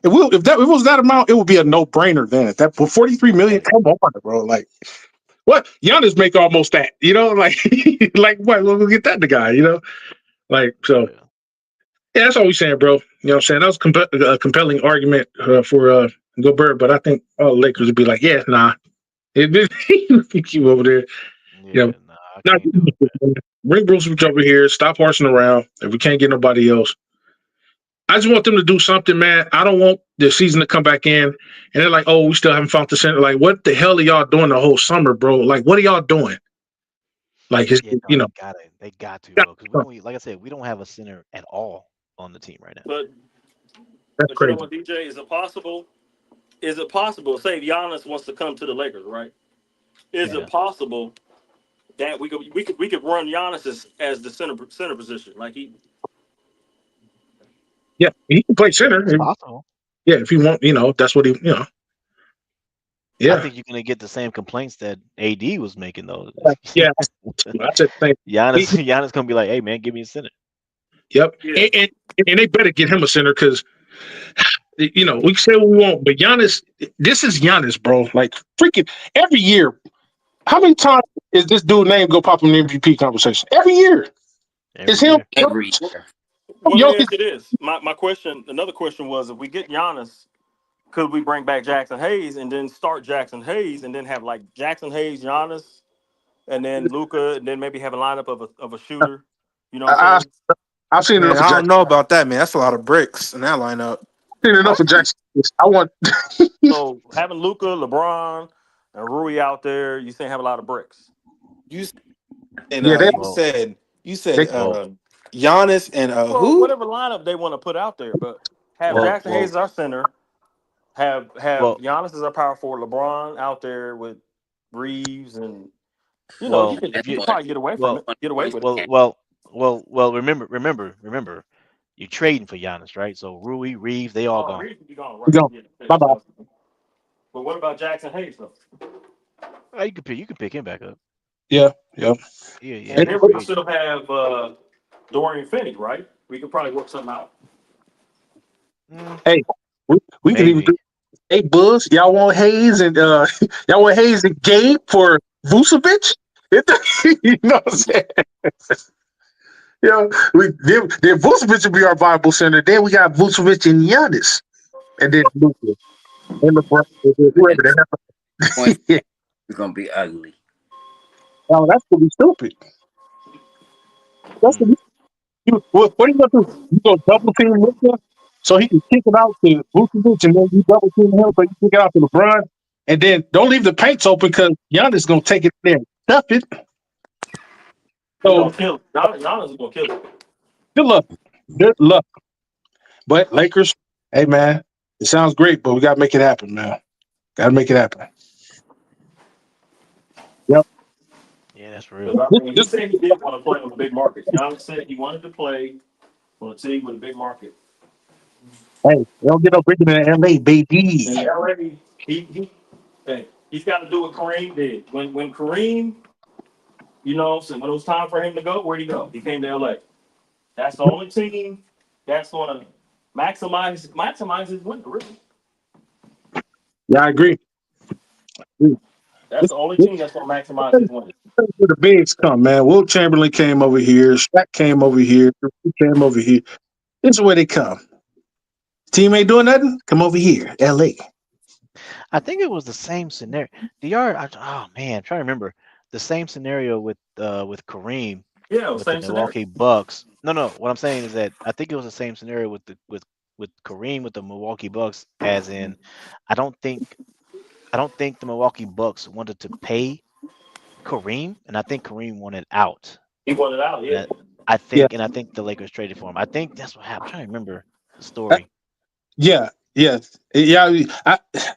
if it was that amount, it would be a no brainer. Then at that for 43 million, come on, bro. Like what? Giannis make almost that. Like like what? We'll get that the guy. Like so. Yeah. Yeah, that's all we saying, bro. You know what I'm saying? That was a compelling argument for Gobert, but I think all the Lakers would be like, yeah, nah. Keep you over there. You know, Yeah, nah, I not can't do it, man. bring Bruce over here. Stop horsing around. If we can't get nobody else, I just want them to do something, man. I don't want the season to come back in and they're like, oh, we still haven't found the center. Like, what the hell are y'all doing the whole summer, bro? Like, what are y'all doing? Like, it's, Yeah, no, they got to, bro. Because we don't, like I said, we don't have a center at all on the team right now. But that's but you know crazy. what, DJ? Is it possible? Is it possible? Say Giannis wants to come to the Lakers, right? Is Yeah, it possible that we could run Giannis as the center position? Like Yeah, he can play center. it's possible. Yeah, if he want, if that's what he. I Yeah, think you're gonna get the same complaints that AD was making though. yeah. I said the same. Giannis, He, Giannis gonna be like, "Hey man, give me a center." yep, Yeah. and they better get him a center because we say what we want, but Giannis, this is Giannis, bro. Like freaking every year. How many times is this dude name go pop in the MVP conversation? Every year. Every It's him. year. every year. Well, let me Jokic. ask you this. My question, another question was, if we get Giannis, could we bring back Jackson Hayes and then start Jackson Hayes and then have like Jackson Hayes, Giannis, and then Luka, and then maybe have a lineup of a shooter? You know what I'm I, saying? I've seen Man, enough of I don't Jackson. know about that, man. That's a lot of bricks in that lineup. Seen enough of Jackson. I want. So having Luka, LeBron, and Rui out there, you saying have a lot of bricks. You All Yeah, right, you well, said they Giannis and Well, who? whatever lineup they want to put out there, but have well, Jackson Hayes as our center, have well, Giannis as our power forward, LeBron out there with Reeves, and you well. could If you you could probably get away from well, it. Get away with it. well. Remember. You're trading for Giannis, right? So Rui, Reeves, they all Oh, gone. Reeves would be gone, we right? go. Yeah. Bye bye. But what about Jackson Hayes though? Oh, you can pick him back up. Yeah, yeah. Yeah, And he's then a we free could agent. still have Dorian Finney, right? We could probably work something out. Mm, Hey, we could even maybe. do. Hey, Buzz, y'all want Hayes and y'all want Hayes and Gabe for Vucevic? You know what I'm saying? Yeah, then Vucevic would be our viable center. Then we got Vucevic and Giannis, and then Luka and LeBron, and then And whoever the points hell. is gonna be ugly. Oh, that's gonna be stupid. That's Mm. gonna be, what are you gonna do? You gonna double team Luka so he can kick it out to Vucevic, and then you double team him so you kick it out to LeBron, and then don't leave the paints open because Giannis is gonna take it there and stuff it. He's gonna So kill it. Giannis is gonna kill it. good luck, good luck. But Lakers, hey man, it sounds great, but we gotta make it happen, man. Gotta make it happen. Yep. Yeah, that's real. Because I This, mean, he this, said he did want to play on the big market. Giannis said he wanted to play on a team with a big market. hey, they don't get no bigger than LA, baby. And LA, he's got to do what Kareem did. When Kareem, so when it was time for him to go, where'd he go? He came to LA. That's the only team that's going to maximize his win, really. Yeah, I agree. That's This, the only this team that's going to maximize his win. is where the bigs come, man. Will Chamberlain came over here. Shaq came over here. He came over here. This is where they come. Team ain't doing nothing. Come over here, LA. I think it was the same scenario. Oh man, I'm trying to remember the same scenario with Kareem Yeah, with the same scenario. Milwaukee Bucks. No. What I'm saying is that I think it was the same scenario with Kareem with the Milwaukee Bucks, as in, I don't think the Milwaukee Bucks wanted to pay Kareem, and I think Kareem wanted out. He wanted out, And yeah. Yeah, I think the Lakers traded for him. I think that's what happened. I'm trying to remember the uh, story. yeah, yeah.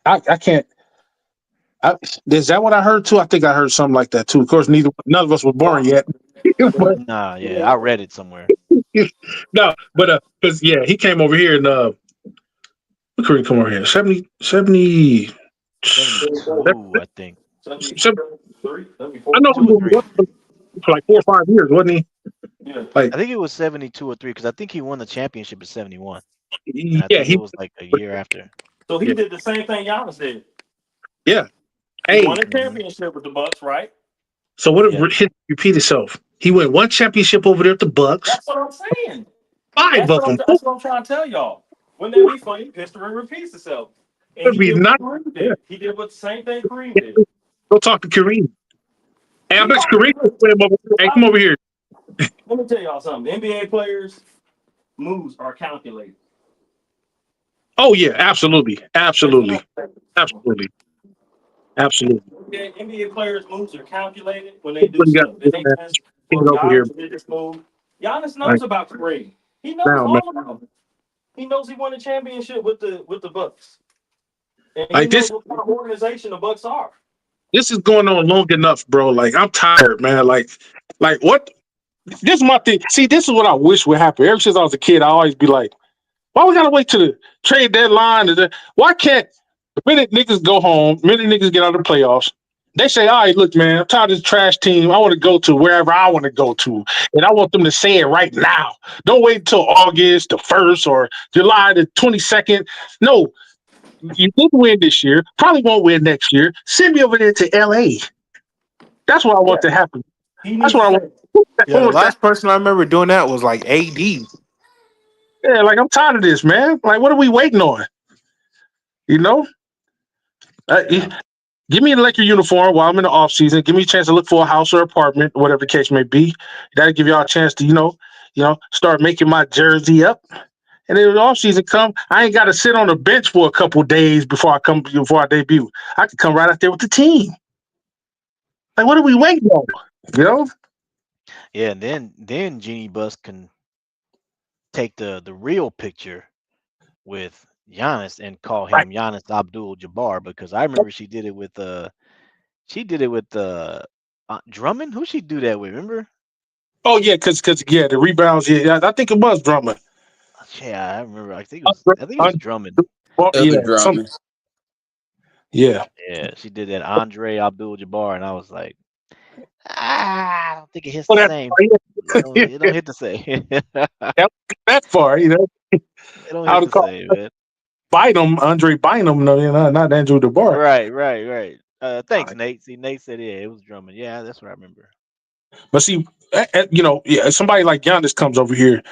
I can't. Is that what I heard too? I think I heard something like that too. Of course, none of us were born yet. But Nah, yeah, I read it somewhere. no, but because he came over here and what Kareem come over here 70. 72, I think. 73, I 74. know he 2 or was 3. for like 4 or 5 years, wasn't he? Yeah. Like, I think it was 72 or 3 because I think he won the championship in 71, and I yeah, think it was like a year after. So he yeah, did the same thing Giannis did. yeah. He Hey, won a Hmm. championship with the Bucks, right? so what Yeah, if repeat itself? He won 1 championship over there at the Bucks, That's what I'm saying. 5 of them. That's what I'm trying to tell y'all. Wouldn't that be funny? History repeats itself. And Would he be did what not. Kareem Yeah, did. He did what the same thing Kareem did. go talk to Kareem. Hey, I He bet Kareem will already play him over here. Hey, come over here. Let me tell y'all something. NBA players' moves are calculated. Oh yeah, absolutely, They're absolutely, calculated. absolutely, absolutely. NBA players' moves are calculated when they do What you got stuff. It ain't just, well, over here? Giannis did this move. Giannis Like knows about Kareem. He knows now, man. all of them. He knows he won a championship with the Bucks, and he Like knows what kind of organization the Bucks are. this is going on long enough, bro. Like I'm tired, man. Like what? This is my thing. See, this is what I wish would happen. Ever since I was a kid, I always be like, why we gotta wait to the trade deadline? Why can't The minute niggas go home, minute niggas get out of the playoffs, they say, all right, look, man, I'm tired of this trash team. I want to go to wherever I want to go to. And I want them to say it right now. Don't wait until August the 1st or July the 22nd. No, you didn't win this year. Probably won't win next year. Send me over there to LA. That's what I want to happen. He That's needs what I to want. say. Yeah, the last person I remember doing that was like AD. Yeah, like I'm tired of this, man. Like, what are we waiting on? You know? Yeah. Give me a Laker uniform while I'm in the off season. Give me a chance to look for a house or apartment, whatever the case may be. That'll give y'all a chance to, start making my jersey up. And then when the off season come, I ain't got to sit on the bench for a couple days before I debut. I can come right out there with the team. Like, what are we waiting on? You know? Yeah, and then Jeannie Buss can take the real picture with Giannis and call Right. him Giannis Abdul Jabbar, because I remember she did it with Drummond. Who she do that with? Remember? Oh yeah, because the rebounds. Yeah, I think it was Drummond. Yeah, I remember. I think Andre, it was Drummond. Other yeah, dramas. yeah. Yeah, she did that Andre Abdul Jabbar, and I was like, I don't think it hits Well, the that same. far, yeah. It don't hit the same. that far, It don't I hit would the call same, man. Andre Bynum, no, not Andrew DeBar. Right. Thanks, Nate. See, Nate said, yeah, it was Drummond. Yeah, that's what I remember. But see, somebody like Giannis comes over here,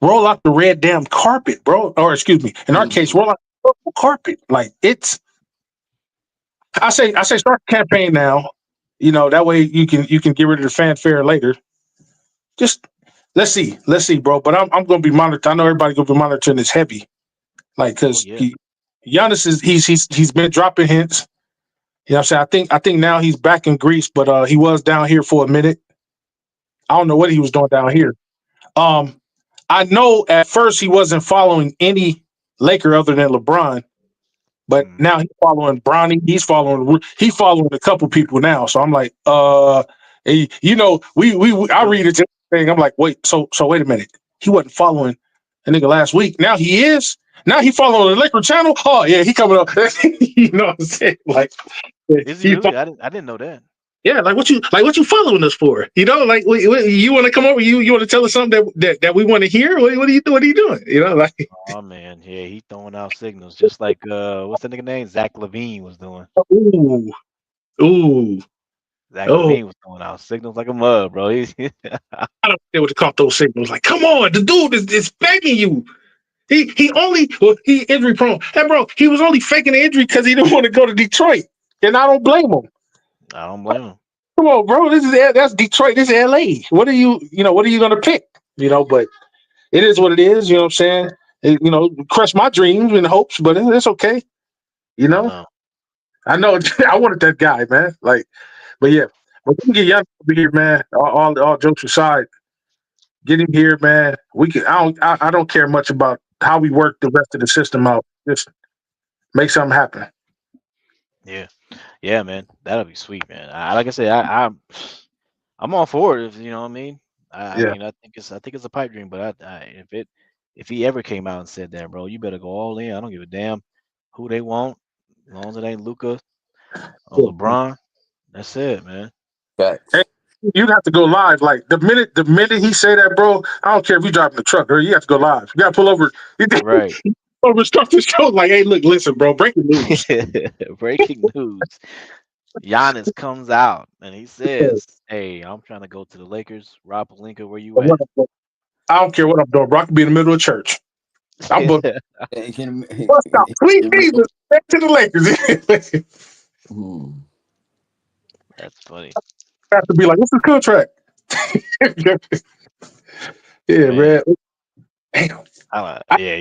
roll out the red damn carpet, bro. Or excuse me, in our case, roll out the purple carpet. Like I say start the campaign now. That way you can get rid of the fanfare later. Just let's see, bro. But I'm gonna be monitored. I know everybody's gonna be monitoring this heavy, like Oh because yeah. Giannis is he's been dropping hints. You know what I'm saying? I think now he's back in Greece, but he was down here for a minute. I don't know what he was doing down here. Um, I know at first he wasn't following any Laker other than LeBron, but Mm. now he's following Bronny. He's following a couple people now. So I'm like, I read it thing. I'm like, wait, so wait a minute. He wasn't following a nigga last week. Now he is. Now he following the Laker channel. Oh yeah, he coming up. You know what I'm saying? Like Is he he really? I didn't know that. yeah, like what you following us for? Like you want to come over? You want to tell us something that we want to hear? What are you doing? What are you doing? Like Oh man, yeah, he throwing out signals just like what's the nigga name? Zach Levine was doing. ooh ooh Zach oh. Levine was throwing out signals like a mug, bro. I don't know what to call those signals. Like, come on, the dude is begging you. He injury prone. Hey, bro, he was only faking the injury because he didn't want to go to Detroit, and I don't blame him. I don't blame him. Come on, bro. That's Detroit. This is LA. What are you gonna pick? But it is what it is. You know what I'm saying? Crush my dreams and hopes, but it's okay. I know. I know. I wanted that guy, man. Like, but yeah, but we can get Giannis over here, man. All jokes aside, get him here, man. We can. I don't care much about how we work the rest of the system out. Just make something happen. Yeah, man. That'll be sweet, man. Like I said, I'm all for it. You know what I mean? I Yeah. mean, I think it's a pipe dream, but if he ever came out and said that, bro, you better go all in. I don't give a damn who they want, as long as it ain't Luka or LeBron. That's it, man. Facts. Hey, you'd have to go live. Like the minute he say that, bro, I don't care if you driving the truck, or you have to go live. You got to pull over. Right. Over stuff the show. Like, hey, look, listen, bro. Breaking news. Breaking news. Giannis comes out and he says, "Hey, I'm trying to go to the Lakers. Rob Pelinka, where you at?" I don't care what I'm doing, bro. I could be in the middle of church. I'm bust out. Sweet Jesus, back to the Lakers. That's funny. I have to be like, what's the contract? Yeah, man. Damn. I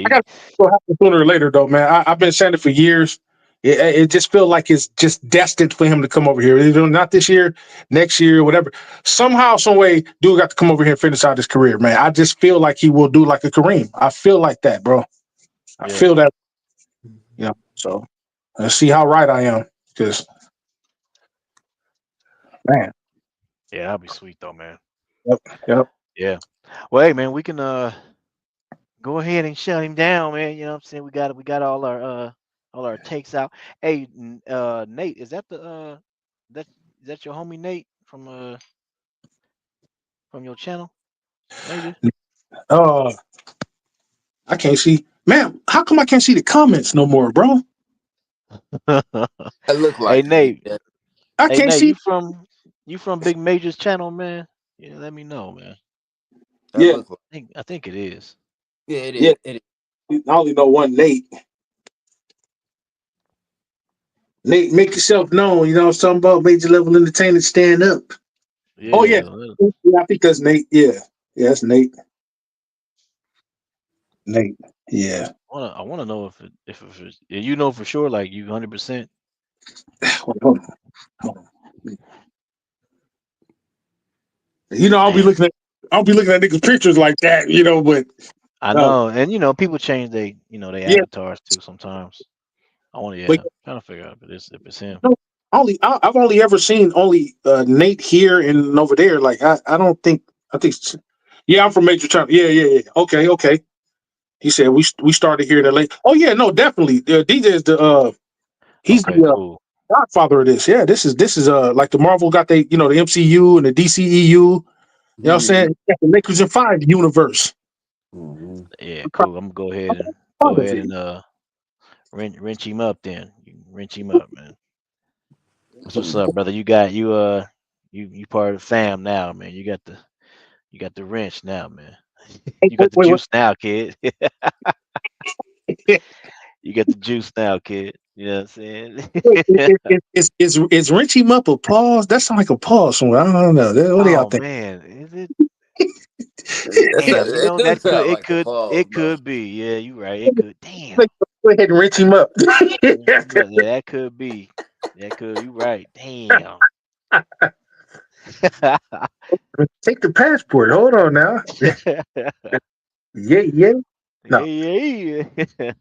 got to happen sooner or later, though, man. I've been saying it for years. It just feels like it's just destined for him to come over here. Not this year, next year, whatever. Somehow, some way, dude got to come over here and finish out his career, man. I just feel like he will do like a Kareem. I feel like that, bro. I feel that. So let's see how right I am. Because, man. Yeah, that'd be sweet though, man. Yep. Yeah. Well, hey, man, we can go ahead and shut him down, man. You know what I'm saying? We got all our all our takes out. Hey, Nate, is that that is that your homie Nate from your channel? Maybe. Uh, I can't see. Man, how come I can't see the comments no more, bro? It look Hey like me. Nate, I hey can't Nate, see. you from Big Major's channel, man? Yeah, let me know, man. That Yeah, look like. I think it is. Yeah, it yeah. is. It is. I only know one Nate. Nate, make yourself known. You know what I'm talking about? Major level entertainment, stand up. Oh yeah, Yeah, yeah. I think that's Nate. Yeah, yeah, that's Nate. Nate. Yeah. I wanna know if it's, yeah, you know for sure, like you 100%. Hold on, hold on. You know, Damn, I'll be looking at niggas' pictures like that. You know, but I uh, know, and people change they yeah, avatars too sometimes. I want but trying to figure out if it's him. no, I've only ever seen only Nate here and over there. Like I don't think I think. Yeah, I'm from Major Town. Yeah, yeah, yeah. Okay, okay. He said we started here in LA. Oh yeah, no, definitely. DJ is the he's Okay, the cool. godfather of this. Yeah, this is like the Marvel got the MCU and the DCEU. You know what I'm saying? Mhm. Got the Lakers in 5 universe. Mhm. Yeah, cool. I'm gonna I'm go part of ahead it. and wrench him up then. You can wrench him up, man. That's what's up, brother. You got you part of the fam now, man. You got the wrench now, man. Hey, You got wait, the wait, wait. juice now, kid. You got the juice now, kid. You know what I'm saying? Is wrench him up a pause? That sounds like a pause somewhere. I don't know. What do y'all Oh think? man, is it? Damn, It do sound like a pause, it bro. could be. Yeah, you right. It could. Damn. Like, go ahead and wrench him up. Yeah, that could be. That could. You right. Damn. Take the passport. Hold on now. Yeah, yeah. Yeah, No. yeah, yeah.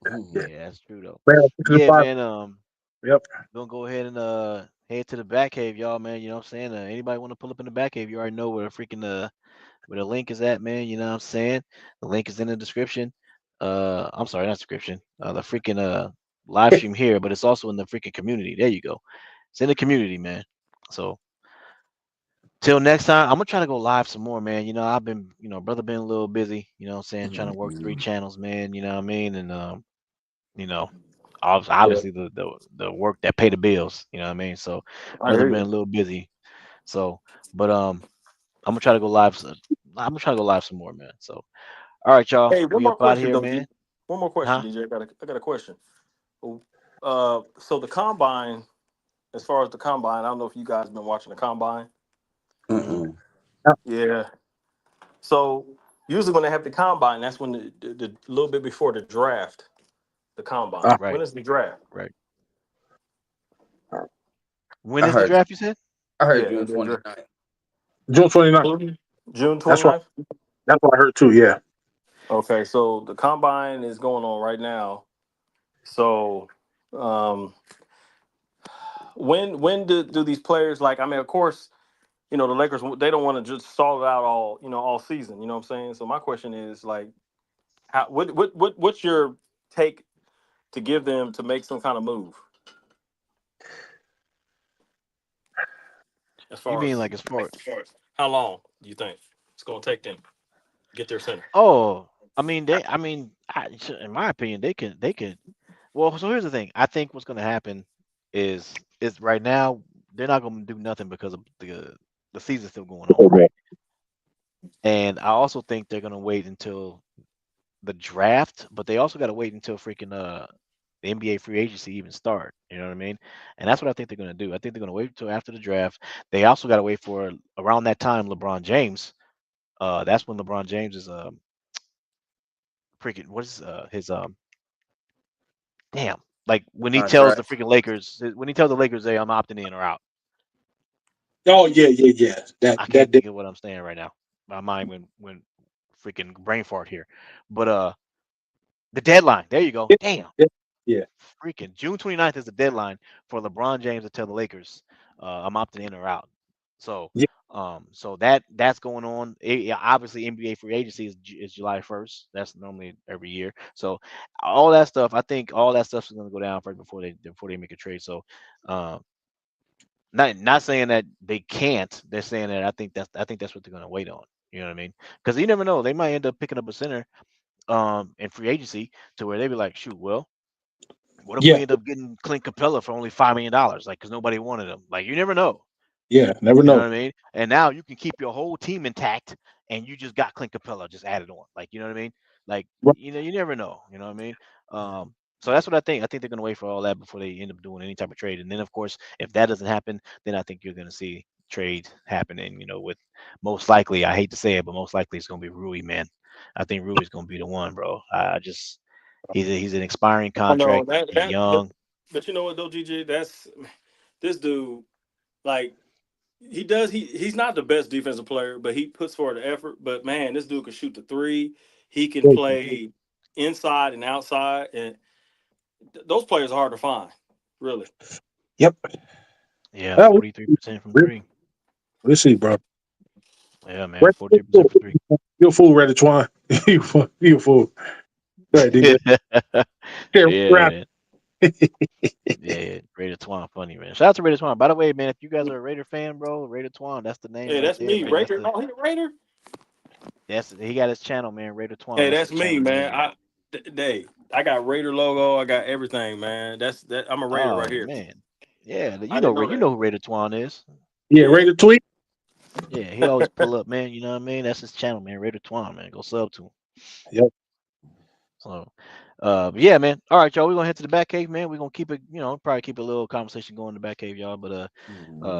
Mhm. Yeah, that's true though. Man, to the Yeah, five. man. Yep. Gonna go ahead and head to the back cave, y'all, man. You know what I'm saying? Anybody want to pull up in the back cave? You already know where the link is at, man. You know what I'm saying? The link is in the description. I'm sorry, not description. The freaking live stream here, but it's also in the freaking community. There you go. It's in the community, man. So till next time, I'm gonna try to go live some more, man. I've been, brother been a little busy, you know what I'm saying, trying to work 3 channels, man, you know what I mean? And you know, Yeah, obviously the work that pay the bills, you know what I mean? So I brother hear been a you. little busy. So, but I'm gonna try to go live. I'm gonna try to go live some more, man. So, all right, y'all, Hey, one we more up out question here, though, D. man. One more question, Huh? DJ. I got a question. So the combine, as far as the combine, I don't know if you guys been watching the combine. Hmm. Mm-mm. Yeah. So usually when they have the combine, that's when the little bit before the draft, the combine. Uh, When Right, is the draft? right. When I is the heard. draft? You said? I heard Yeah, June 29th. June 29th. June That's what 29th. that's what I heard too. Yeah. Okay, so the combine is going on right now. So um, when do these players like? I mean, of course, the Lakers they don't want to just stall it out all season. You know what I'm saying? So my question is like, how what's your take to give them to make some kind of move as You far mean as like as far? how long do you think it's going to take them to get their center? Oh, I mean in my opinion, they could. Well, so here's the thing. I think what's gonna happen is right now they're not gonna do nothing because of the season's still going on, right? And I also think they're gonna wait until the draft, but they also got to wait until freaking the NBA free agency even start. You know what I mean? And that's what I think they're gonna do. I think they're gonna wait until after the draft. They also got to wait for around that time LeBron James. That's when LeBron James is freaking what is his damn, like when he tells the Contract. freaking Lakers, when he tells the Lakers, hey, I'm opting in or out. Oh yeah, yeah, yeah. That I can't that, that think of what I'm saying right now. My mind when freaking brain fart here. But the deadline. There you go. yeah, Damn. yeah, yeah. Freaking June 29th is the deadline for LeBron James to tell the Lakers, I'm opting in or out. So Yeah. So that's going on. Yeah, obviously, NBA free agency is July 1st. That's normally every year. So all that stuff, I think all that stuff is going to go down first before they make a trade. So, not saying that they can't. They're saying that I think that's what they're going to wait on. You know what I mean? Because you never know. They might end up picking up a center in free agency to where they be like, shoot, well, what if we Yeah, end up getting Clint Capella for only $5 million? Like, because nobody wanted him. Like, you never know. yeah, never You know what know. I mean? And now you can keep your whole team intact, and you just got Clint Capella just added on. Like, you know what I mean? Like, Right. you never know. You know what I mean? So that's what I think. I think they're gonna wait for all that before they end up doing any type of trade. And then, of course, if that doesn't happen, then I think you're gonna see trade happening. With most likely, I hate to say it, but most likely it's gonna be Rui, man. I think Rui's gonna be the one, bro. I just he's an expiring I know contract. that He's young. but you know what though, GG, that's this dude. Like he's not the best defensive player, but he puts forward the effort. But man, this dude can shoot the three. He can play inside and outside, and those players are hard to find, really. Yep. Yeah, Well, 43% from three. let's see, bro. Yeah, man, 43% from three. You're a fool, Red Twine. You a fool. Go ahead, DJ. Yeah, man. Yeah, Raider Twan, funny, man. Shout out to Raider Twan. By the way, man, if you guys are a Raider fan, bro, Raider Twan, that's the name Hey, right that's there, me, man. Raider. Oh, he a Raider. He got his channel, man. Raider Twan. Hey, That's that's his me, channel man. name. I got Raider logo. I got everything, man. I'm a Raider right Oh here. man, yeah, I didn't know you that. know who Raider Twan is. Yeah, Raider Tweet. Yeah, he always pull up, man. You know what I mean? That's his channel, man. Raider Twan, man. Go sub to him. Yep. So, but yeah, man. All right, y'all. We're gonna head to the back cave, man. We're gonna keep it, probably keep a little conversation going in the back cave, y'all. But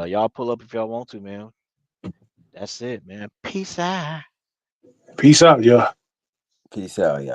y'all pull up if y'all want to, man. That's it, man. Peace out. Peace out, y'all. Peace out, y'all.